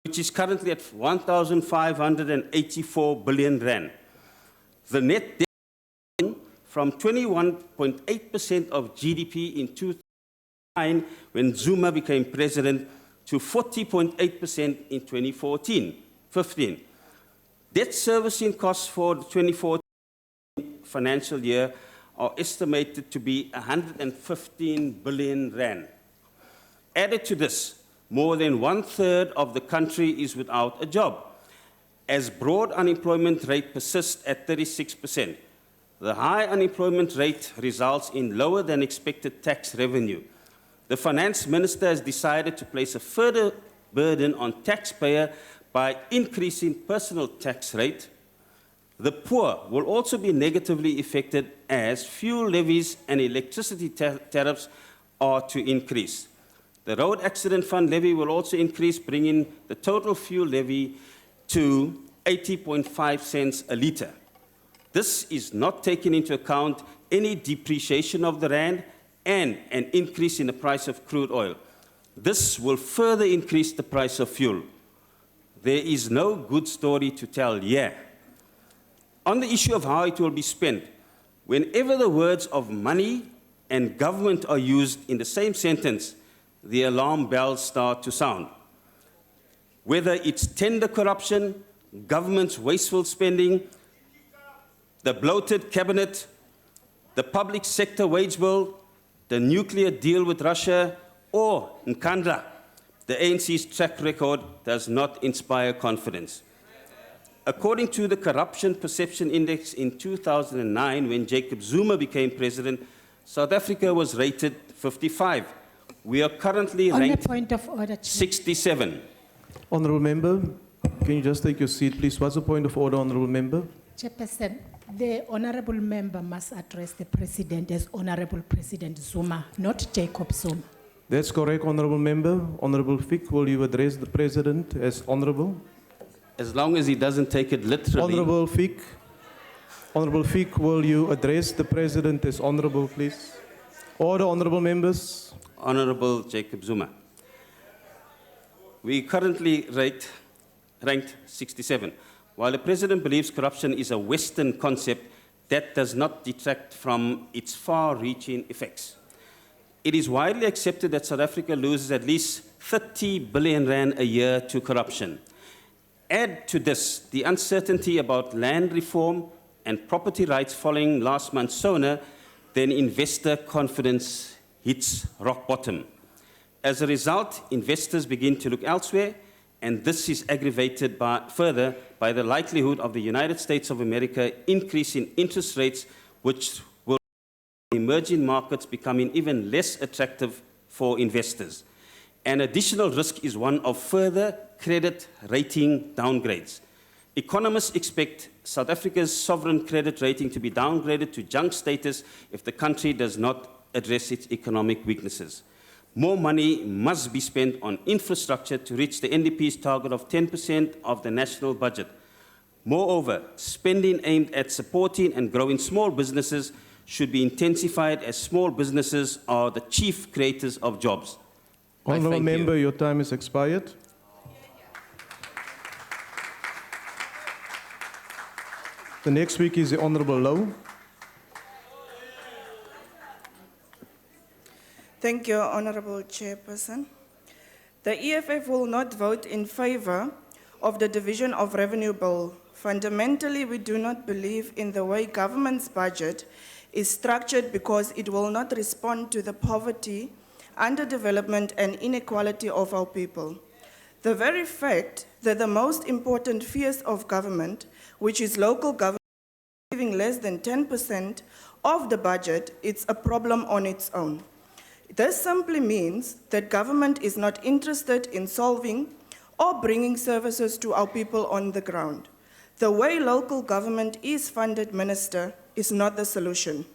which is currently at 1,584 billion rand. The net debt from 21.8% of GDP in 2009, when Zuma became president, to 40.8% in 2014-15. Debt servicing costs for the 2014 financial year are estimated to be 115 billion rand. Added to this, more than 1/3 of the country is without a job, as broad unemployment rate persists at 36%. The high unemployment rate results in lower than expected tax revenue. The finance minister has decided to place a further burden on taxpayer by increasing personal tax rate. The poor will also be negatively affected as fuel levies and electricity tariffs are to increase. The road accident fund levy will also increase, bringing the total fuel levy to 80.5 cents a litre. This is not taking into account any depreciation of the rand and an increase in the price of crude oil. This will further increase the price of fuel. There is no good story to tell here. On the issue of how it will be spent, whenever the words of money and government are used in the same sentence, the alarm bells start to sound. Whether it's tender corruption, government's wasteful spending, the bloated cabinet, the public sector wage bill, the nuclear deal with Russia, or Nkandla, the ANC's track record does not inspire confidence. According to the Corruption Perception Index in 2009, when Jacob Zuma became president, South Africa was rated 55. We are currently On a ranked point of order, Chair. 67. Honourable Member, can you just take your seat, please? What's the point of order, Honourable Member? Chairperson, the honourable member must address the President as Honourable President Zuma, not Jacob Zuma. That's correct, Honourable Member. Honourable Fick, will you address the President as Honourable? As long as he doesn't take it literally. Honourable Fick, will you address the President as Honourable, please? Order, Honourable Members. Honourable Jacob Zuma. We currently ranked 67. While the President believes corruption is a Western concept, that does not detract from its far-reaching effects. It is widely accepted that South Africa loses at least 30 billion rand a year to corruption. Add to this the uncertainty about land reform and property rights following last month's SONA, then investor confidence hits rock bottom. As a result, investors begin to look elsewhere, and this is aggravated further by the likelihood of the United States of America increasing interest rates, which will make emerging markets becoming even less attractive for investors. An additional risk is one of further credit rating downgrades. Economists expect South Africa's sovereign credit rating to be downgraded to junk status if the country does not address its economic weaknesses. More money must be spent on infrastructure to reach the NDP's target of 10% of the national budget. Moreover, spending aimed at supporting and growing small businesses should be intensified, as small businesses are the chief creators of jobs. Honourable Member, your time has expired. The next speaker is the Honourable Low. Thank you, Honourable Chairperson. The EFF will not vote in favour of the Division of Revenue Bill. Fundamentally, we do not believe in the way government's budget is structured because it will not respond to the poverty, underdevelopment, and inequality of our people. The very fact that the most important fears of government, which is local government, giving less than 10% of the budget, it's a problem on its own. This simply means that government is not interested in solving or bringing services to our people on the ground. The way local government is funded, Minister, is not the solution.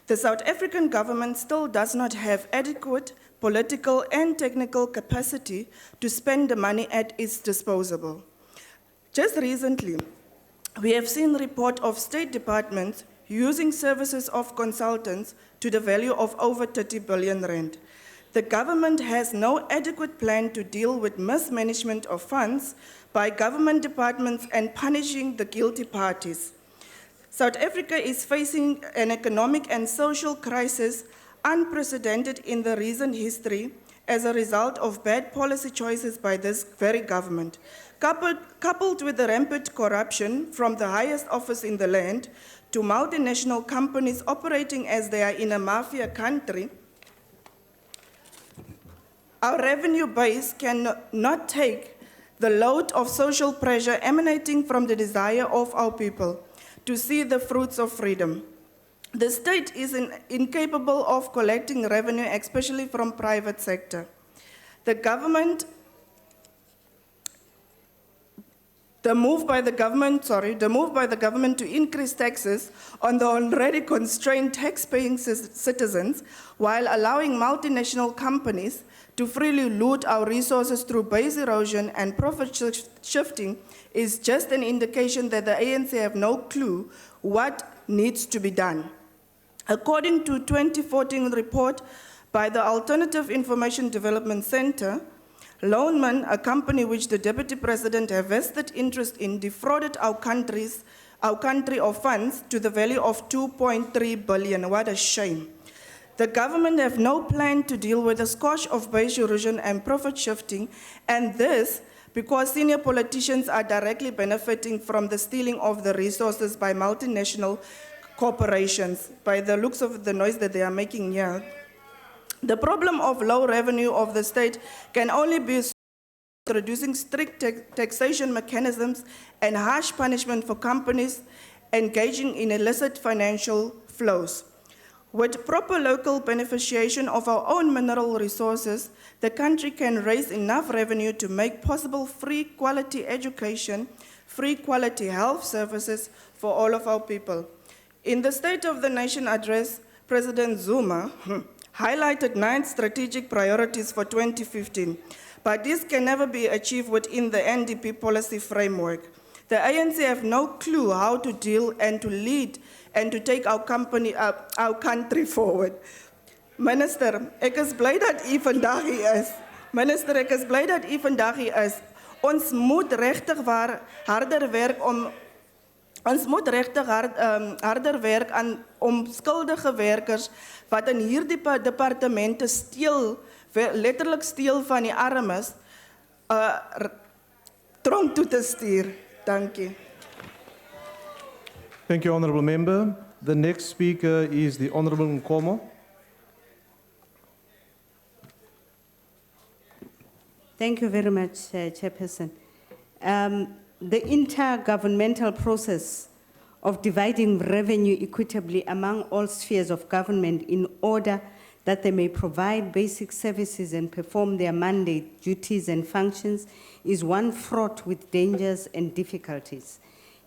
The South African government still does not have adequate political and technical capacity to spend the money at its disposal. Just recently, we have seen a report of state departments using services of consultants to the value of over 30 billion rand. The government has no adequate plan to deal with mismanagement of funds by government departments and punishing the guilty parties. South Africa is facing an economic and social crisis unprecedented in the recent history as a result of bad policy choices by this very government. Coupled with the rampant corruption from the highest office in the land to multinational companies operating as they are in a mafia country, our revenue base cannot take the load of social pressure emanating from the desire of our people to see the fruits of freedom. The state is incapable of collecting revenue, especially from private sector. The move by the government to increase taxes on the already constrained tax-paying citizens while allowing multinational companies to freely loot our resources through base erosion and profit shifting is just an indication that the ANC have no clue what needs to be done. According to a 2014 report by the Alternative Information Development Center, Loanman, a company which the Deputy President has vested interest in, defrauded our country of funds to the value of 2.3 billion. What a shame. The government have no plan to deal with the scourge of base erosion and profit shifting, and this because senior politicians are directly benefiting from the stealing of the resources by multinational corporations, by the looks of the noise that they are making here. The problem of low revenue of the state can only be solved by introducing strict taxation mechanisms and harsh punishment for companies engaging in illicit financial flows. With proper local beneficiation of our own mineral resources, the country can raise enough revenue to make possible free quality education, free quality health services for all of our people. In the State of the Nation address, President Zuma highlighted 9 strategic priorities for 2015, but this can never be achieved within the NDP policy framework. The ANC have no clue how to deal and to lead and to take our country forward. Minister, ek is bly dat u vandag hier is. Minister, ek is bly dat u vandag hier is. Ons moet regtig harder werk om harder werk aan om skuldige werkers wat in hierdie departemente steel, letterlik steel van die armes, tronk toe te stuur. Dankie. Thank you, Honourable Member. The next speaker is the Honourable Nkomo. Thank you very much, Chairperson. The intergovernmental process of dividing revenue equitably among all spheres of government in order that they may provide basic services and perform their mandate, duties, and functions is one fraught with dangers and difficulties.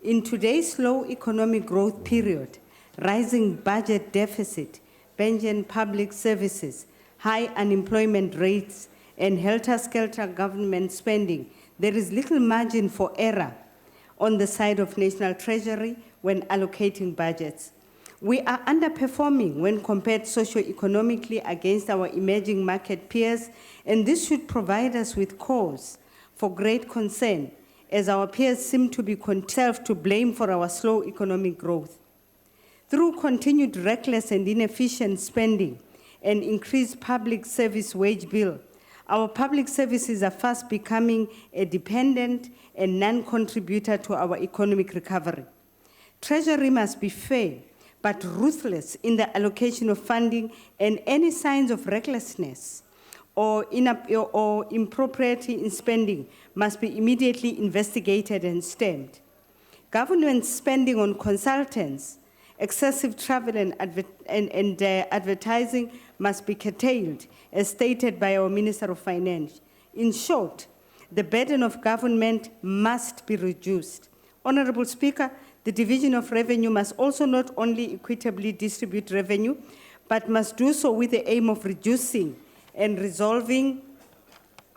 In today's low economic growth period, rising budget deficit, burgeoning public services, high unemployment rates, and helter-skelter government spending, there is little margin for error on the side of National Treasury when allocating budgets. We are underperforming when compared socio-economically against our emerging market peers, and this should provide us with cause for great concern, as our peers seem to be themselves to blame for our slow economic growth. Through continued reckless and inefficient spending and increased public service wage bill, our public services are fast becoming a dependent and non-contributor to our economic recovery. Treasury must be fair but ruthless in the allocation of funding, and any signs of recklessness or impropriety in spending must be immediately investigated and stemmed. Government spending on consultants, excessive travel and advertising must be curtailed, as stated by our Minister of Finance. In short, the burden of government must be reduced. Honourable Speaker, the division of revenue must also not only equitably distribute revenue, but must do so with the aim of reducing and resolving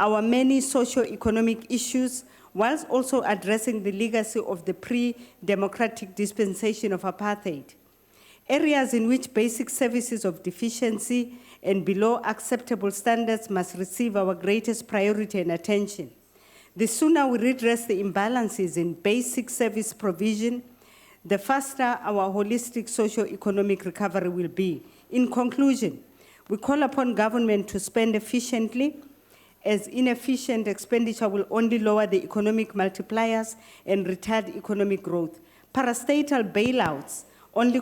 our many socio-economic issues, whilst also addressing the legacy of the pre-democratic dispensation of apartheid. Areas in which basic services of deficiency and below acceptable standards must receive our greatest priority and attention. The sooner we redress the imbalances in basic service provision, the faster our holistic socio-economic recovery will be. In conclusion, we call upon government to spend efficiently, as inefficient expenditure will only lower the economic multipliers and retard economic growth. Parastatal bailouts only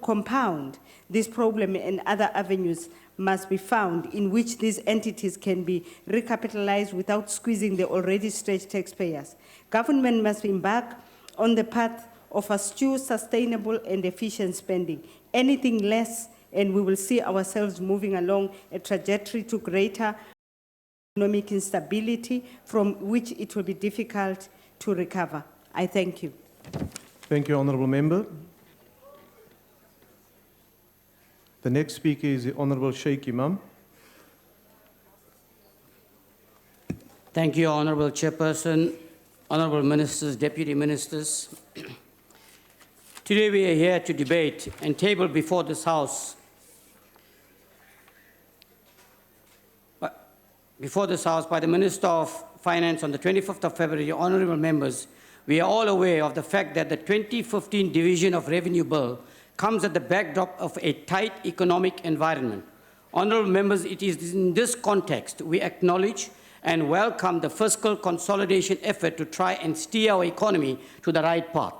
compound this problem, and other avenues must be found in which these entities can be recapitalized without squeezing the already stretched taxpayers. Government must embark on the path of astute, sustainable, and efficient spending. Anything less, and we will see ourselves moving along a trajectory to greater economic instability from which it will be difficult to recover. I thank you. Thank you, Honourable Member. The next speaker is the Honourable Sheikh Imam. Thank you, Honourable Chairperson, Honourable Ministers, Deputy Ministers. Today we are here to debate and table before this House by the Minister of Finance on the 25th of February. Honourable members, we are all aware of the fact that the 2015 Division of Revenue Bill comes at the backdrop of a tight economic environment. Honourable members, it is in this context we acknowledge and welcome the fiscal consolidation effort to try and steer our economy to the right path.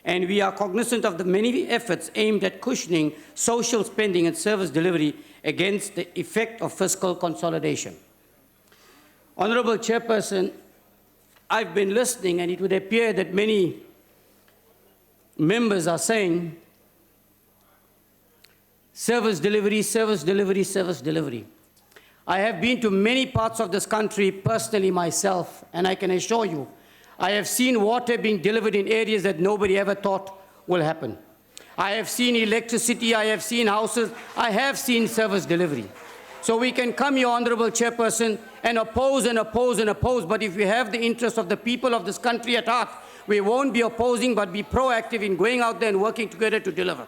And we are cognizant of the many efforts aimed at cushioning social spending and service delivery against the effect of fiscal consolidation. Honourable Chairperson, I've been listening, and it would appear that many members are saying service delivery, service delivery, service delivery. I have been to many parts of this country personally myself, and I can assure you, I have seen water being delivered in areas that nobody ever thought will happen. I have seen electricity, I have seen houses, I have seen service delivery. So we can come here, Honourable Chairperson, and oppose and oppose and oppose, but if we have the interest of the people of this country at heart, we won't be opposing, but be proactive in going out there and working together to deliver.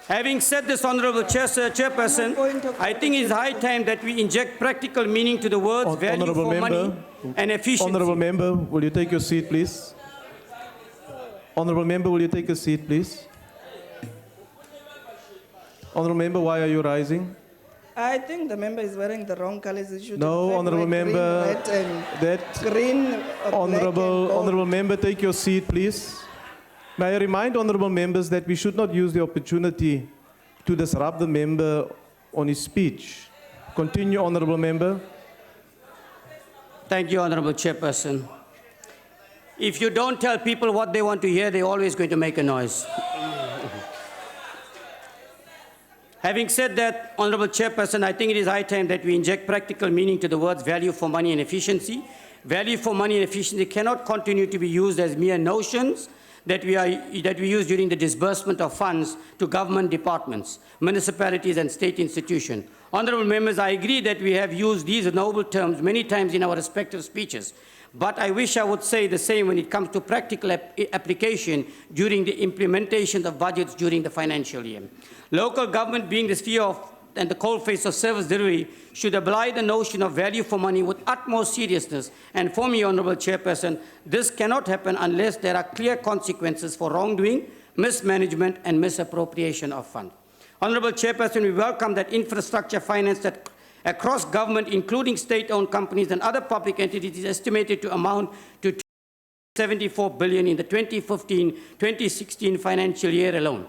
Having said this, Honourable Chairperson, I think it is high time that we inject practical meaning to the words value for money and efficiency. Honourable Member, will you take your seat, please? Honourable Member, will you take a seat, please? Honourable Member, why are you rising? I think the member is wearing the wrong colors. It should No, Honourable Member, Honourable Member, take your seat, please. May I remind Honourable Members that we should not use the opportunity to disrupt the member on his speech. Continue, Honourable Member. Thank you, Honourable Chairperson. If you don't tell people what they want to hear, they're always going to make a noise. Having said that, Honourable Chairperson, I think it is high time that we inject practical meaning to the words value for money and efficiency. Value for money and efficiency cannot continue to be used as mere notions that we use during the disbursement of funds to government departments, municipalities and state institutions. Honourable members, I agree that we have used these noble terms many times in our respective speeches, but I wish I would say the same when it comes to practical application during the implementation of budgets during the financial year. Local government, being the sphere of and the coalface of service delivery, should apply the notion of value for money with utmost seriousness. And for me, Honourable Chairperson, this cannot happen unless there are clear consequences for wrongdoing, mismanagement and misappropriation of funds. Honourable Chairperson, we welcome that infrastructure finance that across government, including state-owned companies and other public entities, is estimated to amount to 74 billion in the 2015-2016 financial year alone.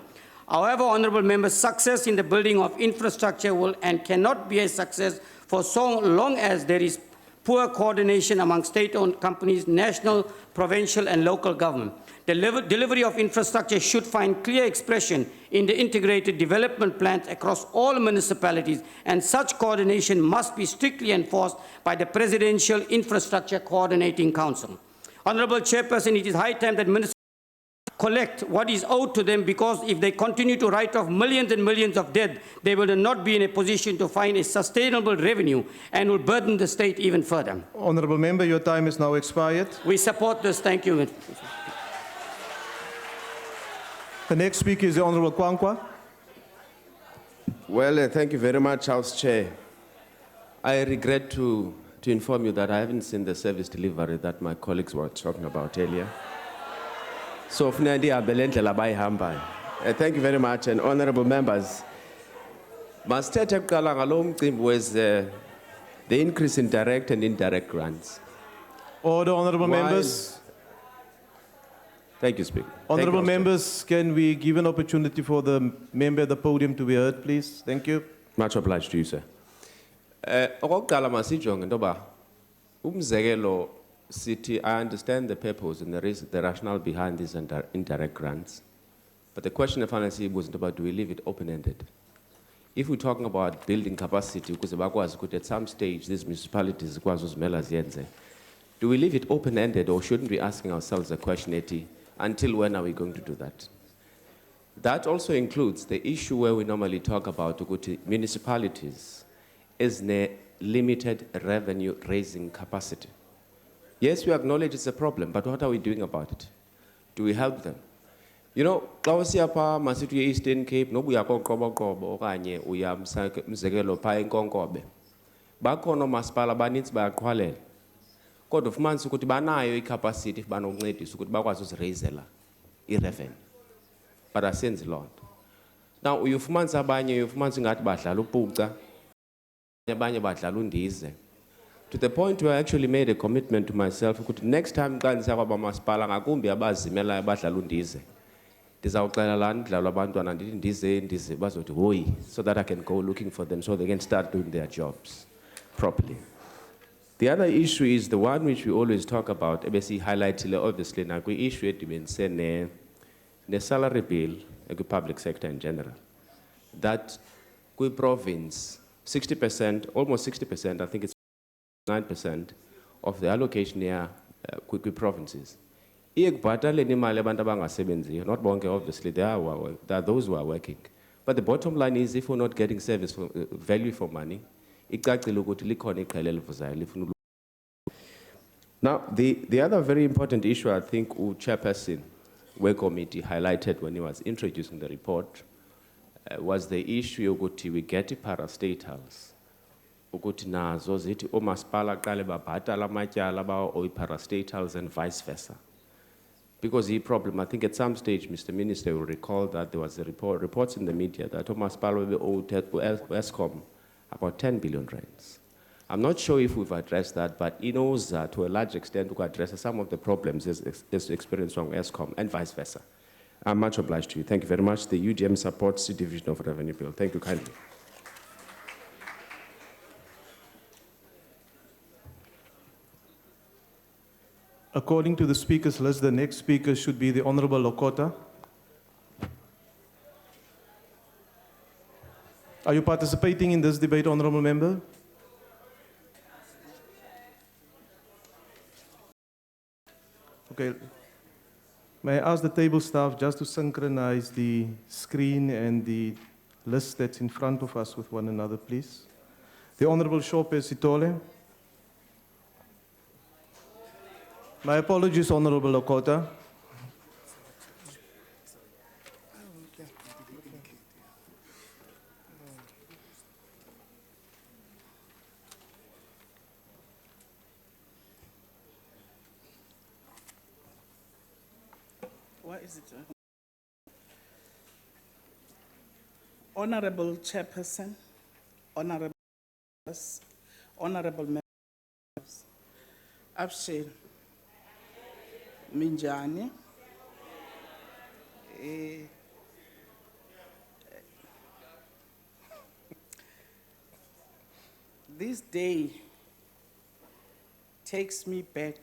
However, Honourable Members, success in the building of infrastructure will and cannot be a success for so long as there is poor coordination among state-owned companies, national, provincial and local government. Delivery of infrastructure should find clear expression in the integrated development plans across all municipalities, and such coordination must be strictly enforced by the Presidential Infrastructure Coordinating Council. Honourable Chairperson, it is high time that ministers collect what is owed to them, because if they continue to write off millions and millions of debt, they will not be in a position to find a sustainable revenue and will burden the state even further. Honourable Member, your time is now expired. We support this. Thank you. The next speaker is the Honourable Kwankwa. Well, thank you very much, House Chair. I regret to inform you that I haven't seen the service delivery that my colleagues were talking about earlier. So, thank you very much, and honourable members. Mastete Kalangalom was the increase in direct and indirect grants. Order, honourable members. Thank you, Speaker. Honourable members, can we give an opportunity for the member at the podium to be heard, please? Thank you. Much obliged to you, sir. City, I understand the purpose and the rationale behind these indirect grants. But the question of honesty wasn't about, do we leave it open-ended? If we're talking about building capacity, because at some stage these municipalities, do we leave it open-ended, or shouldn't we be asking ourselves a question, until when are we going to do that? That also includes the issue where we normally talk about municipalities is a limited revenue raising capacity. Yes, we acknowledge it's a problem, but what are we doing about it? Do we help them? You know, Klausiapa, Masitu Eastern Cape, no, we are Kobo, Okanye, we are Mzegelo, Pai Konkobe. Bakono Maspala Banits by Quale. Code of Mans could bana capacity, Banoneti, so could Bawas raise revenue. but asenzi loo nto. Now uyofumanisa abanye uyofumanisa ingathi badlala upuca, abanye badlala undize. To the point where I actually made a commitment to myself ukuthi next time xa ndisiya kwabamasipala ngakumbi abazimelayo badlala undize, ndizawuxela lana kudlalwa abantwana ndithi ndize bazothi hoyi, so that I can go looking for them so they can start doing their jobs properly. The other issue is the one which we always talk about, highlightile obviously nakwi-issue edibenise ne-salary bill public sector in general. That kwi-province, 60%, almost 60%, I think it's 9% of the allocation here kwi-provinces. Iye kubhataleni imali abantu abangasebenziyo, not bonke obviously, there are those who are working. But the bottom line is if we're not getting service for, value for money, icacile ukuthi likhona iqela elivuzayo lifuna. Now, the other very important issue I think Chairperson committee highlighted when he was introducing the report was the issue ukuthi we get parastatals. Ukuthi nazo zithi omasipala qale babhatala amatyala bawo parastatals and vice versa. Because the problem, I think at some stage, Mr. Minister will recall that there was a reports in the media that omasipala will owe Eskom about 10 billion rands. I'm not sure if we've addressed that, but he knows that to a large extent we address some of the problems is experienced from Eskom and vice versa. I'm much obliged to you. Thank you very much. The UDM supports the Division of Revenue Bill. Thank you kindly. According to the speakers list, the next speaker should be the Honorable Lokota. Are you participating in this debate, Honorable Member? Okay. May I ask the table staff just to synchronize the screen and the list that's in front of us with one another, please? The Honorable Shope Sitole. My apologies, Honorable Lokota. What is it? Honorable Chairperson, honorable members, Abshir Minjani, this day takes me back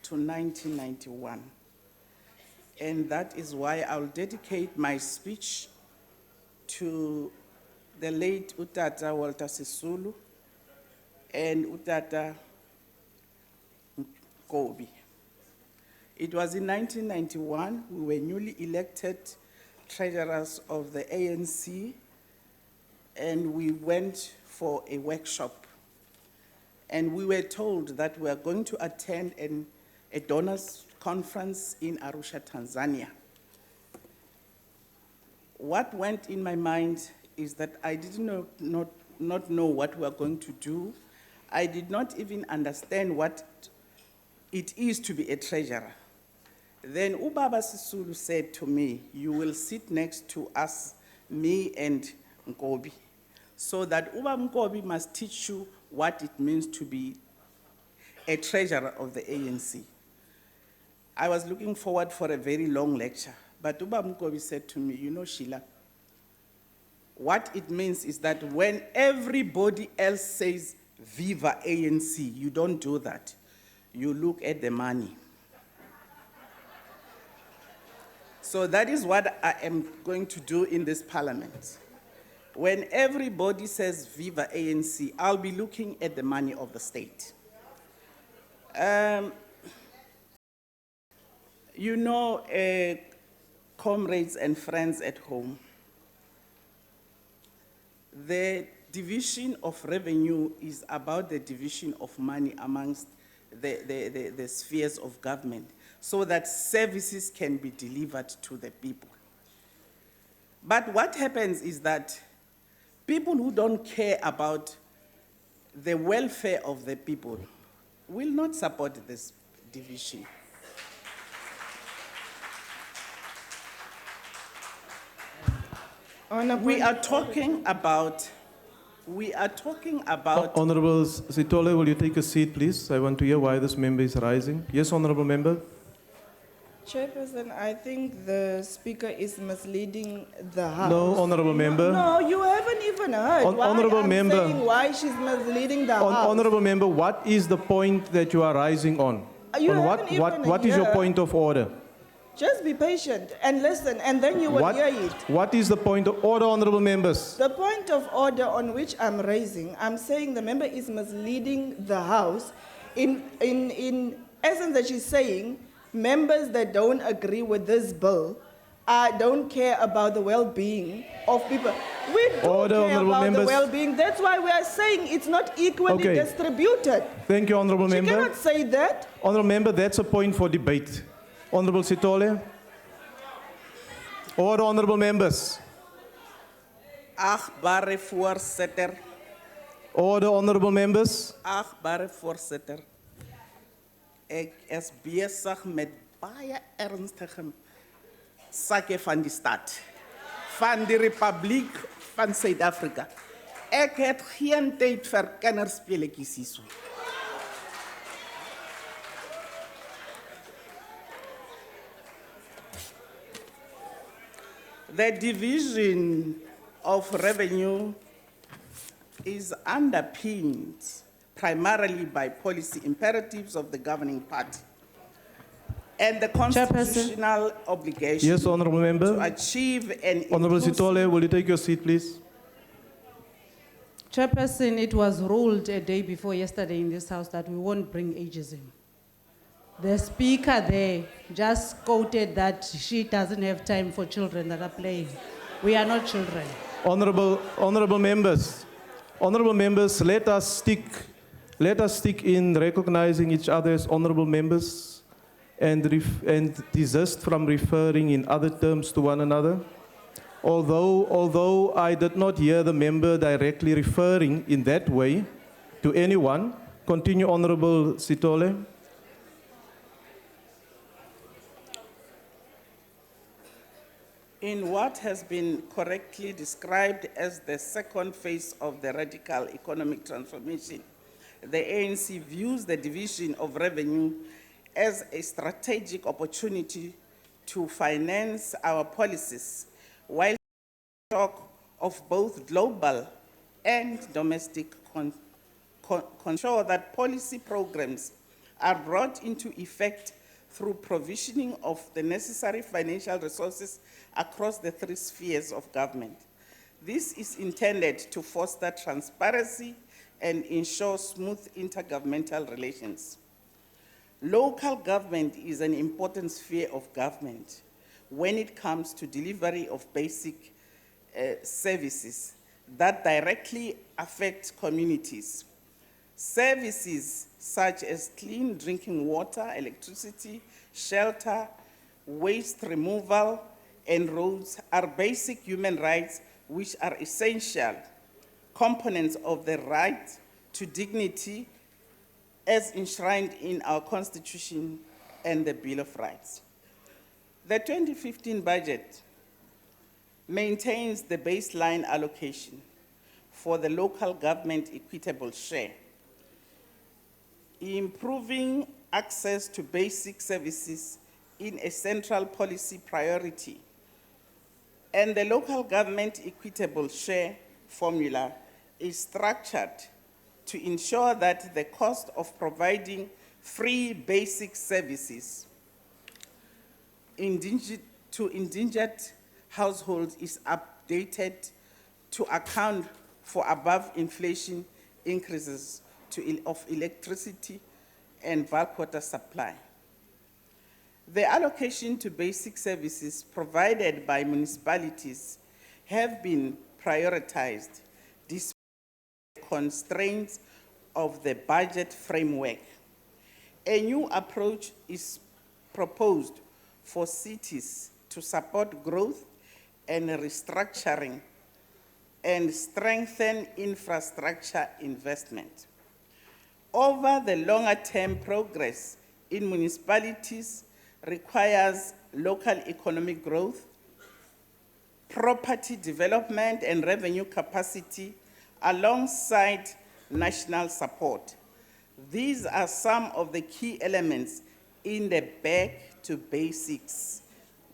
to 1991. And that is why I'll dedicate my speech to the late Utata Walter Sisulu and Utata Kobi. It was in 1991, we were newly elected treasurers of the ANC, and we went for a workshop. And we were told that we are going to attend a donors conference in Arusha, Tanzania. What went in my mind is that I did not know what we were going to do. I did not even understand what it is to be a treasurer. Then Ubaba Sisulu said to me, you will sit next to us, me and Nkobi, so that Uba Nkobi must teach you what it means to be a treasurer of the ANC. I was looking forward for a very long lecture, but Uba Nkobi said to me, you know, Sheila, what it means is that when everybody else says, Viva ANC, you don't do that. You look at the money. So that is what I am going to do in this parliament. When everybody says Viva ANC, I'll be looking at the money of the state. You know, comrades and friends at home, the division of revenue is about the division of money amongst the spheres of government so that services can be delivered to the people. But what happens is that people who don't care about the welfare of the people will not support this division. We are talking about, Honorable Sitole, will you take a seat, please? I want to hear why this member is rising. Yes, Honorable Member. Chairperson, I think the speaker is misleading the House. No, Honorable Member. No, you haven't even heard why Honorable I'm Member. saying why she's misleading the House. Honorable Member, what is the point that you are rising on? You On haven't even what is your heard. point of order? Just be patient and listen, and then you will hear it. What is the point of order, Honorable Members? The point of order on which I'm raising, I'm saying the member is misleading the House in essence that she's saying members that don't agree with this bill don't care about the well-being of people. We do Order, care honourable about members. the well-being. That's why we are saying it's not equally Okay. distributed. Thank you, Honorable She Member. cannot say that. Honorable Member, that's a point for debate. Honorable Sitole. Order, Honorable Members. Achtbare voorzitter. Order, Honorable Members. Achtbare voorzitter. Ik is bezig met baie ernstige sake van die stad. Van die Republiek van Suid-Afrika. Ik heb geen tijd voor kinderspeletjies hierso. The division of revenue is underpinned primarily by policy imperatives of the governing party and the constitutional obligation Yes, Honorable Member. to achieve an Honorable inclusive Sitole, will you take your seat, please? Chairperson, it was ruled a day before yesterday in this House that we won't bring ageism. The speaker there just quoted that she doesn't have time for children that are playing. We are not children. Honorable Members. Honorable Members, let us stick in recognizing each other as honorable members and desist from referring in other terms to one another. Although I did not hear the member directly referring in that way to anyone, continue, Honorable Sitole. In what has been correctly described as the second phase of the radical economic transformation, the ANC views the division of revenue as a strategic opportunity to finance our policies while talk of both global and domestic ensure that policy programs are brought into effect through provisioning of the necessary financial resources across the three spheres of government. This is intended to foster transparency and ensure smooth intergovernmental relations. Local government is an important sphere of government when it comes to delivery of basic services that directly affect communities. Services such as clean drinking water, electricity, shelter, waste removal, and roads are basic human rights which are essential components of the right to dignity as enshrined in our Constitution and the Bill of Rights. The 2015 budget maintains the baseline allocation for the local government equitable share, improving access to basic services in a central policy priority, and the local government equitable share formula is structured to ensure that the cost of providing free basic services to indigent households is updated to account for above inflation increases of electricity and bulk water supply. The allocation to basic services provided by municipalities have been prioritized despite the constraints of the budget framework. A new approach is proposed for cities to support growth and restructuring and strengthen infrastructure investment. Over the longer term, progress in municipalities requires local economic growth, property development and revenue capacity alongside national support. These are some of the key elements in the Back to Basics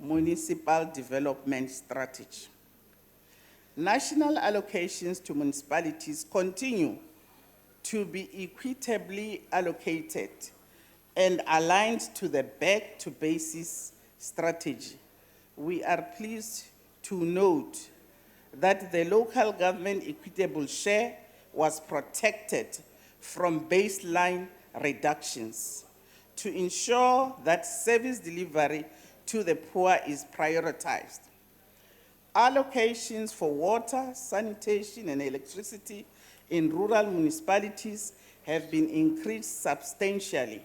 municipal development strategy. National allocations to municipalities continue to be equitably allocated and aligned to the Back to Basics strategy. We are pleased to note that the local government equitable share was protected from baseline reductions to ensure that service delivery to the poor is prioritized. Allocations for water, sanitation, and electricity in rural municipalities have been increased substantially.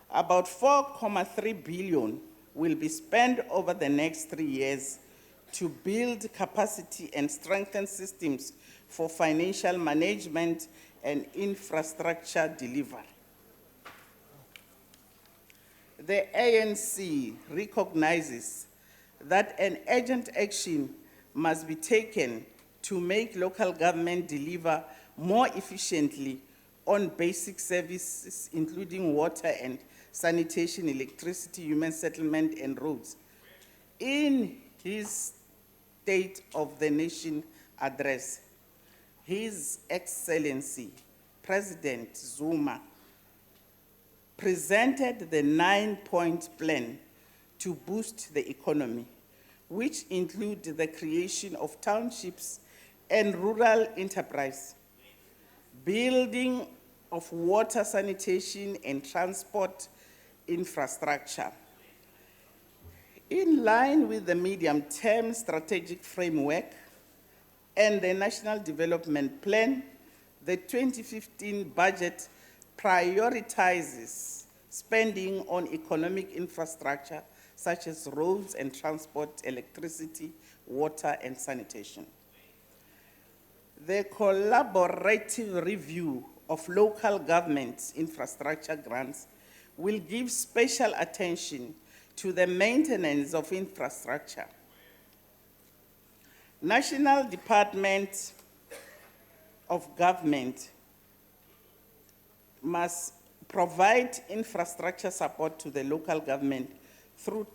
About 4.3 billion will be spent over the next 3 years to build capacity and strengthen systems for financial management and infrastructure delivery. The ANC recognizes that an urgent action must be taken to make local government deliver more efficiently on basic services, including water and sanitation, electricity, human settlement, and roads. In his State of the Nation address, His Excellency President Zuma presented the 9-point plan to boost the economy, which include the creation of townships and rural enterprise, building of water, sanitation, and transport infrastructure. In line with the medium-term strategic framework and the National Development Plan, the 2015 budget prioritizes spending on economic infrastructure such as roads and transport, electricity, water, and sanitation. The collaborative review of local government infrastructure grants will give special attention to the maintenance of infrastructure. National Department of Government must provide infrastructure support to the local government through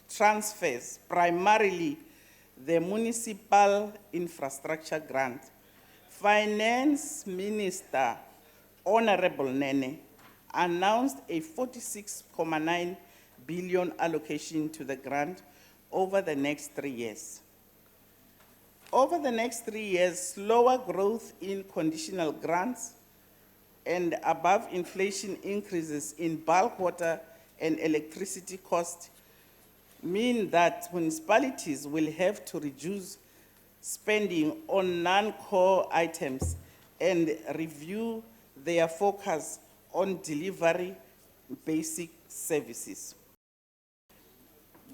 transfers, primarily the Municipal Infrastructure Grant. Finance Minister Honorable Nene announced a 46.9 billion allocation to the grant over the next 3 years. Over the next 3 years, slower growth in conditional grants and above inflation increases in bulk water and electricity costs mean that municipalities will have to reduce spending on non-core items and review their focus on delivery basic services.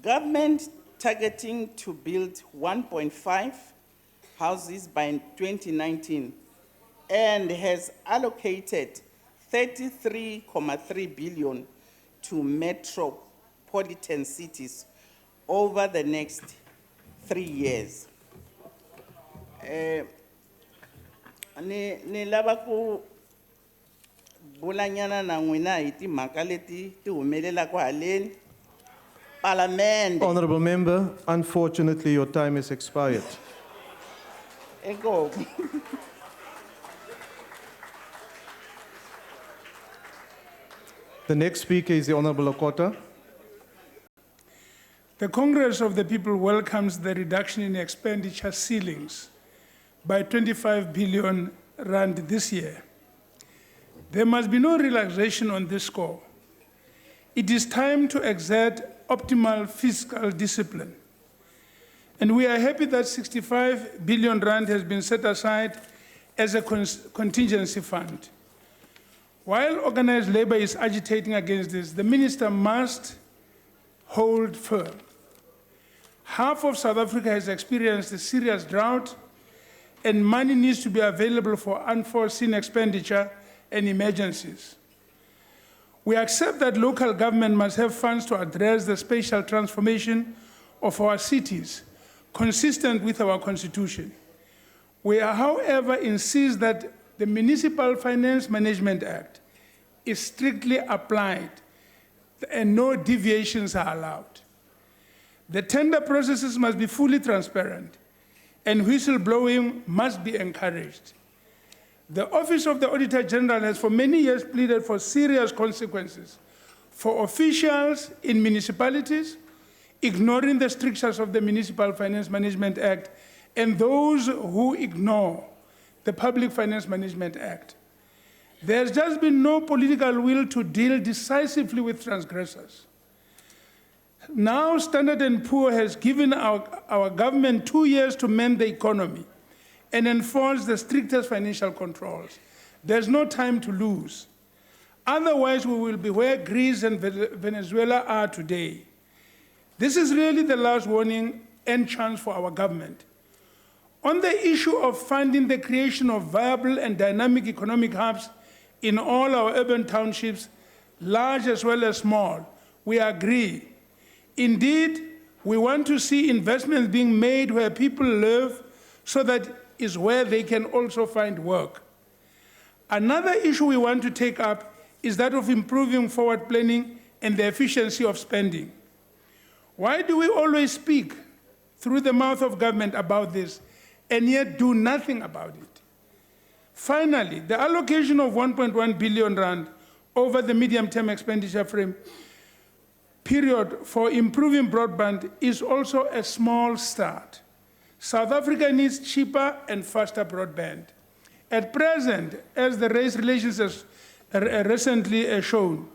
Government targeting to build 1.5 houses by 2019 and has allocated 33.3 billion to metropolitan cities over the next 3 years. Ni lava ku bulanyana na n'wina hi timhaka leti ti humelelaka haleni. Parliament. Honourable Member, unfortunately your time has expired. Ego. The next speaker is the Honourable Okota. The Congress of the People welcomes the reduction in expenditure ceilings by 25 billion rand this year. There must be no relaxation on this score. It is time to exert optimal fiscal discipline. And we are happy that 65 billion rand has been set aside as a contingency fund. While organized labor is agitating against this, the minister must hold firm. Half of South Africa has experienced a serious drought, and money needs to be available for unforeseen expenditure and emergencies. We accept that local government must have funds to address the spatial transformation of our cities, consistent with our constitution. We, however, insist that the Municipal Finance Management Act is strictly applied and no deviations are allowed. The tender processes must be fully transparent and whistleblowing must be encouraged. The Office of the Auditor General has for many years pleaded for serious consequences for officials in municipalities ignoring the strictures of the Municipal Finance Management Act and those who ignore the Public Finance Management Act. There's just been no political will to deal decisively with transgressors. Now, Standard & Poor has given our government 2 years to mend the economy and enforce the strictest financial controls. There's no time to lose. Otherwise, we will be where Greece and Venezuela are today. This is really the last warning and chance for our government. On the issue of funding the creation of viable and dynamic economic hubs in all our urban townships, large as well as small, we agree. Indeed, we want to see investments being made where people live so that is where they can also find work. Another issue we want to take up is that of improving forward planning and the efficiency of spending. Why do we always speak through the mouth of government about this and yet do nothing about it? Finally, the allocation of 1.1 billion rand over the medium-term expenditure frame period for improving broadband is also a small start. South Africa needs cheaper and faster broadband. At present, as the race relations has recently shown,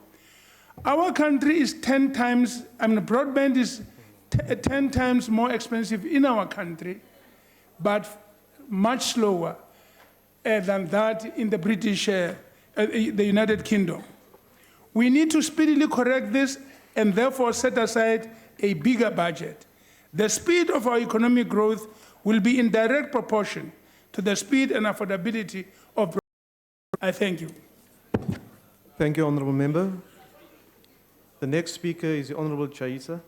our country is 10 times, broadband is 10 times more expensive in our country, but much slower than that in the British, the United Kingdom. We need to speedily correct this and therefore set aside a bigger budget. The speed of our economic growth will be in direct proportion to the speed and affordability of broadband. I thank you. Thank you, Honourable Member. The next speaker is the Honourable Chaisa.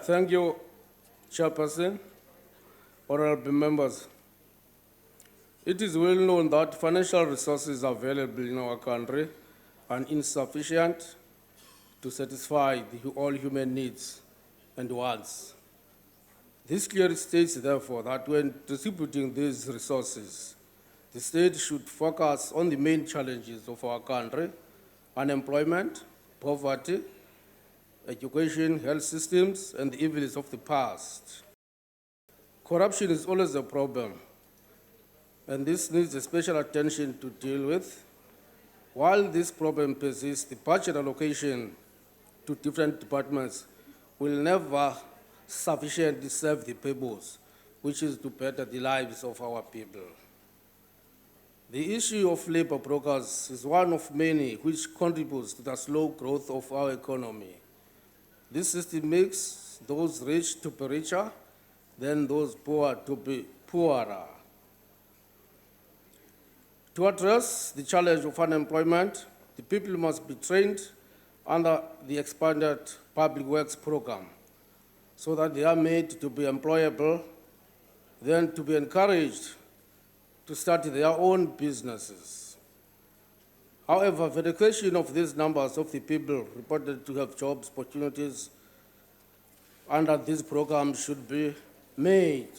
Thank you, Chairperson, honorable members. It is well known that financial resources available in our country are insufficient to satisfy all human needs and wants. This clearly states, therefore, that when distributing these resources, the state should focus on the main challenges of our country: unemployment, poverty, education, health systems, and the evils of the past. Corruption is always a problem, and this needs a special attention to deal with. While this problem persists, the budget allocation to different departments will never sufficiently serve the purpose, which is to better the lives of our people. The issue of labor brokers is one of many which contributes to the slow growth of our economy. This system makes those rich to be richer, then those poor to be poorer. To address the challenge of unemployment, the people must be trained under the expanded public works program so that they are made to be employable, then to be encouraged to start their own businesses. However, verification of these numbers of the people reported to have jobs opportunities under this program should be made.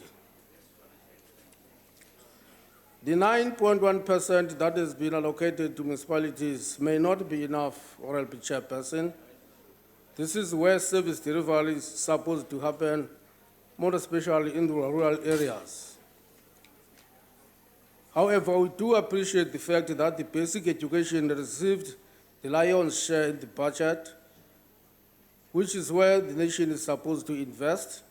The 9.1% that has been allocated to municipalities may not be enough, Honorable Chairperson. This is where service delivery is supposed to happen, more especially in the rural areas. However, we do appreciate the fact that the basic education received the lion's share in the budget, which is where the nation is supposed to invest.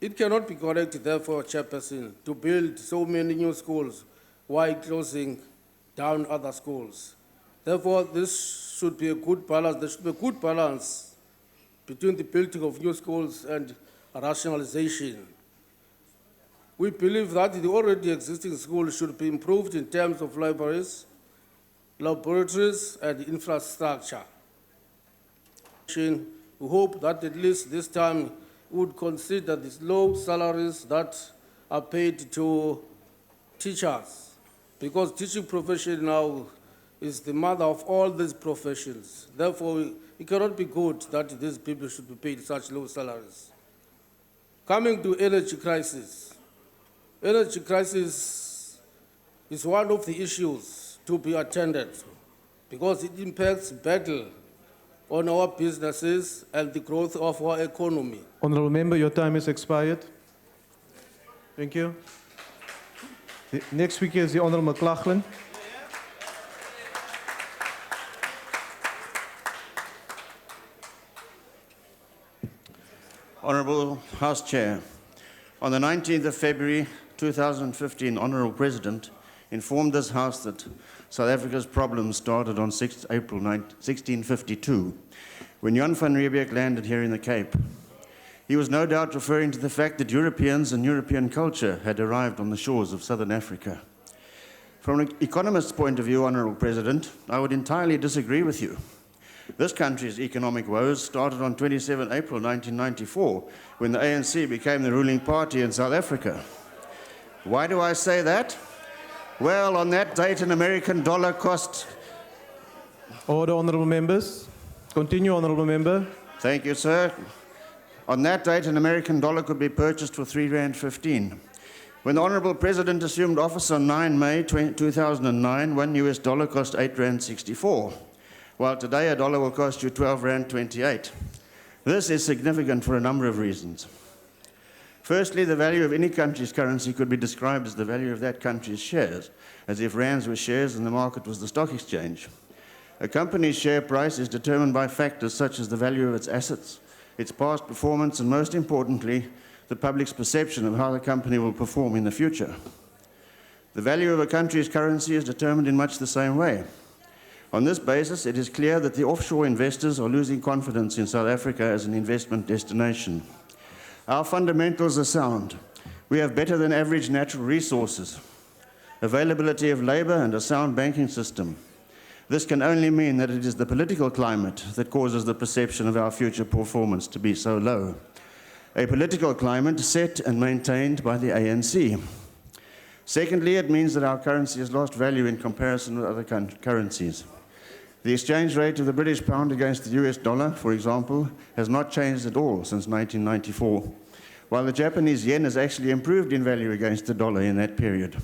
It cannot be correct, therefore, Chairperson, to build so many new schools while closing down other schools. Therefore, this should be a good balance. There should be a good balance between the building of new schools and rationalization. We believe that the already existing schools should be improved in terms of libraries, laboratories, and infrastructure. We hope that at least this time would consider these low salaries that are paid to teachers, because teaching profession now is the mother of all these professions. Therefore, it cannot be good that these people should be paid such low salaries. Coming to energy crisis. Energy crisis is one of the issues to be attended because it impacts badly on our businesses and the growth of our economy. Honourable Member, your time has expired. Thank you. The next speaker is the Honourable McLaughlin. Honourable House Chair, on the 19th of February 2015, Honourable President informed this House that South Africa's problems started on 6th April 1652, when Jan van Riebeeck landed here in the Cape. He was no doubt referring to the fact that Europeans and European culture had arrived on the shores of southern Africa. From an economist's point of view, Honourable President, I would entirely disagree with you. This country's economic woes started on 27 April 1994, when the ANC became the ruling party in South Africa. Why do I say that? Well, on that date, an American dollar cost... Order, Honourable Members. Continue, Honourable Member. Thank you, sir. On that date, an American dollar could be purchased for R3.15. When the Honourable President assumed office on 9 May 2009, one US dollar cost R8.64. While today a dollar will cost you R12.28. This is significant for a number of reasons. Firstly, the value of any country's currency could be described as the value of that country's shares, as if rands were shares and the market was the stock exchange. A company's share price is determined by factors such as the value of its assets, its past performance, and most importantly, the public's perception of how the company will perform in the future. The value of a country's currency is determined in much the same way. On this basis, it is clear that the offshore investors are losing confidence in South Africa as an investment destination. Our fundamentals are sound. We have better than average natural resources, availability of labour, and a sound banking system. This can only mean that it is the political climate that causes the perception of our future performance to be so low. A political climate set and maintained by the ANC. Secondly, it means that our currency has lost value in comparison with other currencies. The exchange rate of the British pound against the US dollar, for example, has not changed at all since 1994, while the Japanese yen has actually improved in value against the dollar in that period.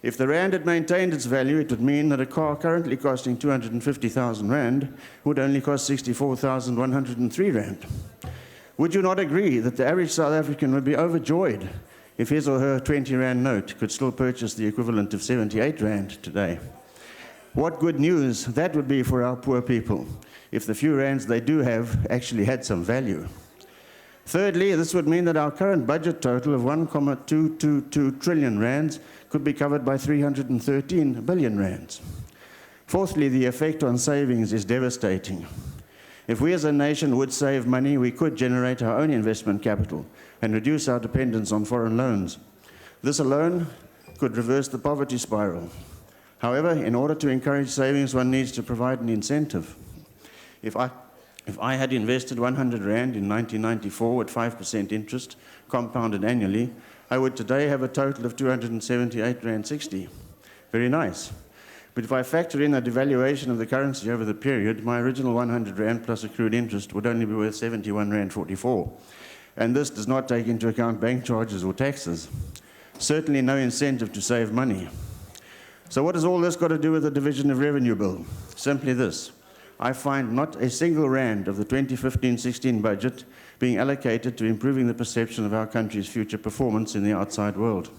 If the rand had maintained its value, it would mean that a car currently costing 250,000 rand would only cost 64,103 rand. Would you not agree that the average South African would be overjoyed if his or her 20 rand note could still purchase the equivalent of 78 rand today? What good news that would be for our poor people if the few rands they do have actually had some value. Thirdly, this would mean that our current budget total of 1.222 trillion rands could be covered by 313 billion rands. Fourthly, the effect on savings is devastating. If we as a nation would save money, we could generate our own investment capital and reduce our dependence on foreign loans. This alone could reverse the poverty spiral. However, in order to encourage savings, one needs to provide an incentive. If I had invested 100 rand in 1994 at 5% interest, compounded annually, I would today have a total of 278 rand 60. Very nice. But if I factor in a devaluation of the currency over the period, my original 100 rand plus accrued interest would only be worth 71 rand 44. And this does not take into account bank charges or taxes. Certainly no incentive to save money. So what has all this got to do with the Division of Revenue Bill? Simply this. I find not a single rand of the 2015-16 budget being allocated to improving the perception of our country's future performance in the outside world.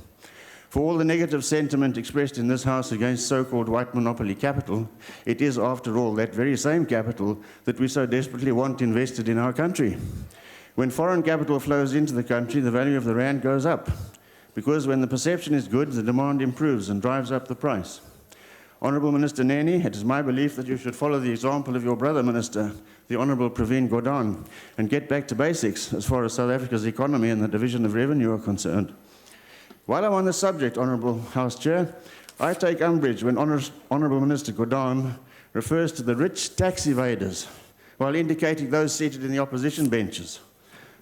For all the negative sentiment expressed in this House against so-called white monopoly capital, it is, after all, that very same capital that we so desperately want invested in our country. When foreign capital flows into the country, the value of the rand goes up, because when the perception is good, the demand improves and drives up the price. Honourable Minister Nene, it is my belief that you should follow the example of your brother minister, the Honourable Praveen Gordhan, and get back to basics as far as South Africa's economy and the Division of Revenue are concerned. While I'm on the subject, Honourable House Chair, I take umbrage when Honourable Minister Gordhan refers to the rich tax evaders while indicating those seated in the opposition benches.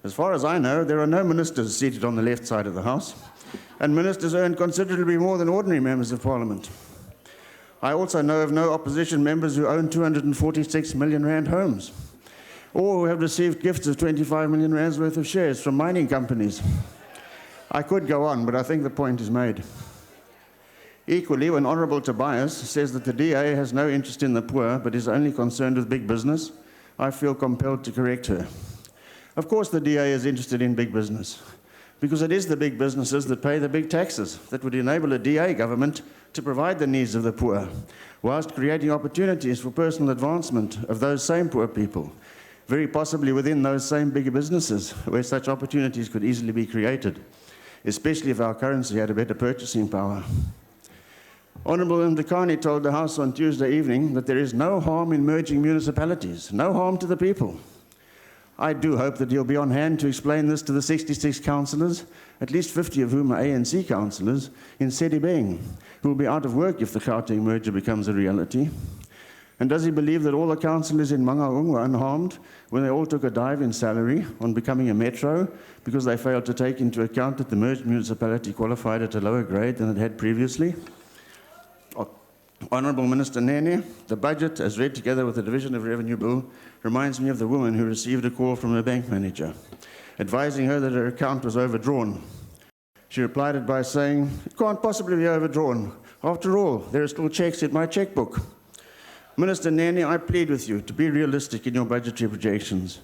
As far as I know, there are no ministers seated on the left side of the House, and ministers earn considerably more than ordinary members of Parliament. I also know of no opposition members who own 246 million rand homes, or who have received gifts of 25 million rands worth of shares from mining companies. I could go on, but I think the point is made. Equally, when Honourable Tobias says that the DA has no interest in the poor but is only concerned with big business, I feel compelled to correct her. Of course the DA is interested in big business, because it is the big businesses that pay the big taxes that would enable a DA government to provide the needs of the poor, whilst creating opportunities for personal advancement of those same poor people, very possibly within those same bigger businesses, where such opportunities could easily be created, especially if our currency had a better purchasing power. Honourable Ndakani told the House on Tuesday evening that there is no harm in merging municipalities, no harm to the people. I do hope that he'll be on hand to explain this to the 66 councillors, at least 50 of whom are ANC councillors, in Sedibeng, who will be out of work if the Gauteng merger becomes a reality. And does he believe that all the councillors in Mangaung were unharmed when they all took a dive in salary on becoming a metro because they failed to take into account that the merged municipality qualified at a lower grade than it had previously? Honourable Minister Nene, the budget, as read together with the Division of Revenue Bill, reminds me of the woman who received a call from her bank manager, advising her that her account was overdrawn. She replied it by saying, "It can't possibly be overdrawn. After all, there are still checks in my checkbook." Minister Nene, I plead with you to be realistic in your budgetary projections.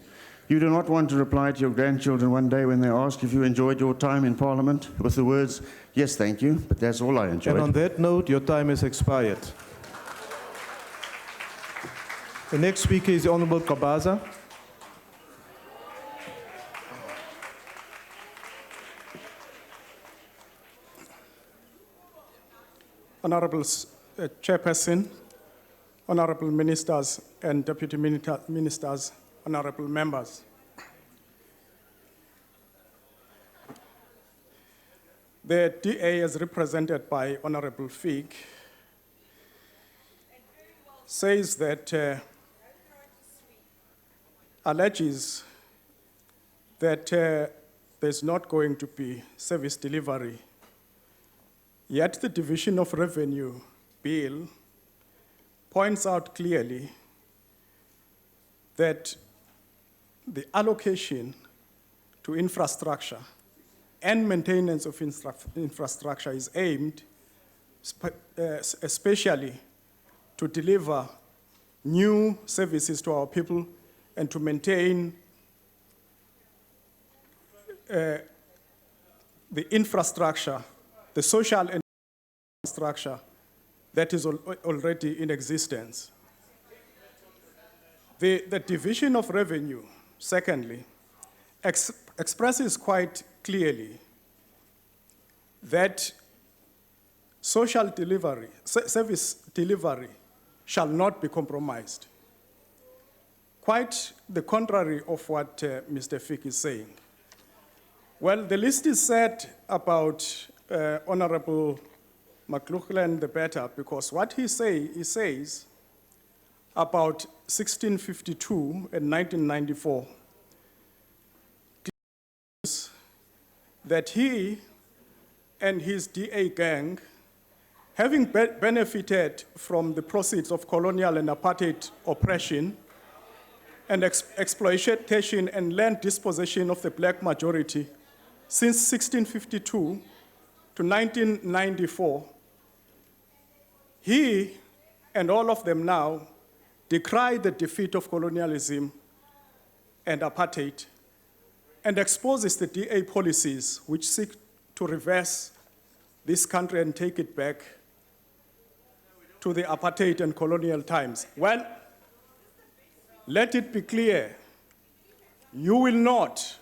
You do not want to reply to your grandchildren one day when they ask if you enjoyed your time in Parliament with the words, "Yes, thank you, but that's all I enjoyed." And on that note, your time has expired. The next speaker is the Honourable Kabaza. Honourable Chairperson, Honourable Ministers and Deputy Ministers, Honourable Members. The DA, as represented by Honourable Fig, says that, alleges that there's not going to be service delivery. Yet the Division of Revenue Bill points out clearly that the allocation to infrastructure and maintenance of infrastructure is aimed especially to deliver new services to our people and to maintain the infrastructure, the social infrastructure that is already in existence. The Division of Revenue, secondly, expresses quite clearly that social delivery, service delivery shall not be compromised. Quite the contrary of what Mr. Fick is saying. Well, the list is set about Honorable McLaughlin the better, because what he says about 1652 and 1994 that he and his DA gang, having benefited from the proceeds of colonial and apartheid oppression and exploitation and land dispossession of the black majority since 1652 to 1994, he and all of them now decry the defeat of colonialism and apartheid and exposes the DA policies which seek to reverse this country and take it back to the apartheid and colonial times. Well, let it be clear, you will not,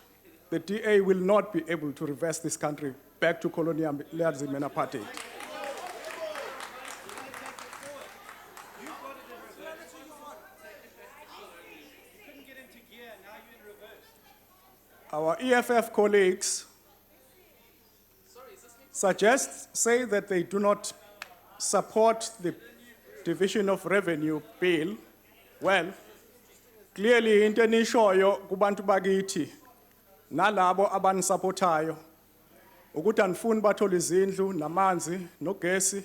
the DA will not be able to reverse this country back to colonialism and apartheid. Our EFF colleagues say that they do not support the Division of Revenue Bill, well, clearly into enishoyo kubantu bakithi nalabo abanisupportayo ukuthi anifuni bathole izindlu namanzi nogesi,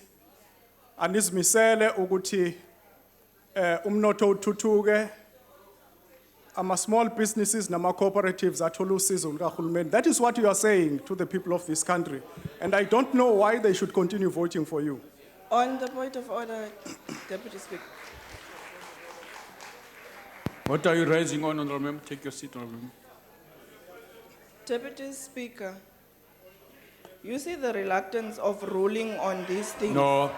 anizimisele ukuthi umnotho uthuthuke, small businesses nama cooperatives athole usizo lukahulumeni. That is what you are saying to the people of this country, and I don't know why they should continue voting for you. On the point of order, Deputy Speaker. What are you raising on, Honourable Member? Take your seat, Honourable Member. Deputy Speaker, you see the reluctance of ruling on these things. No,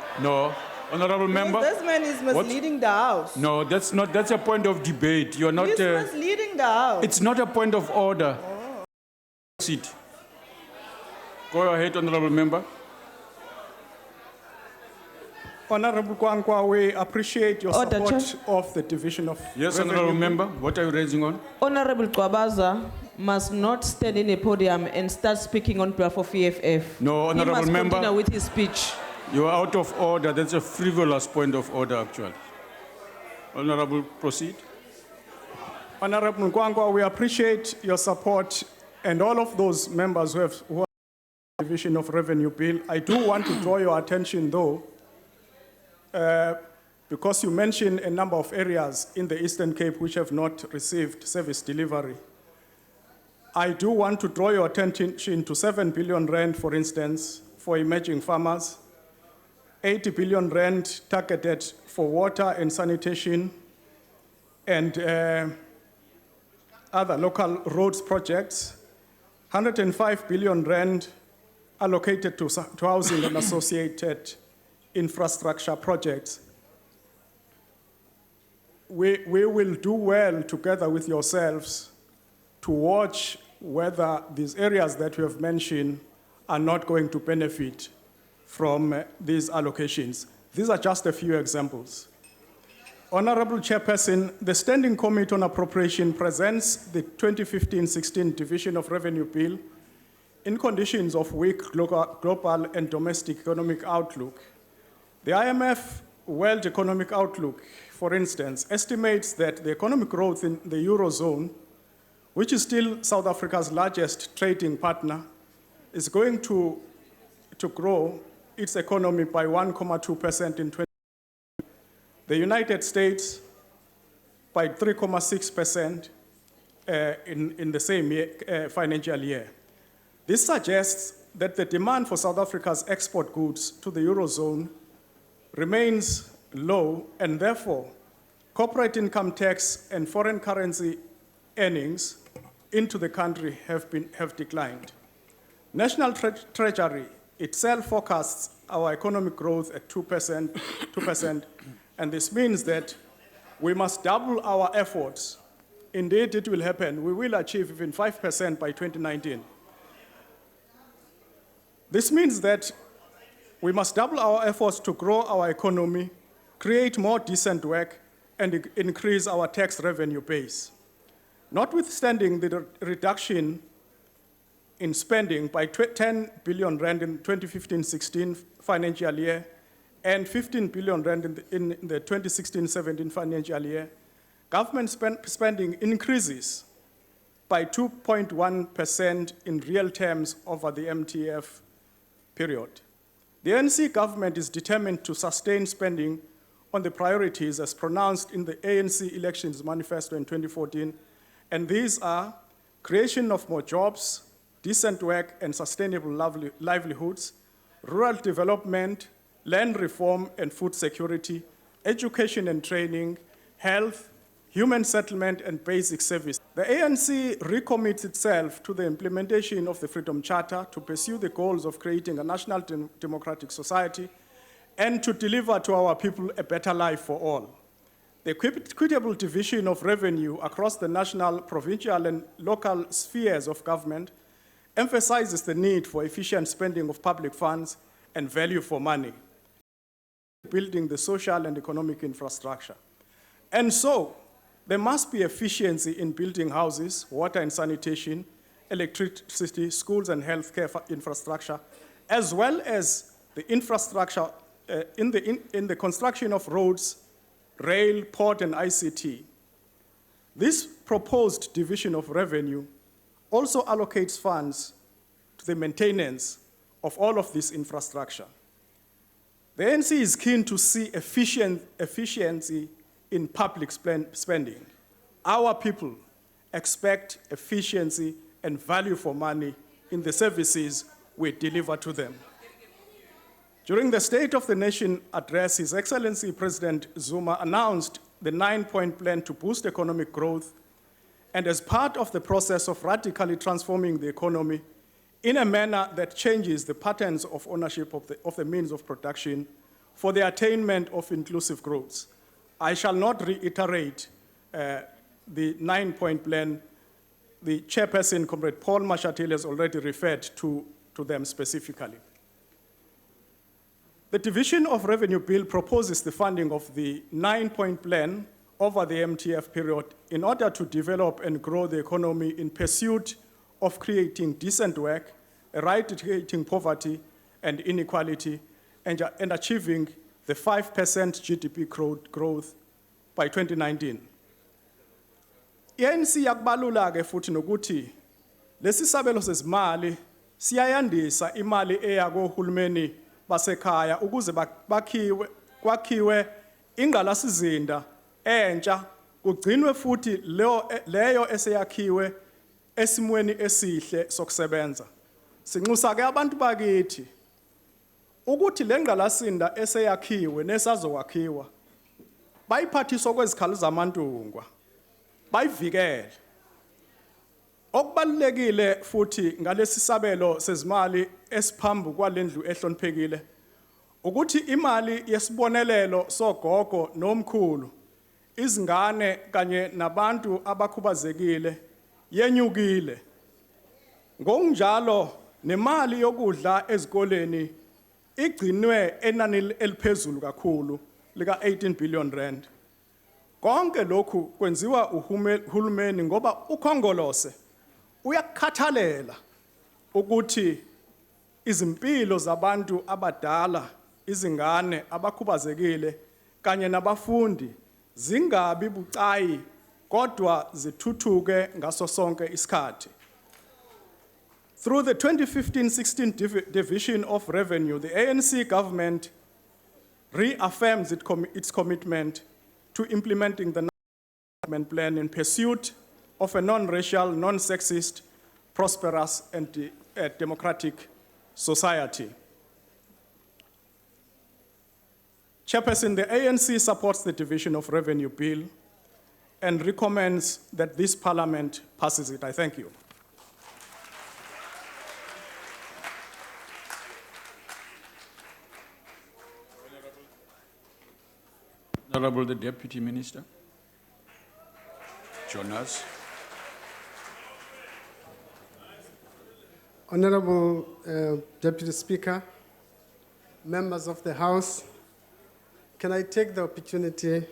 Honourable Member. This man is misleading the House. No, that's a point of debate. You're not. He's misleading the House. It's not a point of order. Seat. Go ahead, Honourable Member. Honorable Kwankwa, we appreciate your Order, support Chair. of the Division of Yes, Revenue. Honourable Member. What are you raising on? Honorable Kwabaza must not stand in a podium and start speaking on behalf of EFF. No, Honourable He must Member. continue with his speech. You are out of order. That's a frivolous point of order, actually. Honourable, proceed. Honorable Kwankwa, we appreciate your support and all of those members who are the Division of Revenue Bill. I do want to draw your attention, though, because you mentioned a number of areas in the Eastern Cape which have not received service delivery. I do want to draw your attention to 7 billion rand, for instance, for emerging farmers, 80 billion rand targeted for water and sanitation, and other local roads projects, 105 billion rand allocated to housing and associated infrastructure projects. We will do well together with yourselves to watch whether these areas that we have mentioned are not going to benefit from these allocations. These are just a few examples. Honorable Chairperson, the Standing Committee on Appropriation presents the 2015-16 Division of Revenue Bill in conditions of weak global and domestic economic outlook. The IMF World Economic Outlook, for instance, estimates that the economic growth in the Eurozone, which is still South Africa's largest trading partner, is going to grow its economy by 1.2% in 2020. The United States by 3.6% in the same year, financial year. This suggests that the demand for South Africa's export goods to the Eurozone remains low, and therefore, corporate income tax and foreign currency earnings into the country have declined. National Treasury itself forecasts our economic growth at 2%, and this means that we must double our efforts. Indeed, it will happen. We will achieve even 5% by 2019. This means that we must double our efforts to grow our economy, create more decent work, and increase our tax revenue base. Notwithstanding the reduction in spending by 10 billion rand in 2015-16 financial year and 15 billion rand in the 2016-17 financial year, government spending increases by 2.1% in real terms over the MTF period. The ANC government is determined to sustain spending on the priorities as pronounced in the ANC Elections Manifesto in 2014, and these are creation of more jobs, decent work and sustainable livelihoods, rural development, land reform and food security, education and training, health, human settlement and basic service. The ANC recommits itself to the implementation of the Freedom Charter to pursue the goals of creating a national democratic society and to deliver to our people a better life for all. The equitable division of revenue across the national, provincial, and local spheres of government emphasizes the need for efficient spending of public funds and value for money, building the social and economic infrastructure. And so, there must be efficiency in building houses, water and sanitation, electricity, schools and healthcare infrastructure, as well as the infrastructure in the construction of roads, rail, port, and ICT. This proposed division of revenue also allocates funds to the maintenance of all of this infrastructure. The ANC is keen to see efficiency in public spending. Our people expect efficiency and value for money in the services we deliver to them. During the State of the Nation address, His Excellency President Zuma announced the 9-point plan to boost economic growth, and as part of the process of radically transforming the economy in a manner that changes the patterns of ownership of the means of production for the attainment of inclusive growth. I shall not reiterate the 9-point plan. The chairperson, Comrade Paul Mashatile, has already referred to them specifically. The Division of Revenue Bill proposes the funding of the 9-point plan over the MTF period in order to develop and grow the economy in pursuit of creating decent work, eradicating poverty and inequality, and achieving the 5% GDP growth by 2019. ANC yakubalula ke futhi nokuthi lesi sabelo sezimali siyayandisa imali eya kohulumeni basekhaya ukuze kwakhiwe ingqalasizinda entsha kugcinwe futhi leyo eseyakhiwe esimweni esihle sokusebenza. Sinxusa ke abantu bakithi ukuthi le ngqalasinda eseyakhiwe nesazokwakhiwa bayiphathiswa kwezikhali zamantungwa bayivikele. Okubalulekile futhi ngalesi sabelo sezimali esiphambu kwalendlu ehloniphekile ukuthi imali yesibonelelo sogogo nomkhulu, izingane kanye nabantu abakhubazekile yenyukile. Ngokunjalo nemali yokudla ezikoleni igcinwe enani eliphezulu kakhulu lika 18 billion rand. Konke lokhu kwenziwa uhulumeni ngoba ukhongolose uyakhathalela ukuthi izimpilo zabantu abadala, izingane abakhubazekile kanye nabafundi zingabi bucayi kodwa zithuthuke ngaso sonke isikhathi. Through the 2015-16 Division of Revenue, the ANC government reaffirms its commitment to implementing the development plan in pursuit of a non-racial, non-sexist, prosperous, and democratic society. Chairperson, the ANC supports the Division of Revenue Bill and recommends that this Parliament passes it. I thank you. Honorable the Deputy Minister. Jonas. Honorable Deputy Speaker, members of the House, can I take the opportunity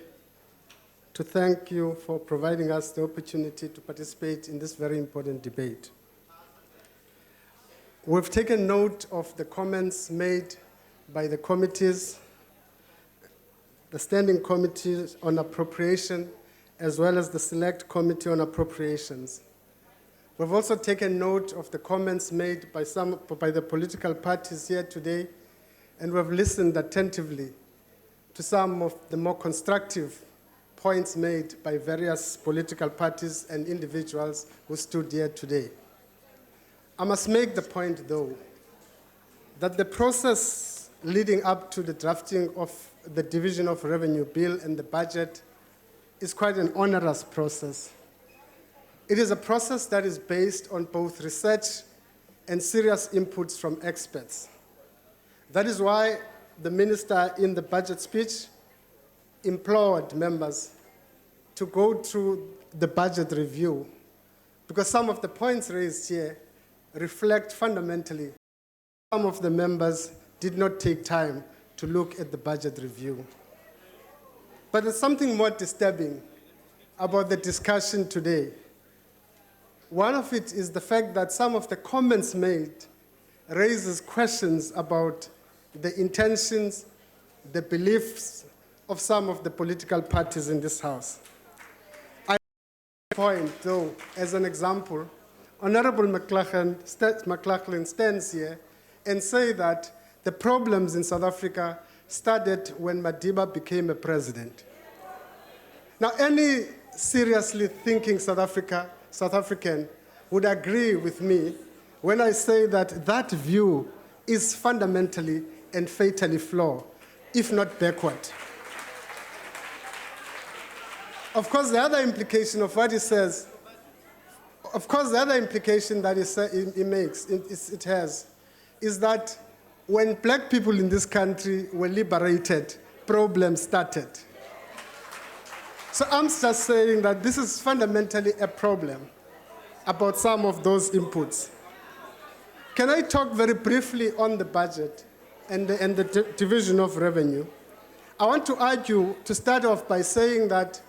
to thank you for providing us the opportunity to participate in this very important debate. We've taken note of the comments made by the committees, the Standing Committee on Appropriation, as well as the Select Committee on Appropriations. We've also taken note of the comments made by the political parties here today, and we've listened attentively to some of the more constructive points made by various political parties and individuals who stood here today. I must make the point, though, that the process leading up to the drafting of the Division of Revenue Bill and the budget is quite an onerous process. It is a process that is based on both research and serious inputs from experts. That is why the Minister in the budget speech implored members to go through the budget review, because some of the points raised here reflect fundamentally some of the members did not take time to look at the budget review. But there's something more disturbing about the discussion today. One of it is the fact that some of the comments made raises questions about the intentions the beliefs of some of the political parties in this House. I point, though, as an example, Honorable McLachlan stands here and say that the problems in South Africa started when Madiba became a president. Now, any seriously thinking South African would agree with me when I say that that view is fundamentally and fatally flawed, if not backward. Of course, the other implication of what he says, it has, is that when black people in this country were liberated, problems started. So I'm just saying that this is fundamentally a problem about some of those inputs. Can I talk very briefly on the budget and the division of revenue? I want to argue, to start off by saying that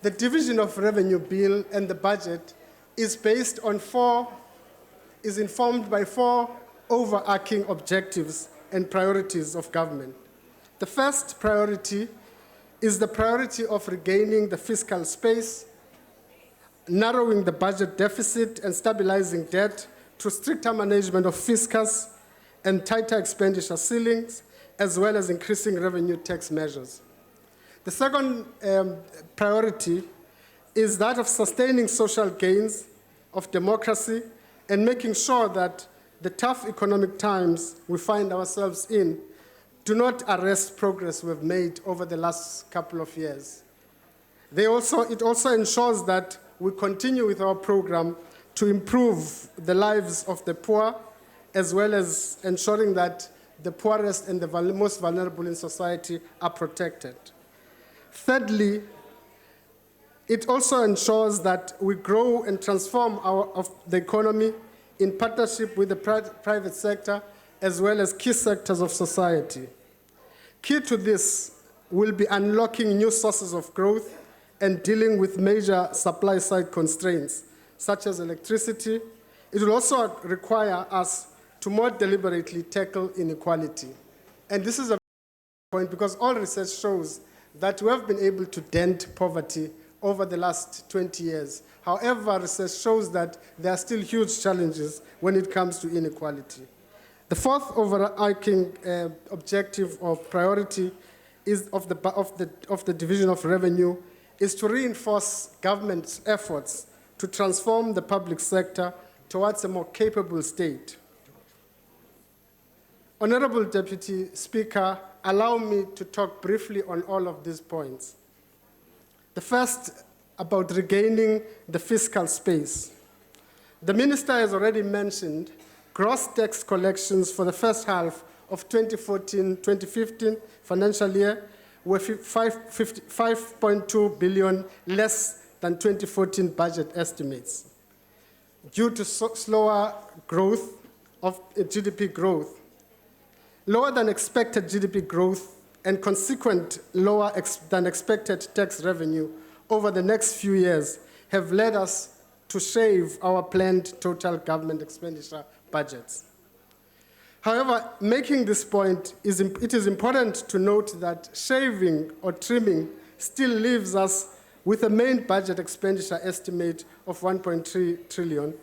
the division of revenue bill and the budget is based on is informed by four overarching objectives and priorities of government. The first priority is the priority of regaining the fiscal space, narrowing the budget deficit and stabilizing debt through stricter management of fiscus and tighter expenditure ceilings, as well as increasing revenue tax measures. The second priority is that of sustaining social gains of democracy and making sure that the tough economic times we find ourselves in do not arrest progress we've made over the last couple of years. It also ensures that we continue with our program to improve the lives of the poor, as well as ensuring that the poorest and the most vulnerable in society are protected. Thirdly, it also ensures that we grow and transform the economy in partnership with the private sector, as well as key sectors of society. Key to this will be unlocking new sources of growth and dealing with major supply-side constraints, such as electricity. It will also require us to more deliberately tackle inequality. And this is a point because all research shows that we have been able to dent poverty over the last 20 years. However, research shows that there are still huge challenges when it comes to inequality. The fourth overarching objective or priority is of the division of revenue is to reinforce government's efforts to transform the public sector towards a more capable state. Honorable Deputy Speaker, allow me to talk briefly on all of these points. The first, about regaining the fiscal space. The Minister has already mentioned gross tax collections for the first half of 2014-2015 financial year were 5.2 billion less than 2014 budget estimates due to slower growth of GDP growth. Lower than expected GDP growth and consequent lower than expected tax revenue over the next few years have led us to shave our planned total government expenditure budgets. However, making this point, it is important to note that shaving or trimming still leaves us with a main budget expenditure estimate of 1.3 trillion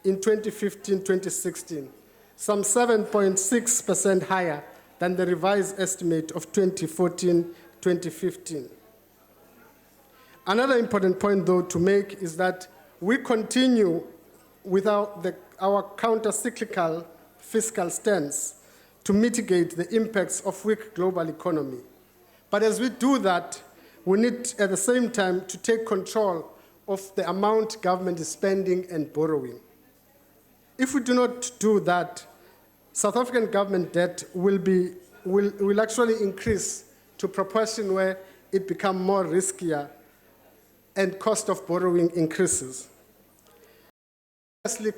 in 2015-2016, some 7.6% higher than the revised estimate of 2014-2015. Another important point, though, to make is that we continue with our counter-cyclical fiscal stance to mitigate the impacts of weak global economy. But as we do that, we need at the same time to take control of the amount government is spending and borrowing. If we do not do that, South African government debt will actually increase to a proportion where it becomes more riskier and cost of borrowing increases.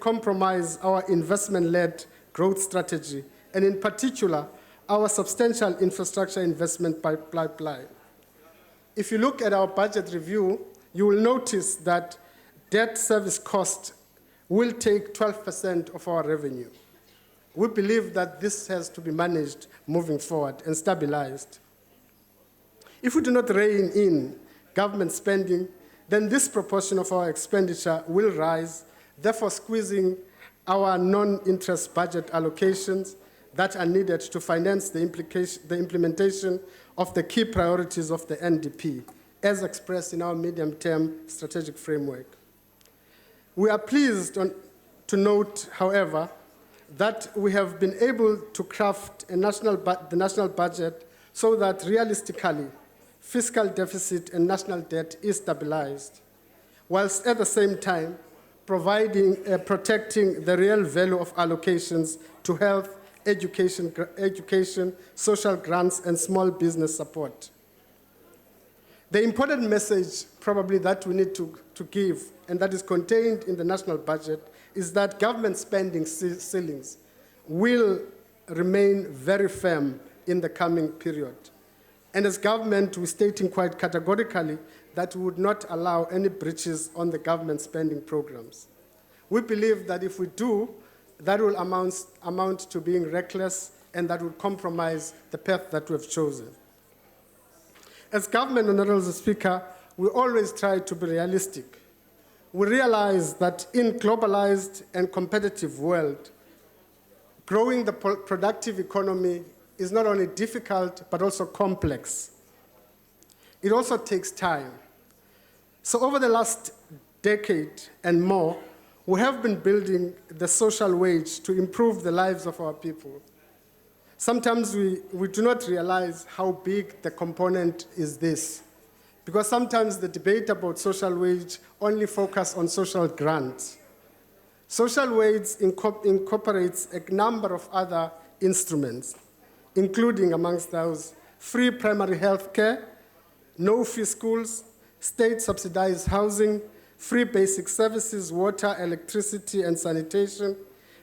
Compromise our investment-led growth strategy, and in particular, our substantial infrastructure investment pipeline. If you look at our budget review, you will notice that debt service cost will take 12% of our revenue. We believe that this has to be managed moving forward and stabilized. If we do not rein in government spending, then this proportion of our expenditure will rise, therefore squeezing our non-interest budget allocations that are needed to finance the implementation of the key priorities of the NDP, as expressed in our medium-term strategic framework. We are pleased to note, however, that we have been able to craft the national budget so that realistically, fiscal deficit and national debt is stabilized, whilst at the same time protecting the real value of allocations to health, education, social grants, and small business support. The important message probably that we need to give, and that is contained in the national budget, is that government spending ceilings will remain very firm in the coming period. And as government, we're stating quite categorically that we would not allow any breaches on the government spending programs. We believe that if we do, that will amount to being reckless, and that will compromise the path that we've chosen. As government, Honourable Speaker, we always try to be realistic. We realize that in globalized and competitive world, growing the productive economy is not only difficult, but also complex. It also takes time. So over the last decade and more, we have been building the social wage to improve the lives of our people. Sometimes we do not realize how big the component is this, because sometimes the debate about social wage only focuses on social grants. Social wage incorporates a number of other instruments, including, amongst those, free primary health care, no-fee schools, state-subsidized housing, free basic services, water, electricity, and sanitation,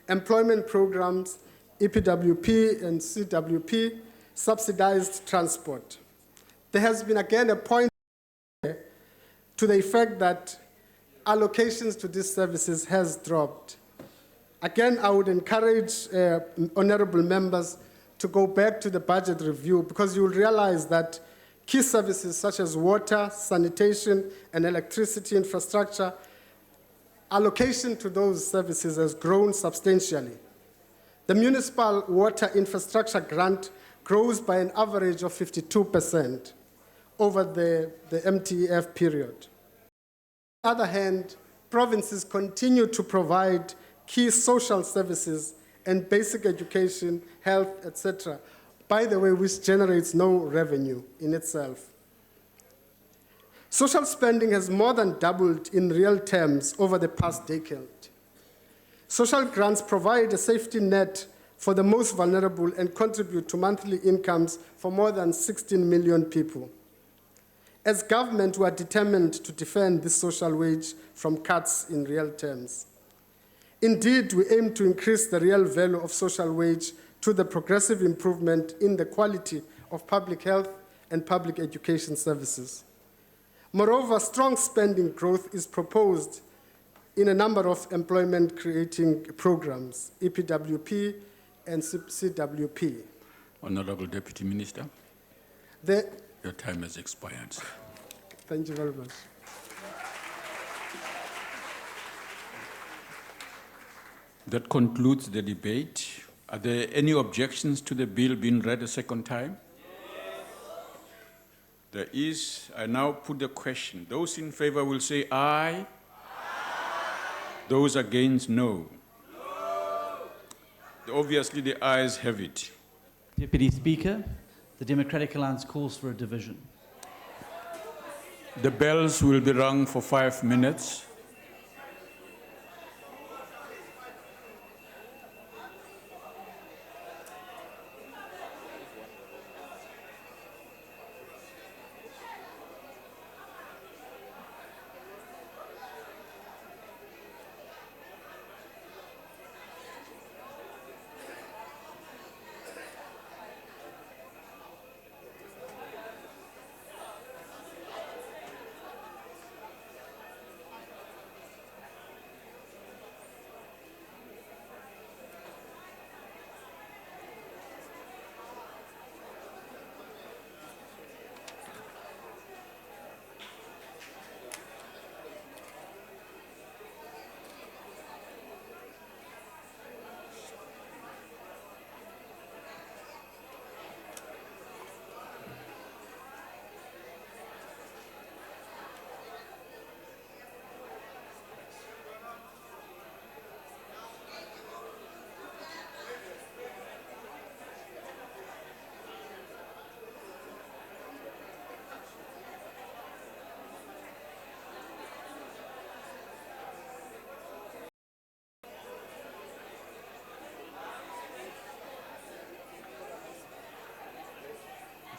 employment programs, EPWP and CWP, subsidized transport. There has been, again, a point to the effect that allocations to these services has dropped. Again, I would encourage honorable members to go back to the budget review, because you will realize that key services such as water, sanitation, and electricity infrastructure, allocation to those services has grown substantially. The municipal water infrastructure grant grows by an average of 52% over the MTEF period. On the other hand, provinces continue to provide key social services and basic education, health, etc., by the way, which generates no revenue in itself. Social spending has more than doubled in real terms over the past decade. Social grants provide a safety net for the most vulnerable and contribute to monthly incomes for more than 16 million people. As government, we are determined to defend this social wage from cuts in real terms. Indeed, we aim to increase the real value of social wage to the progressive improvement in the quality of public health and public education services. Moreover, strong spending growth is proposed in a number of employment-creating programs, EPWP and CWP. Honourable Deputy Minister, your time has expired. Thank you very much. That concludes the debate. Are there any objections to the bill being read a second time? Yes. There is. I now put the question. Those in favor will say aye. Aye. Those against, no. Obviously, the ayes have it. Deputy Speaker, the Democratic Alliance calls for a division. The bells will be rung for 5 minutes.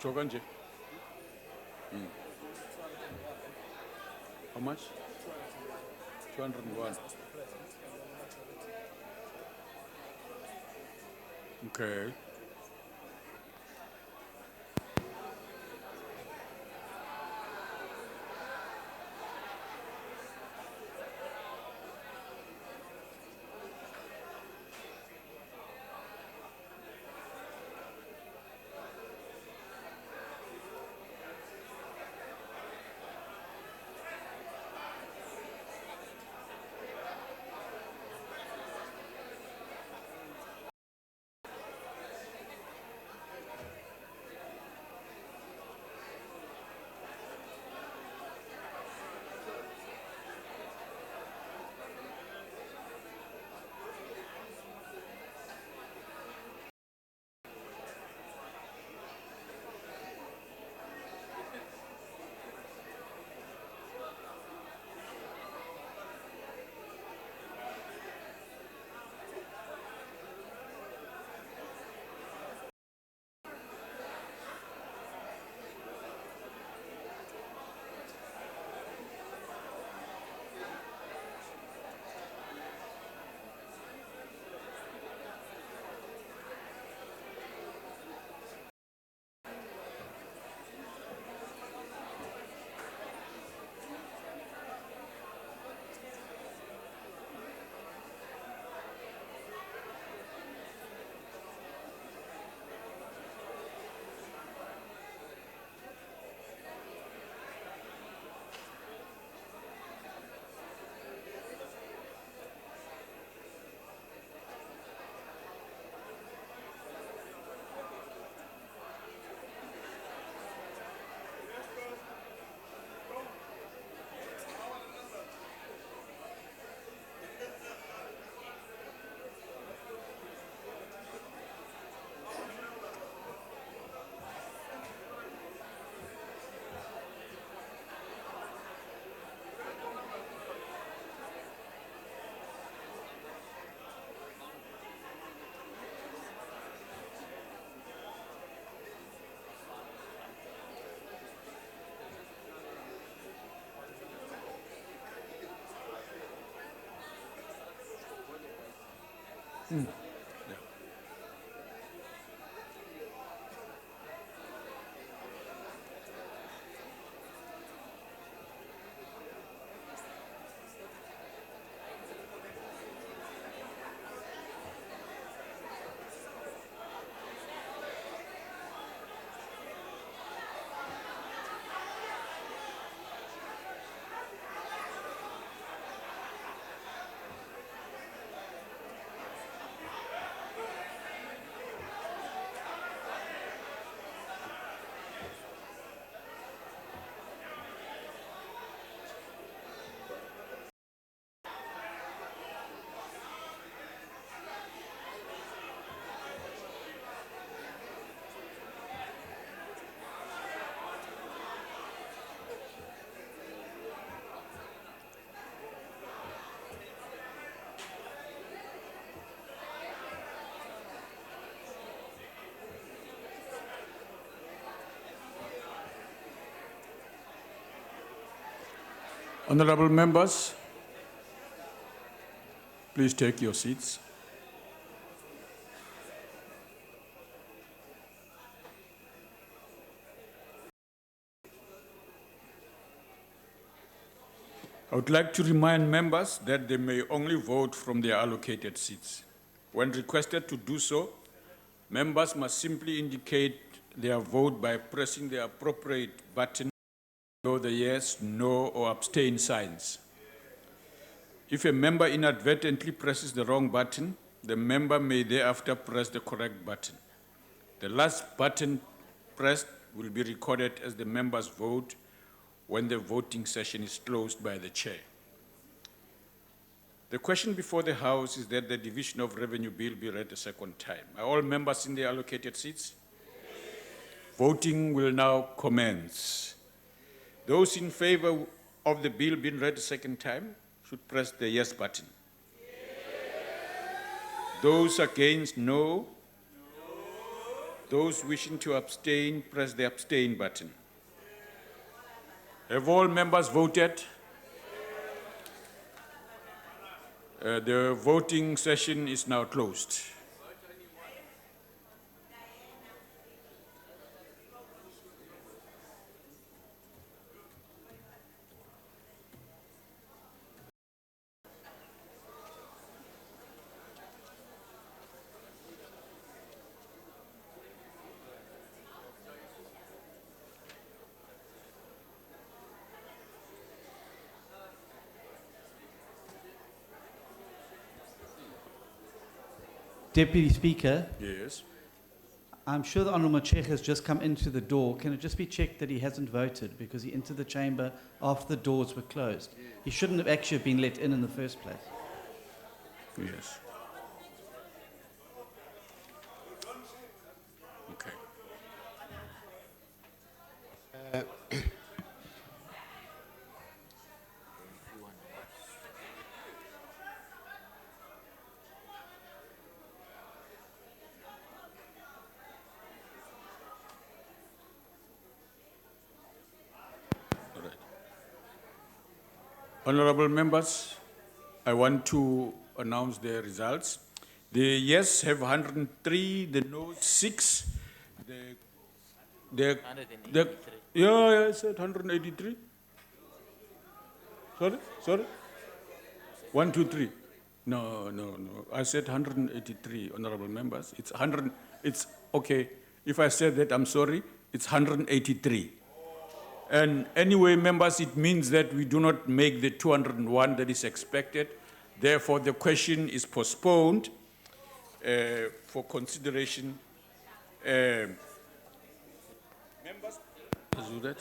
Utsho kanje. How much? 201. Okay. Honorable members, please take your seats. I would like to remind members that they may only vote from their allocated seats. When requested to do so, members must simply indicate their vote by pressing the appropriate button below the yes, no, or abstain signs. If a member inadvertently presses the wrong button, the member may thereafter press the correct button. The last button pressed will be recorded as the member's vote when the voting session is closed by the chair. The question before the House is that the Division of Revenue Bill be read a second time. Are all members in their allocated seats? Yes. Voting will now commence. Those in favor of the bill being read a second time should press the yes button. Yes. Those against, no. Those wishing to abstain, press the abstain button. Have all members voted? The voting session is now closed. Deputy Speaker, Yes. I'm sure the Honourable Chair has just come into the door. Can it just be checked that he hasn't voted because he entered the chamber after the doors were closed? He shouldn't have actually been let in the first place. Yes. Okay. All right. Honorable members, I want to announce the results. The yes have 103, the no 6, the yeah, I said 183. Sorry? 1, 2, 3. No. I said 183, honorable members. It's 100, it's okay. If I said that, I'm sorry. It's 183. And anyway, members, it means that we do not make the 201 that is expected. Therefore, the question is postponed for consideration. Members, let's do that.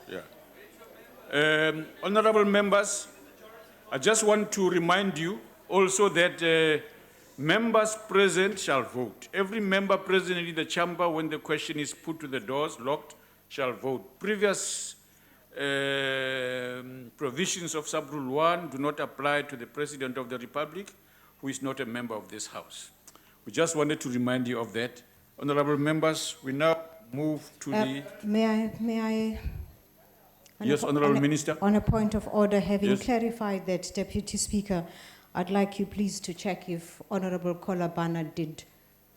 Yeah. Honorable members, I just want to remind you also that members present shall vote. Every member present in the chamber when the question is put to the doors, locked, shall vote. Previous provisions of Sub-Rule 1 do not apply to the President of the Republic, who is not a member of this House. We just wanted to remind you of that. Honorable members, we now move to the... May I? Yes, Honorable Minister. On a point of order, having Yes. clarified that, Deputy Speaker, I'd like you please to check if Honorable Kolabana did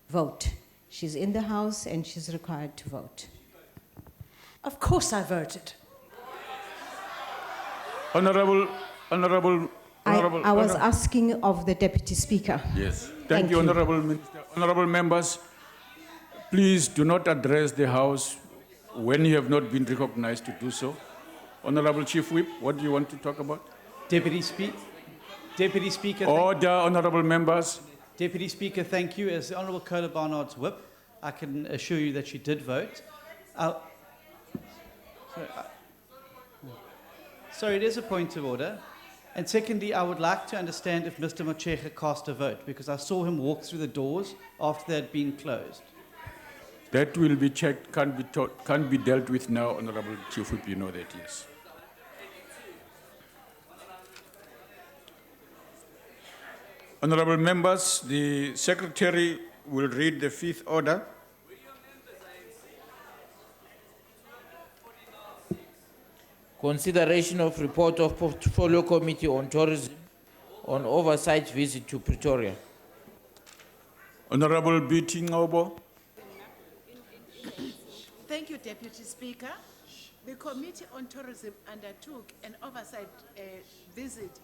vote. She's in the House and she's required to vote. Of course I voted. Honorable. I was asking of the Deputy Speaker. Yes. Thank you, Honorable Minister. Honorable members, please do not address the House when you have not been recognized to do so. Honorable Chief Whip, what do you want to talk about? Deputy Speaker. Order, honorable members. Deputy Speaker, thank you. As the Honourable Kola Barnard's whip, I can assure you that she did vote. Sorry, it is a point of order. And secondly, I would like to understand if Mr. Mochecha cast a vote, because I saw him walk through the doors after they had been closed. That will be checked, can't be dealt with now, Honorable Chief Whip, you know that, yes. Honorable members, the Secretary will read the fifth order. Consideration of report of Portfolio Committee on Tourism on oversight visit to Pretoria. Honorable B.T. Ngobo. Thank you, Deputy Speaker. The Committee on Tourism undertook an oversight visit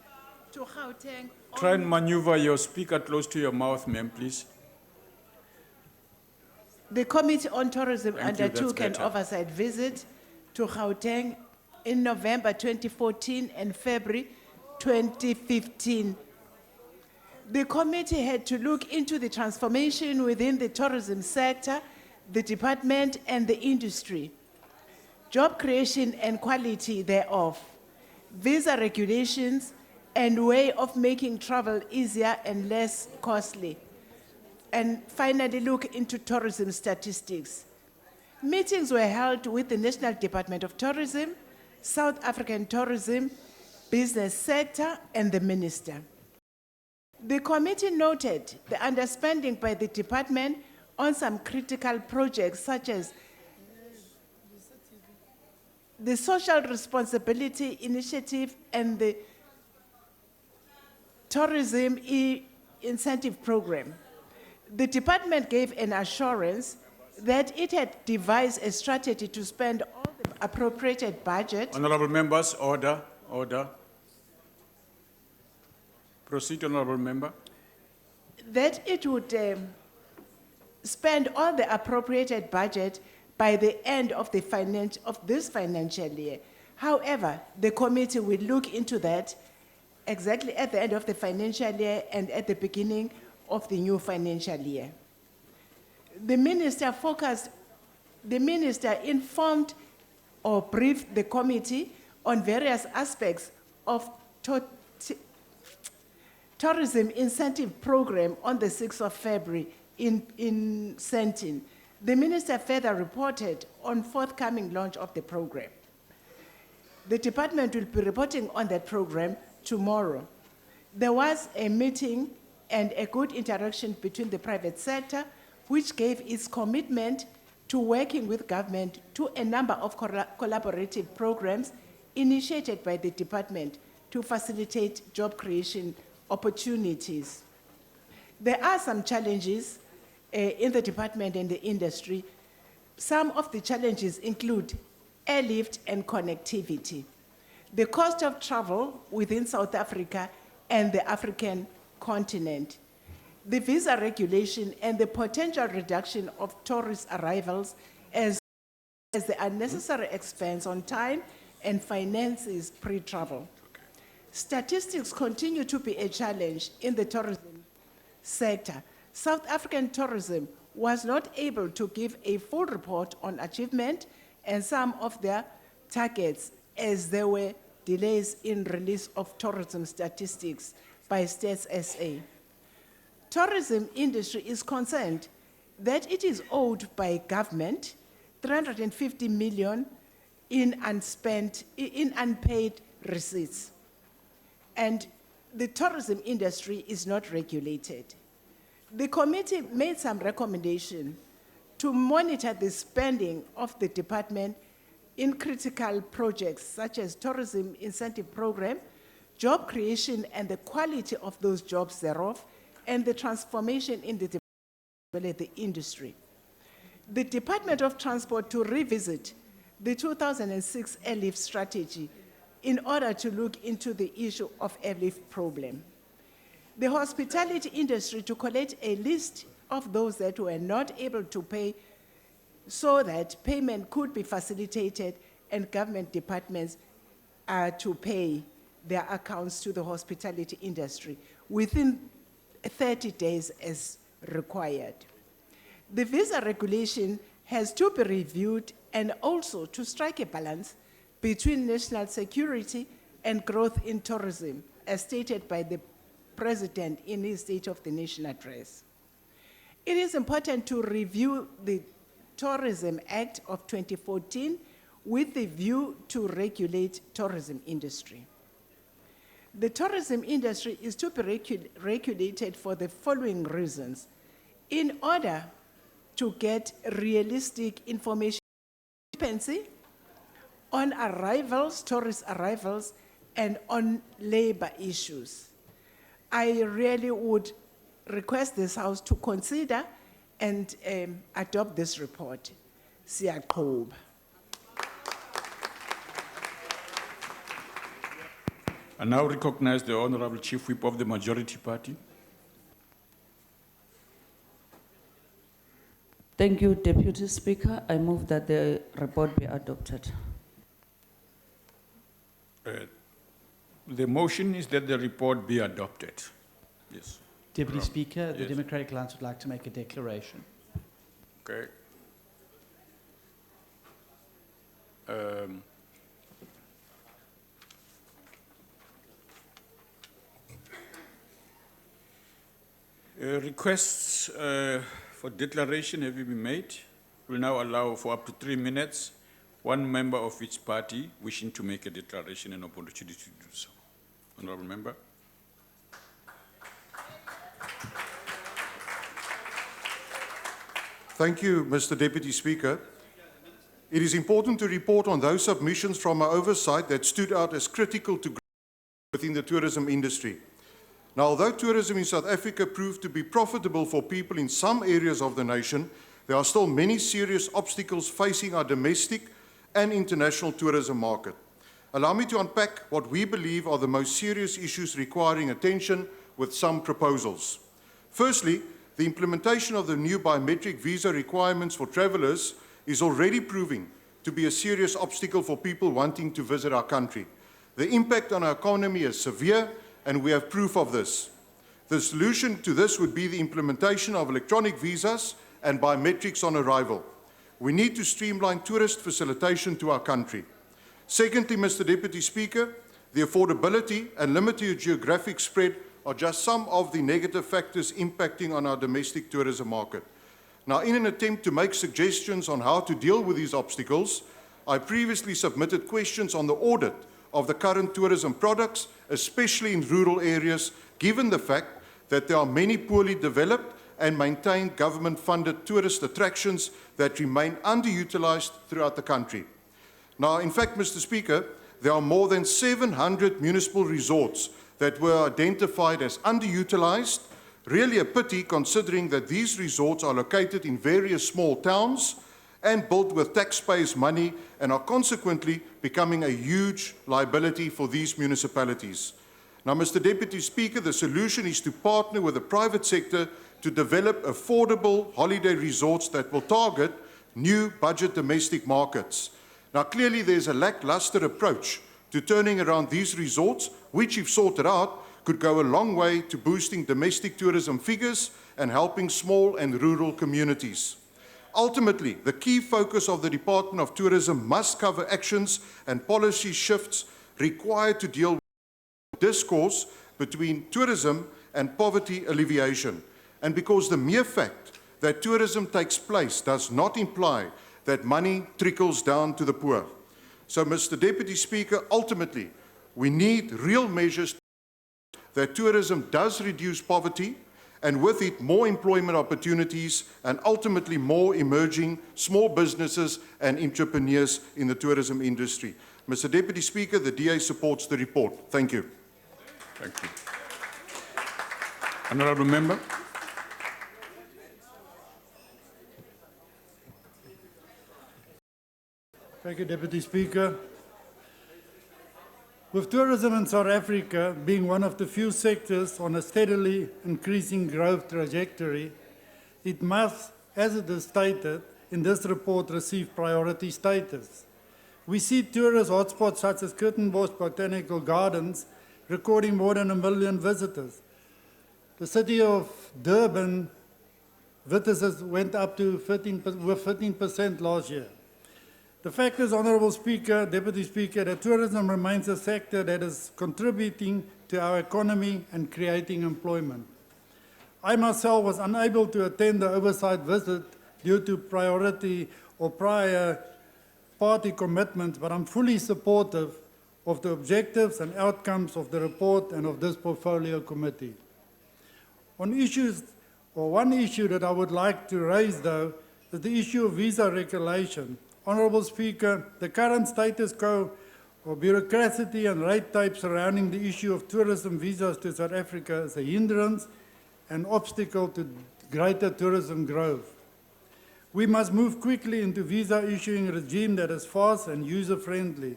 to Gauteng. Try and maneuver your speaker close to your mouth, ma'am, please. The Committee on Tourism Thank you, that's undertook an better. oversight visit to Gauteng in November 2014 and February 2015. The committee had to look into the transformation within the tourism sector, the department and the industry, job creation and quality thereof, visa regulations and way of making travel easier and less costly, and finally look into tourism statistics. Meetings were held with the National Department of Tourism, South African Tourism, business sector, and the minister. The committee noted the understanding by the department on some critical projects such as the Social Responsibility Initiative and the Tourism Incentive Program. The department gave an assurance that it had devised a strategy to spend all the appropriated budget. Honorable members, order, order. Proceed, honorable member. That it would spend all the appropriated budget by the end of this financial year. However, the committee will look into that exactly at the end of the financial year and at the beginning of the new financial year. The minister informed or briefed the committee on various aspects of tourism incentive program on the 6th of February in Sentin. The minister further reported on forthcoming launch of the program. The department will be reporting on that program tomorrow. There was a meeting and a good interaction between the private sector, which gave its commitment to working with government to a number of collaborative programs initiated by the department to facilitate job creation opportunities. There are some challenges in the department and the industry. Some of the challenges include airlift and connectivity, the cost of travel within South Africa and the African continent, the visa regulation and the potential reduction of tourist arrivals as the unnecessary expense on time and finances pre-travel. Statistics continue to be a challenge in the tourism sector. South African tourism was not able to give a full report on achievement and some of their targets as there were delays in release of tourism statistics by Stats SA. Tourism industry is concerned that it is owed by government 350 million in unpaid receipts. And the tourism industry is not regulated. The committee made some recommendation to monitor the spending of the department in critical projects such as tourism incentive program, job creation and the quality of those jobs thereof, and the transformation in the industry. The Department of Transport to revisit the 2006 airlift strategy in order to look into the issue of airlift problem. The hospitality industry to collect a list of those that were not able to pay so that payment could be facilitated and government departments are to pay their accounts to the hospitality industry within 30 days as required. The visa regulation has to be reviewed and also to strike a balance between national security and growth in tourism, as stated by the President in his State of the Nation address. It is important to review the Tourism Act of 2014 with the view to regulate tourism industry. The tourism industry is to be regulated for the following reasons. In order to get realistic information on arrivals, tourist arrivals, and on labor issues. I really would request this House to consider and adopt this report. Siyaqhuba. I now recognize the Honorable Chief Whip of the Majority Party. Thank you, Deputy Speaker. I move that the report be adopted. The motion is that the report be adopted. Yes. Deputy Speaker, the Democratic Alliance would like to make a declaration. Okay. Requests for declaration have been made. We'll now allow for up to 3 minutes, one member of each party wishing to make a declaration and opportunity to do so. Honorable member. Thank you, Mr. Deputy Speaker. It is important to report on those submissions from our oversight that stood out as critical to growth within the tourism industry. Now, although tourism in South Africa proved to be profitable for people in some areas of the nation, there are still many serious obstacles facing our domestic and international tourism market. Allow me to unpack what we believe are the most serious issues requiring attention with some proposals. Firstly, the implementation of the new biometric visa requirements for travellers is already proving to be a serious obstacle for people wanting to visit our country. The impact on our economy is severe, and we have proof of this. The solution to this would be the implementation of electronic visas and biometrics on arrival. We need to streamline tourist facilitation to our country. Secondly, Mr. Deputy Speaker, the affordability and limited geographic spread are just some of the negative factors impacting on our domestic tourism market. Now, in an attempt to make suggestions on how to deal with these obstacles, I previously submitted questions on the audit of the current tourism products, especially in rural areas, given the fact that there are many poorly developed and maintained government-funded tourist attractions that remain underutilized throughout the country. Now, in fact, Mr. Speaker, there are more than 700 municipal resorts that were identified as underutilized. Really a pity, considering that these resorts are located in various small towns and built with taxpayers' money and are consequently becoming a huge liability for these municipalities. Now, Mr. Deputy Speaker, the solution is to partner with the private sector to develop affordable holiday resorts that will target new budget domestic markets. Now, clearly there's a lackluster approach to turning around these resorts, which, if sorted out, could go a long way to boosting domestic tourism figures and helping small and rural communities. Ultimately, the key focus of the Department of Tourism must cover actions and policy shifts required to deal with discourse between tourism and poverty alleviation. And because the mere fact that tourism takes place does not imply that money trickles down to the poor. So, Mr. Deputy Speaker, ultimately, we need real measures that tourism does reduce poverty, and with it more employment opportunities and ultimately more emerging small businesses and entrepreneurs in the tourism industry. Mr. Deputy Speaker, the DA supports the report. Thank you. Thank you. Honourable Member. Thank you, Deputy Speaker. With tourism in South Africa being one of the few sectors on a steadily increasing growth trajectory, it must, as it is stated in this report, receive priority status. We see tourist hotspots such as Kirtenbosch Botanical Gardens recording more than 1 million visitors. The city of Durban visitors went up to 15% last year. The fact is, Honourable Speaker, Deputy Speaker, that tourism remains a sector that is contributing to our economy and creating employment. I myself was unable to attend the oversight visit due to priority or prior party commitments, but I'm fully supportive of the objectives and outcomes of the report and of this portfolio committee. One issue that I would like to raise, though, is the issue of visa regulation. Honourable Speaker, the current status quo of bureaucracy and red tape surrounding the issue of tourism visas to South Africa is a hindrance and obstacle to greater tourism growth. We must move quickly into visa issuing regime that is fast and user-friendly.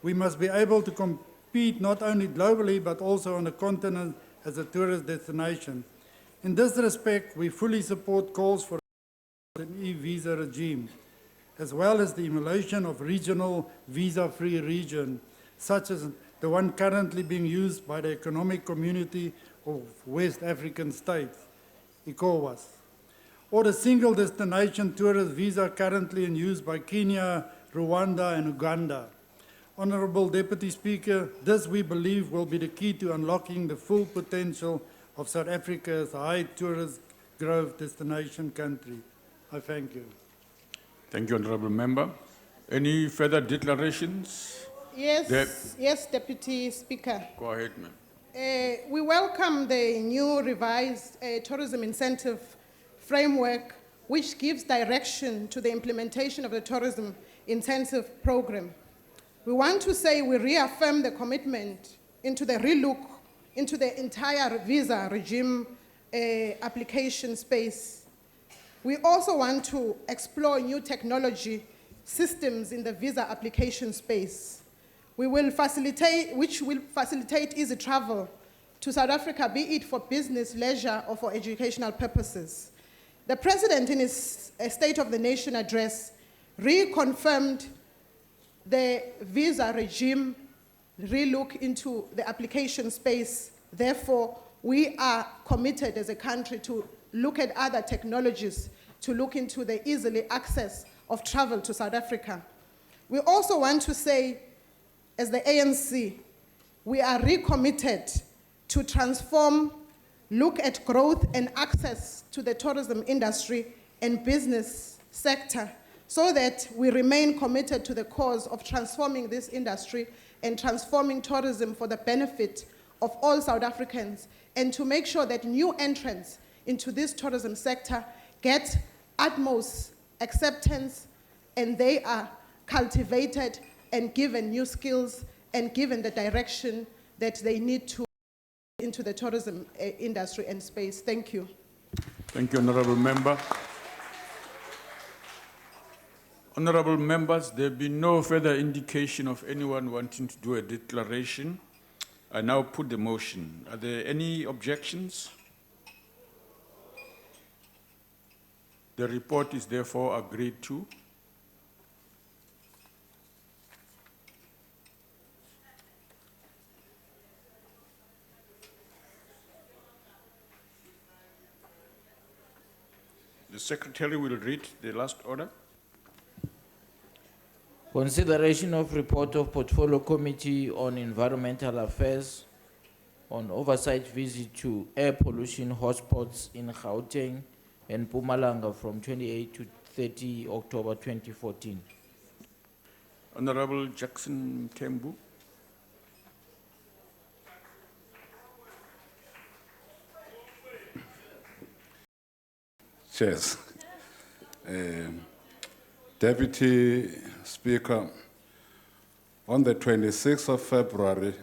We must be able to compete not only globally but also on the continent as a tourist destination. In this respect, we fully support calls for an e-visa regime, as well as the emulation of regional visa-free region, such as the one currently being used by the Economic Community of West African States, ECOWAS, or the single destination tourist visa currently in use by Kenya, Rwanda, and Uganda. Honourable Deputy Speaker, this we believe will be the key to unlocking the full potential of South Africa as a high tourist growth destination country. I thank you. Thank you, Honourable Member. Any further declarations? Yes, yes, Deputy Speaker. Go ahead, ma'am. We welcome the new revised tourism incentive framework which gives direction to the implementation of the tourism intensive program. We want to say we reaffirm the commitment into the relook into the entire visa regime application space. We also want to explore new technology systems in the visa application space. Which will facilitate easy travel to South Africa, be it for business, leisure, or for educational purposes. The President, in his State of the Nation address, reconfirmed the visa regime relook into the application space. Therefore, we are committed as a country to look at other technologies to look into the easily access of travel to South Africa. We also want to say, as the ANC, we are recommitted to transform, look at growth and access to the tourism industry and business sector so that we remain committed to the cause of transforming this industry and transforming tourism for the benefit of all South Africans, and to make sure that new entrants into this tourism sector get utmost acceptance and they are cultivated and given new skills and given the direction that they need to into the tourism industry and space. Thank you. Thank you, Honourable Member. Honourable members, there be no further indication of anyone wanting to do a declaration. I now put the motion. Are there any objections? The report is therefore agreed to. The Secretary will read the last order. Consideration of report of Portfolio Committee on Environmental Affairs on oversight visit to air pollution hotspots in Gauteng and Mpumalanga from 28 to 30 October 2014. Honorable Jackson Kembu. Chairs. Deputy Speaker, on the 26th of February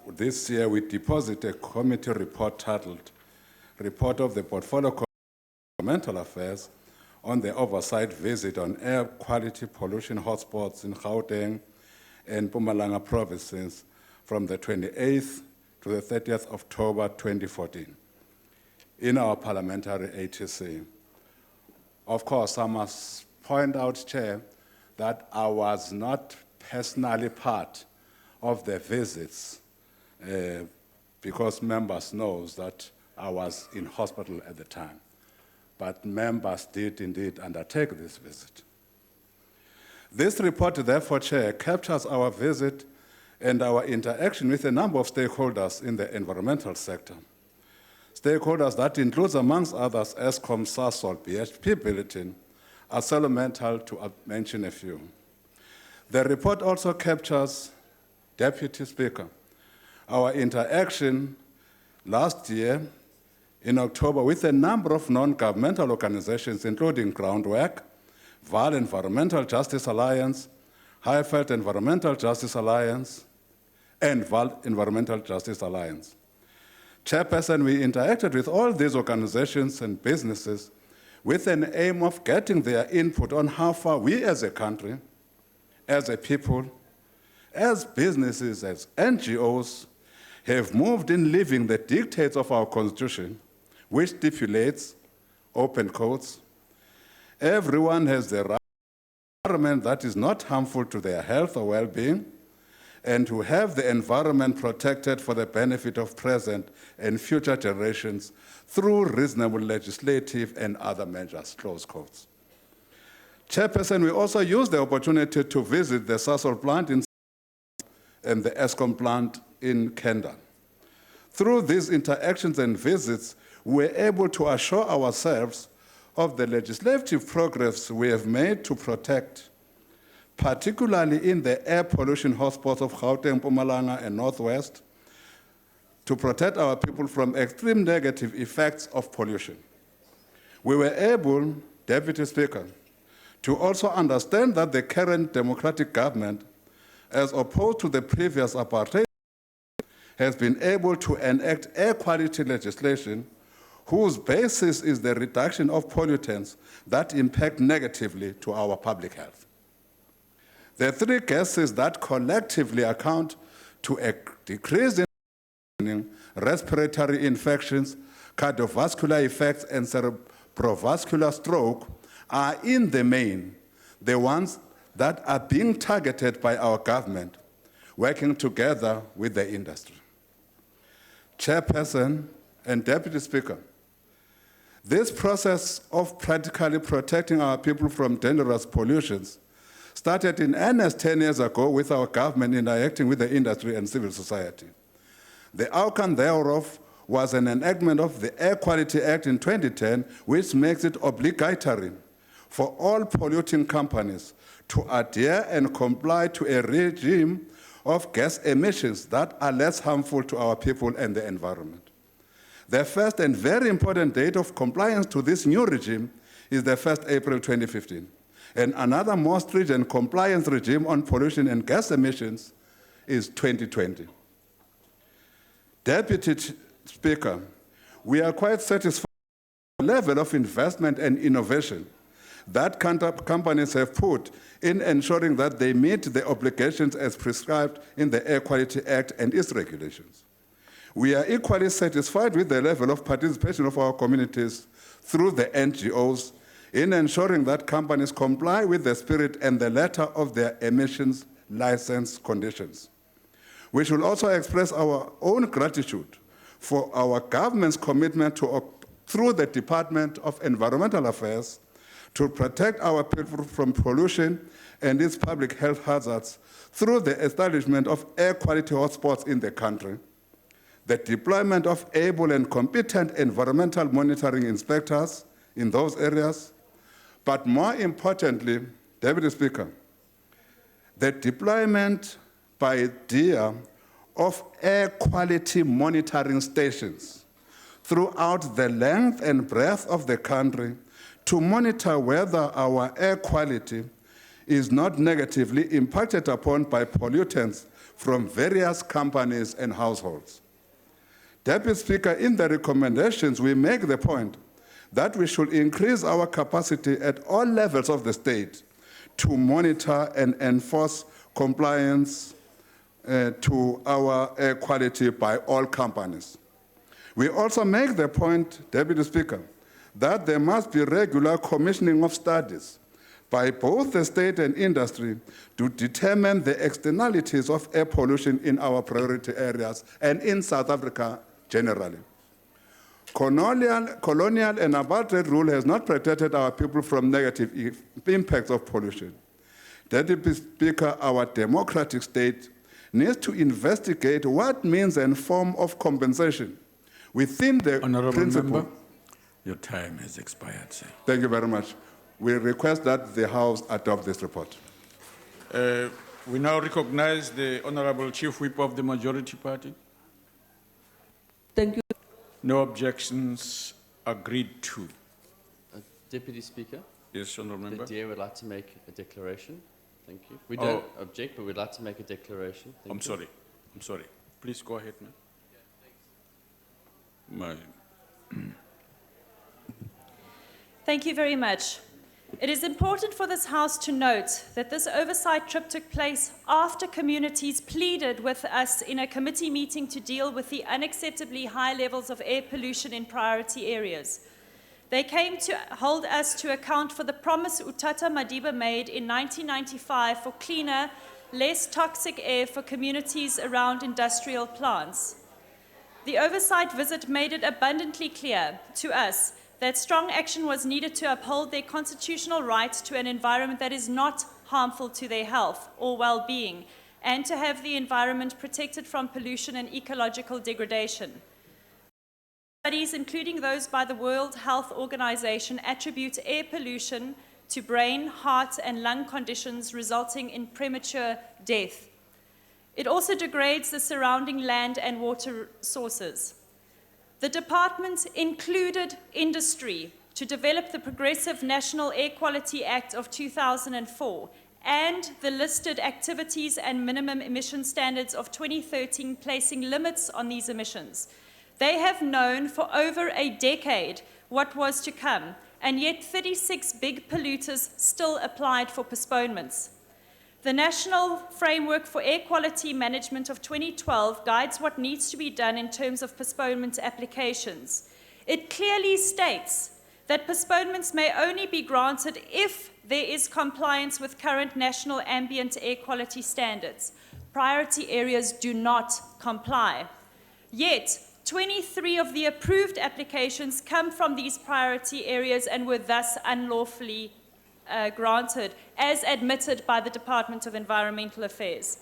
this year, we deposited a committee report titled Report of the Portfolio Committee on Environmental Affairs on the oversight visit on air quality pollution hotspots in Gauteng and Mpumalanga provinces from the 28th to the 30th of October 2014 in our parliamentary ATC. Of course, I must point out, Chair, that I was not personally part of the visits because members know that I was in hospital at the time. But members did indeed undertake this visit. This report, therefore, Chair, captures our visit and our interaction with a number of stakeholders in the environmental sector. Stakeholders that includes, amongst others, Eskom, Sasol, BHP Billiton, ArcelorMittal, to mention a few. The report also captures, Deputy Speaker, our interaction last year in October with a number of non-governmental organizations, including Groundwork, Val Environmental Justice Alliance, Highveld Environmental Justice Alliance, and Val Environmental Justice Alliance. Chairperson, we interacted with all these organizations and businesses with an aim of getting their input on how far we as a country, as a people, as businesses, as NGOs, have moved in living the dictates of our Constitution, which stipulates, open quotes, everyone has the right to an environment that is not harmful to their health or well-being, and to have the environment protected for the benefit of present and future generations through reasonable legislative and other measures, close quotes. Chairperson, we also used the opportunity to visit the Sasol plant and the Eskom plant in Kenda. Through these interactions and visits, we were able to assure ourselves of the legislative progress we have made to protect, particularly in the air pollution hotspots of Gauteng, Mpumalanga, and Northwest, to protect our people from extreme negative effects of pollution. We were able, Deputy Speaker, to also understand that the current democratic government, as opposed to the previous apartheid, has been able to enact air quality legislation whose basis is the reduction of pollutants that impact negatively to our public health. The three gases that collectively account to a decrease in respiratory infections, cardiovascular effects, and cerebrovascular stroke are in the main the ones that are being targeted by our government, working together with the industry. Chairperson and Deputy Speaker, this process of practically protecting our people from dangerous pollutions started in earnest 10 years ago with our government interacting with the industry and civil society. The outcome thereof was an enactment of the Air Quality Act in 2010, which makes it obligatory for all polluting companies to adhere and comply to a regime of gas emissions that are less harmful to our people and the environment. The first and very important date of compliance to this new regime is the 1st April 2015. And another more stringent compliance regime on pollution and gas emissions is 2020. Deputy Speaker, we are quite satisfied with the level of investment and innovation that companies have put in ensuring that they meet the obligations as prescribed in the Air Quality Act and its regulations. We are equally satisfied with the level of participation of our communities through the NGOs in ensuring that companies comply with the spirit and the letter of their emissions license conditions. We should also express our own gratitude for our government's commitment through the Department of Environmental Affairs to protect our people from pollution and its public health hazards through the establishment of air quality hotspots in the country, the deployment of able and competent environmental monitoring inspectors in those areas, but more importantly, Deputy Speaker, the deployment by DEA of air quality monitoring stations throughout the length and breadth of the country to monitor whether our air quality is not negatively impacted upon by pollutants from various companies and households. Deputy Speaker, in the recommendations, we make the point that we should increase our capacity at all levels of the state to monitor and enforce compliance to our air quality by all companies. We also make the point, Deputy Speaker, that there must be regular commissioning of studies by both the state and industry to determine the externalities of air pollution in our priority areas and in South Africa generally. Colonial and apartheid rule has not protected our people from negative impacts of pollution. Deputy Speaker, our democratic state needs to investigate what means and form of compensation within the Honourable principle. Member, your time has expired, sir. Thank you very much. We request that the House adopt this report. We now recognize the Honourable Chief Whip of the Majority Party. Thank you. No objections agreed to. Deputy Speaker? Yes, Honourable Member. The DA would like to make a declaration. Thank you. We don't object, but we'd like to make a declaration. I'm sorry. Please go ahead, ma'am. Thank you very much. It is important for this House to note that this oversight trip took place after communities pleaded with us in a committee meeting to deal with the unacceptably high levels of air pollution in priority areas. They came to hold us to account for the promise Utata Madiba made in 1995 for cleaner, less toxic air for communities around industrial plants. The oversight visit made it abundantly clear to us that strong action was needed to uphold their constitutional right to an environment that is not harmful to their health or well-being, and to have the environment protected from pollution and ecological degradation. Studies, including those by the World Health Organization, attribute air pollution to brain, heart, and lung conditions resulting in premature death. It also degrades the surrounding land and water sources. The department included industry to develop the Progressive National Air Quality Act of 2004 and the listed activities and minimum emission standards of 2013, placing limits on these emissions. They have known for over a decade what was to come, and yet 36 big polluters still applied for postponements. The National Framework for Air Quality Management of 2012 guides what needs to be done in terms of postponement applications. It clearly states that postponements may only be granted if there is compliance with current national ambient air quality standards. Priority areas do not comply. Yet, 23 of the approved applications come from these priority areas and were thus unlawfully granted, as admitted by the Department of Environmental Affairs.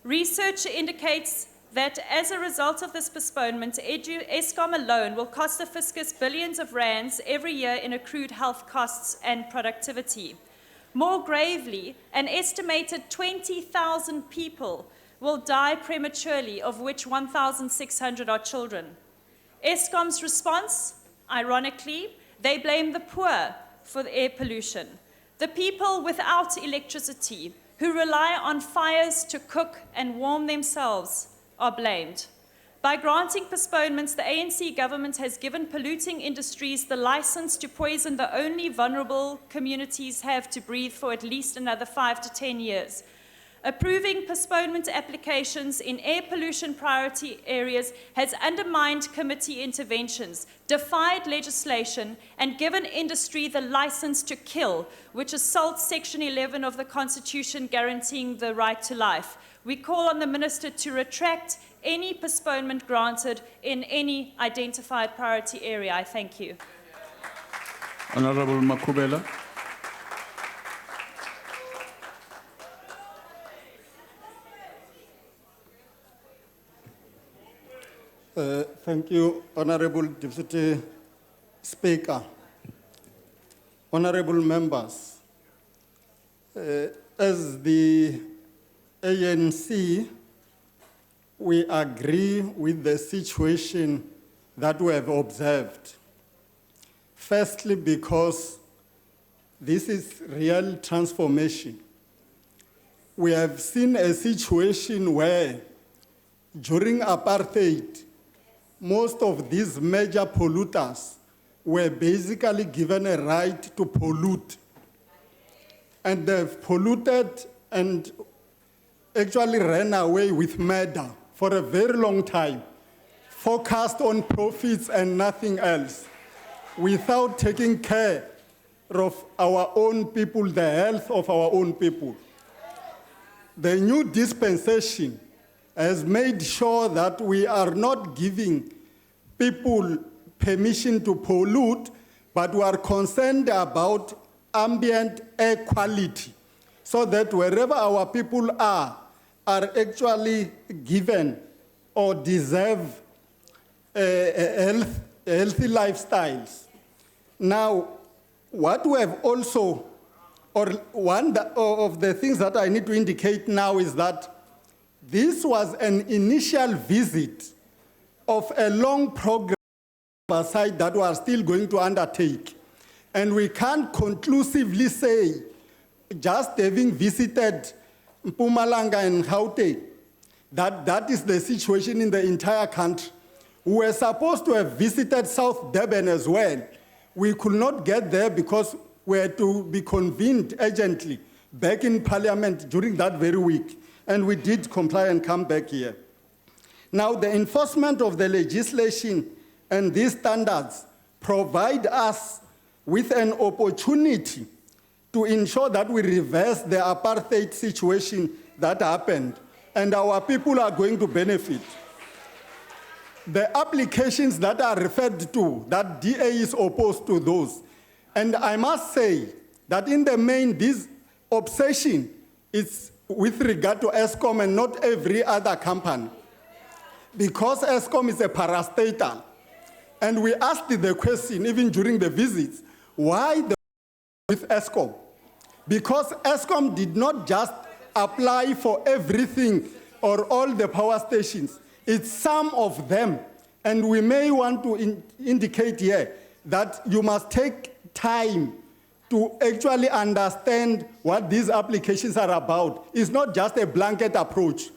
Research indicates that as a result of this postponement, Eskom alone will cost the fiscus billions of rands every year in accrued health costs and productivity. More gravely, an estimated 20,000 people will die prematurely, of which 1,600 are children. Eskom's response, ironically, they blame the poor for the air pollution. The people without electricity, who rely on fires to cook and warm themselves, are blamed. By granting postponements, the ANC government has given polluting industries the license to poison the only vulnerable communities have to breathe for at least another 5 to 10 years. Approving postponement applications in air pollution priority areas has undermined committee interventions, defied legislation, and given industry the license to kill, which assaults Section 11 of the Constitution guaranteeing the right to life. We call on the Minister to retract any postponement granted in any identified priority area. I thank you. Honorable Makubela. Thank you, Honorable Deputy Speaker. Honorable members, as the ANC, we agree with the situation that we have observed. Firstly, because this is real transformation. We have seen a situation where during apartheid, most of these major polluters were basically given a right to pollute. And they've polluted and actually ran away with murder for a very long time, focused on profits and nothing else, without taking care of our own people, the health of our own people. The new dispensation has made sure that we are not giving people permission to pollute, but we are concerned about ambient air quality, so that wherever our people are actually given or deserve healthy lifestyles. Now, what we have also, or one of the things that I need to indicate now is that this was an initial visit of a long program side that we are still going to undertake. And we can't conclusively say, just having visited Mpumalanga and Gauteng, that is the situation in the entire country. We were supposed to have visited South Durban as well. We could not get there because we had to be convened urgently back in Parliament during that very week. And we did comply and come back here. Now, the enforcement of the legislation and these standards provide us with an opportunity to ensure that we reverse the apartheid situation that happened, and our people are going to benefit. The applications that are referred to, that DA is opposed to those. And I must say that in the main, this obsession is with regard to Eskom and not every other company. Because Eskom is a parastatal. And we asked the question, even during the visits, why the with Eskom? Because Eskom did not just apply for everything or all the power stations. It's some of them. And we may want to indicate here that you must take time to actually understand what these applications are about. It's not just a blanket approach.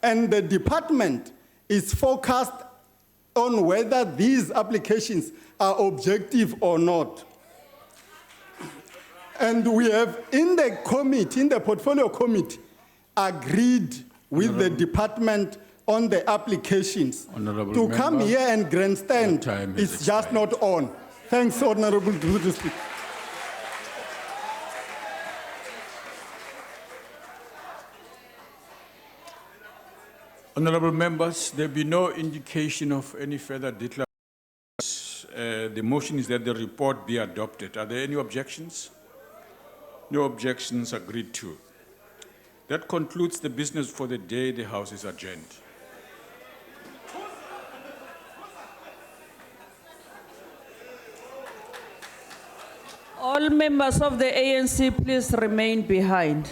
And the department is focused on whether these applications are objective or not. And we have, in the committee, in the portfolio committee, agreed with the department on the applications. Honourable To come member, here and grandstand is just not on. Thanks, Honourable Speaker. Honourable members, there be no indication of any further declarations. The motion is that the report be adopted. Are there any objections? No objections, agreed to. That concludes the business for the day. The House is adjourned. All members of the ANC, please remain behind.